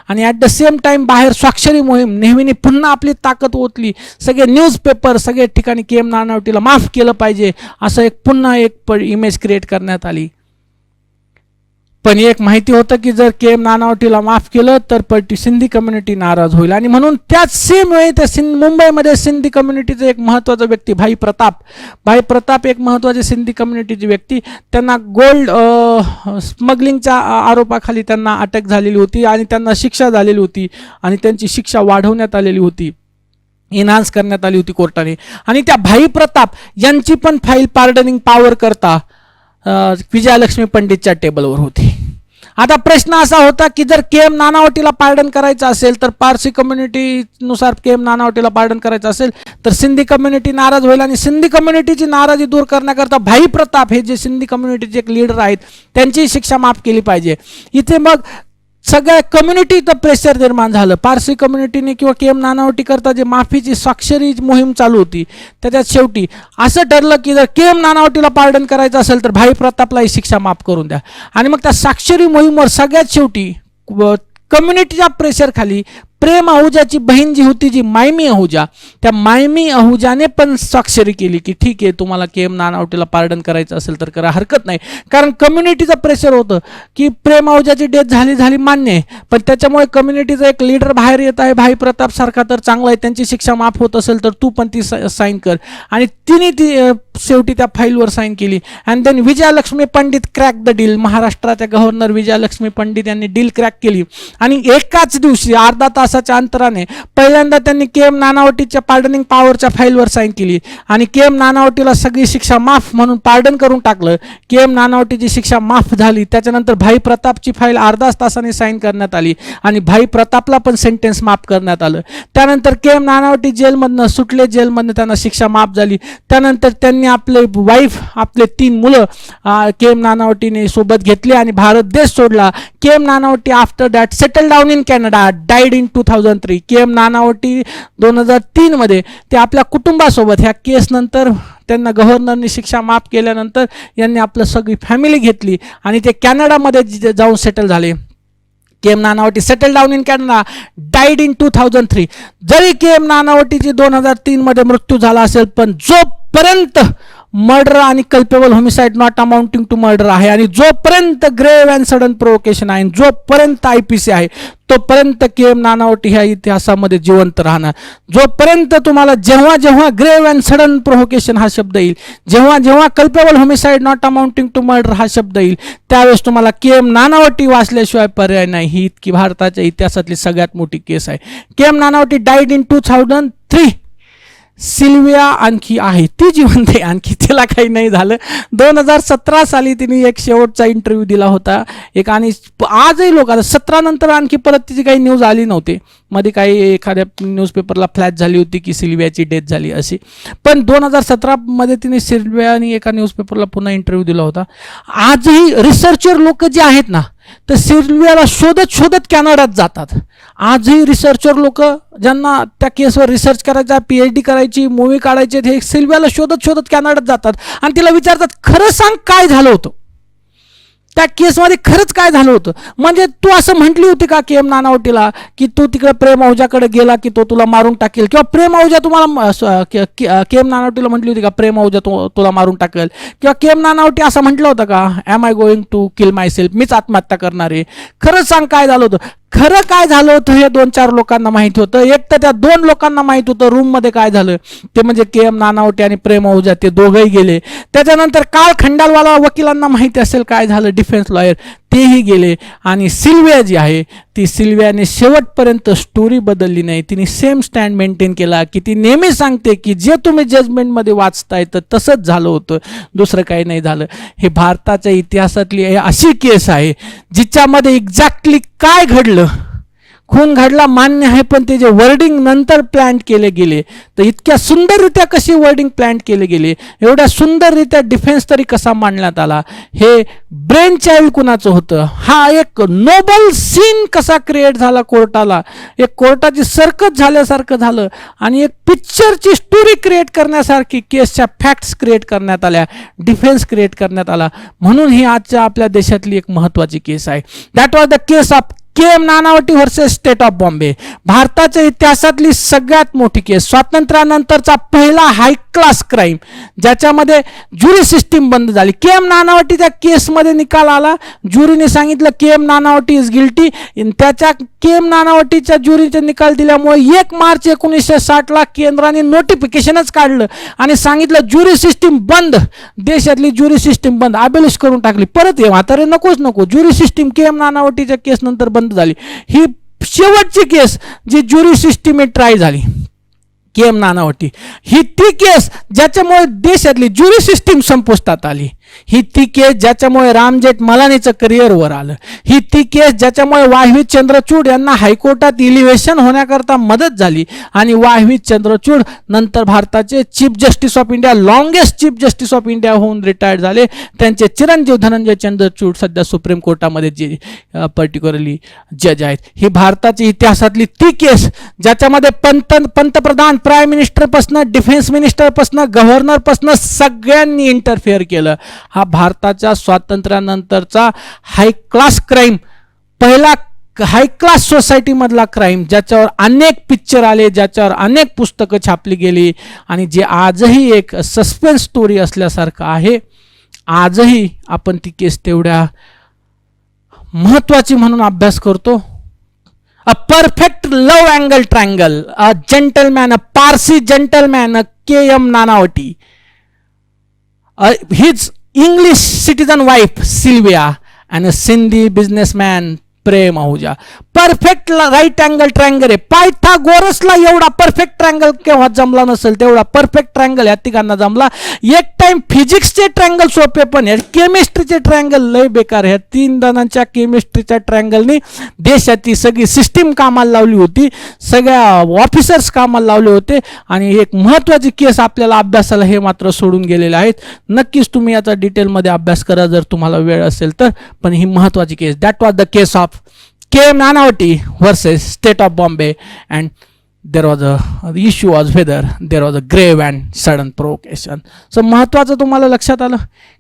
आणि ॲट द सेम टाइम बाहेर स्वाक्षरी मोहीम नेहमीने पुन्हा आपली ताकद ओतली. सगळे न्यूजपेपर सगळे ठिकाणी के.एम. नानावटीला माफ केलं पाहिजे असं एक पुन्हा एक इमेज क्रिएट करण्यात आली. पण एक माहिती होतं की जर के.एम. नानावटीला माफ केलं तर सिंधी कम्युनिटी नाराज होईल. आणि म्हणून त्याच सेम वेळी त्या मुंबईमध्ये सिंधी कम्युनिटीचं एक महत्त्वाचा व्यक्ती भाई प्रताप एक महत्त्वाचे सिंधी कम्युनिटीची व्यक्ती, त्यांना गोल्ड स्मगलिंगच्या आरोपाखाली त्यांना अटक झालेली होती आणि त्यांना शिक्षा झालेली होती आणि त्यांची शिक्षा वाढवण्यात आलेली होती, इन्हान्स करण्यात आली होती कोर्टाने. आणि त्या भाई प्रताप यांची पण फाईल पार्डनिंग पॉवर करता विजयालक्ष्मी पंडितच्या टेबलवर होती. आता प्रश्न असा होता की जर के.एम. नानावटीला पार्डन करायचं असेल तर पारसी कम्युनिटीनुसार के.एम. नानावटीला पार्डन करायचं असेल तर सिंधी कम्युनिटी नाराज होईल आणि सिंधी कम्युनिटीची नाराजी दूर करण्याकरता भाई प्रताप हे जे सिंधी कम्युनिटीचे एक लीडर आहेत त्यांची शिक्षा माफ केली पाहिजे. इथे मग सगळ्या कम्युनिटीचं प्रेशर निर्माण झालं. पारसी कम्युनिटीने किंवा के.एम. नानावटी करता जे माफीची स्वाक्षरी मोहीम चालू होती त्याच्यात शेवटी असं ठरलं की जर के.एम. नानावटीला पार्डन करायचं असेल तर भाई प्रतापला ही शिक्षा माफ करून द्या. आणि मग त्या स्वाक्षरी मोहीमवर सगळ्यात शेवटी कम्युनिटीच्या प्रेशर खाली प्रेम आहुजाची बहीण जी होती, जी मायमी आहुजा, त्या मायमी आहुजाने पण स्वाक्षरी केली की ठीक आहे, तुम्हाला के.एम. नानावटीला पार्डन करायचं असेल तर करा, हरकत नाही. कारण कम्युनिटीचं प्रेशर होतं की प्रेम आहुजाची डेथ झाली मान्य आहे, पण त्याच्यामुळे कम्युनिटीचा एक लीडर बाहेर येत आहे, भाई प्रताप सारखा, तर चांगला आहे, त्यांची शिक्षा माफ होत असेल तर तू पण ती साईन कर. आणि तिने ती शेवटी त्या फाईलवर साईन केली. And then Vijayalakshmi Pandit crack the deal. महाराष्ट्राच्या गव्हर्नर विजयालक्ष्मी पंडित यांनी डील क्रॅक केली आणि एकाच दिवशी अर्धा तासाच्या अंतराने पहिल्यांदा त्यांनी के.एम. नानावटीच्या पार्डनिंग पॉवरच्या फाईलवर साईन केली आणि के.एम. नानावटीला सगळी शिक्षा माफ म्हणून पार्डन करून टाकलं. के.एम. नानावटीची शिक्षा माफ झाली. त्याच्यानंतर भाई प्रतापची फाईल अर्ध्याच तासाने साईन करण्यात आली आणि भाई प्रतापला पण सेंटेन्स माफ करण्यात आलं. त्यानंतर के.एम. नानावटी जेलमधनं सुटले, जेलमधनं त्यांना शिक्षा माफ झाली. त्यानंतर त्यांनी आपले वाईफ, आपले 3 मुलं के.एम. नानावटीने सोबत घेतले आणि भारत देश सोडला. KM. Nanavati after that settle down in Canada, died in 2003. KM. Nanavati 2003 मध्ये ते आपल्या कुटुंबासोबत, ह्या केस नंतर त्यांना गव्हर्नरने शिक्षा माफ केल्यानंतर यांनी आपलं सगळी फॅमिली घेतली आणि ते कॅनडामध्ये जाऊन सेटल झाले. KM. Nanavati settle down in Canada, died in 2003. जरी के.एम. नानावटीची 2003 मध्ये मृत्यू झाला असेल, पण जोपर्यंत मर्डर आणि culpable homicide not amounting to murder आहे आणि जोपर्यंत ग्रेव्ह अँड सडन प्रोवोकेशन आहे, जोपर्यंत IPC आहे, तोपर्यंत के.एम. नानावटी ह्या इतिहासामध्ये जिवंत राहणार. जोपर्यंत तुम्हाला जेव्हा जेव्हा ग्रेव्ह अँड सडन प्रोवोकेशन हा शब्द येईल, जेव्हा जेव्हा culpable homicide not amounting to murder हा शब्द येईल, त्यावेळेस तुम्हाला के.एम. नानावटी वाचल्याशिवाय पर्याय नाही. ही इतकी भारताच्या इतिहासातली सगळ्यात मोठी केस आहे. K M. Nanavati died in 2003. Sylvia आणखी आहे, ती जिवंत आहे आणखी, तिला काही नाही झालं. 2017 साली तिने एक शेवटचा इंटरव्ह्यू दिला होता एक, आणि आजही लोक, आता 17 नंतर आणखी परत तिची काही न्यूज आली नव्हती. मध्ये काही एखाद्या न्यूजपेपरला फ्लॅश झाली होती की सिल्वियाची डेथ झाली अशी, पण 2017 मध्ये तिने सिल्वियानी एका न्यूजपेपरला पुन्हा इंटरव्ह्यू दिला होता. आजही रिसर्चर लोक जे आहेत ना, तर सिल्वियाला शोधत शोधत कॅनडात जातात. आजही रिसर्चर लोक ज्यांना त्या केसवर रिसर्च करायचा, PhD करायची, मूवी काढायचे, हे सिल्वियाला शोधत शोधत कॅनडात जातात आणि तिला विचारतात, खरं सांग काय झालं होतं त्या केसमध्ये, खरंच काय झालं होतं. म्हणजे तू असं म्हटली होती का के.एम. नानावटीला की तू तिकडे प्रेम आहुजाकडे गेला की तो तुला मारून टाकेल, किंवा प्रेम आहुजा तुम्हाला के.एम. नानावटीला म्हटली होती का प्रेम आहुजा तुला मारून टाकेल, किंवा के.एम. नानावटी असं म्हटलं होतं का, am I going to kill myself, मीच आत्महत्या करणार आहे. खरंच सांग काय झालं होतं. खरं काय झालं होतं हे 2-4 लोकांना माहिती होतं. एक तर त्या 2 लोकांना माहित होतं रूममध्ये काय झालं ते, म्हणजे के.एम. नानावटी आणि प्रेम आहुजा, ते दोघंही गेले. त्याच्यानंतर काळ खंडालवाला वकिलांना माहिती असेल काय झालं, डिफेन्स लॉयर, तेही गेले. आणि सिल्विया जी आहे, ती सिल्वियाने शेवटपर्यंत स्टोरी बदलली नाही. तिने सेम स्टँड मेंटेन केला की ती नेहमी सांगते की जे तुम्ही जजमेंटमध्ये वाचताय तर तसंच झालं होतं, दुसरं काही नाही झालं. हे भारताच्या इतिहासातली अशी केस आहे जिच्यामध्ये एक्झॅक्टली काय घडलं, खून घडला मान्य आहे, पण ते जे वर्डिंग नंतर प्लॅन केले गेले, तर इतक्या सुंदररित्या कशी वर्डिंग प्लॅन केले गेले, एवढ्या सुंदररित्या डिफेन्स तरी कसा मांडण्यात आला, हे ब्रेन चाइल्ड कुणाचं होतं, हा एक नोबल सीन कसा क्रिएट झाला कोर्टाला, एक कोर्टाची सर्कस झाल्यासारखं झालं आणि एक पिक्चरची स्टोरी क्रिएट करण्यासारखी केसच्या फॅक्ट्स क्रिएट करण्यात आल्या, डिफेन्स क्रिएट करण्यात आला. म्हणून ही आजच्या आपल्या देशातली एक महत्त्वाची केस आहे. That was the case of K M. Nanavati versus state of Bombay. भारताच्या इतिहासातली सगळ्यात मोठी केस, स्वातंत्र्यानंतरचा पहिला हाय क्लास क्राईम, ज्याच्यामध्ये ज्युरी सिस्टीम बंद झाली. के.एम. नानावटीच्या केसमध्ये निकाल आला, ज्युरीने सांगितलं के.एम. Nanavati is guilty. त्याच्या के.एम. नानावटीच्या ज्युरीचे निकाल दिल्यामुळे 1 मार्च 1960 केंद्राने नोटिफिकेशनच काढलं आणि सांगितलं ज्युरी सिस्टीम बंद, देशातली ज्युरी सिस्टीम बंद, अबेलिश करून टाकली. परत ये म्हातारे नकोच नको, ज्युरी सिस्टीम के.एम. नानावटीच्या केस नंतर बंद झाली. ही शेवटची केस जी ज्युरी सिस्टीम ट्राय झाली, के.एम. नानावटी, ही ती केस ज्याच्यामुळे देशातली ज्युरी सिस्टीम संपुष्टात आली. ही ती केस ज्याच्यामुळे रामजेठ मलानीचं करिअर वर आलं. ही ती केस ज्याच्यामुळे वायव्य चंद्रचूड यांना हायकोर्टात इलिव्हेशन होण्याकरता मदत झाली आणि वायव्य चंद्रचूड नंतर भारताचे chief justice of India, longest chief justice of India होऊन रिटायर्ड झाले. त्यांचे चिरंजीव धनंजय चंद्रचूड सध्या सुप्रीम कोर्टामध्ये जे पर्टिक्युलरली जज आहेत. ही भारताच्या इतिहासातली ती केस ज्याच्यामध्ये पंतप्रधान, प्राईम मिनिस्टरपासून, डिफेन्स मिनिस्टरपासून, गव्हर्नरपासून सगळ्यांनी इंटरफेअर केलं. हा भारताच्या स्वातंत्र्यानंतरचा हाय क्लास क्राईम, पहिला हाय क्लास सोसायटीमधला क्राईम, ज्याच्यावर अनेक पिक्चर आले, ज्याच्यावर अनेक पुस्तकं छापली गेली आणि जे आजही एक सस्पेन्स स्टोरी असल्यासारखं आहे. आजही आपण ती केस तेवढ्या महत्वाची म्हणून अभ्यास करतो. A perfect love angle triangle, a gentleman, a Parsi gentleman, a KM Nanavati, his English citizen wife Sylvia, and a Sindhi businessman Prem Ahuja. Perfect right angle triangle आहे. पायथागोरसला एवढा परफेक्ट ट्रायंगल केव्हा जमला नसेल तेवढा परफेक्ट ट्रायंगल या तिघांना जमला. एक टाइम फिजिक्सचे ट्रायंगल सोपे पण आहे, केमिस्ट्रीचे ट्रायंगल लय बेकार आहे. 3 जणांच्या केमिस्ट्रीच्या ट्रायंगलनी देशाची सगळी सिस्टीम कामाला लावली होती, सगळ्या ऑफिसर्स कामाला लावले होते. आणि एक महत्त्वाची केस आपल्याला अभ्यासाला हे मात्र सोडून गेलेले आहेत. नक्कीच तुम्ही याचा डिटेलमध्ये अभ्यास करा जर तुम्हाला वेळ असेल तर. पण ही महत्त्वाची case, that was the case of KM Nanavati versus State of Bombay, and there was the issue was whether there was a grave and sudden provocation. So महत्त्वाचं तुम्हाला लक्षात आलं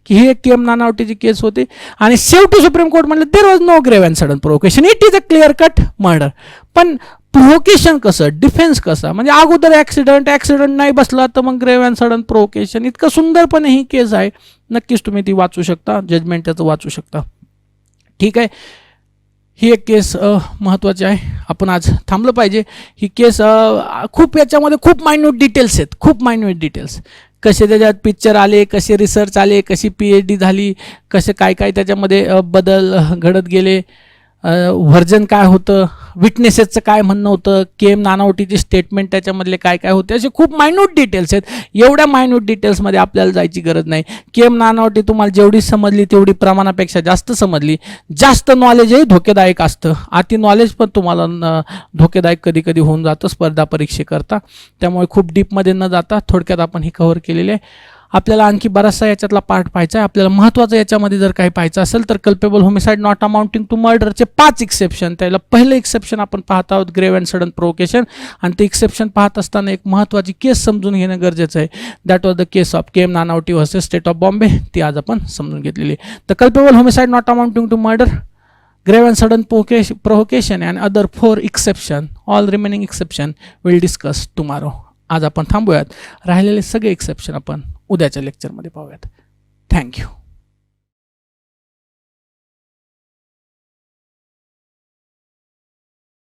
की ही एक KM नानावटीची केस होती आणि शेवटी सुप्रीम कोर्ट म्हणलं देर वॉज नो ग्रेव and sudden provocation, it is a clear cut murder. पण प्रोवोकेशन कसं, डिफेन्स कसा, म्हणजे अगोदर ॲक्सिडेंट नाही बसला तर मग ग्रेव अँड सडन प्रोवोकेशन. इतकं सुंदरपणे ही केस आहे. नक्कीच तुम्ही ती वाचू शकता, जजमेंट त्याचं वाचू शकता. ठीक आहे, ही एक केस महत्त्वाची आहे. आपण आज थांबलं पाहिजे. ही केस खूप याच्यामध्ये खूप मायन्यूट डिटेल्स आहेत, खूप मायन्यूट डिटेल्स. कसे त्याच्यात पिक्चर आले, कसे रिसर्च आले, कशी PhD झाली, कसे काय काय त्याच्यामध्ये बदल घडत गेले, व्हर्जन काय होतं, विटनेसेसचं काय म्हणणं होतं, KM नानावटीचे स्टेटमेंट त्याच्यामधले काय काय होते, असे खूप मायन्यूट डिटेल्स आहेत. एवढ्या मायन्यूट डिटेल्समध्ये आपल्याला जायची गरज नाही. KM नानावटी तुम्हाला जेवढी समजली तेवढी प्रमाणापेक्षा जास्त समजली. जास्त नॉलेजही धोकेदायक असतं, अति नॉलेज पण तुम्हाला धोकेदायक कधी कधी होऊन जातं स्पर्धा परीक्षेकरता. त्यामुळे खूप डीपमध्ये न जाता थोडक्यात आपण ही कव्हर केलेली आहे. आपल्याला आणखी बराचसा याच्यातला पार्ट पाहायचा आहे. आपल्याला महत्त्वाचं याच्यामध्ये जर काही पाहायचं असेल तर culpable homicide not amounting to मर्डरचे 5 एक्सेप्शन. त्याला पहिलं एक्सेप्शन आपण पाहत आहोत, ग्रेव अँड सडन प्रोवोकेशन. आणि ते एक्सेप्शन पाहत असताना एक महत्त्वाची केस समजून घेणं गरजेचं आहे. That was the case of KM Nanavati versus state of Bombay. ती आज आपण समजून घेतलेली. तर culpable homicide not amounting to murder, grave and sudden provocation and other 4 exception, all remaining exception we'll discuss tomorrow. आज आपण थांबूयात. राहिलेले सगळे एक्सेप्शन आपण उद्याच्या लेक्चरमध्ये पाहूयात. थँक्यू.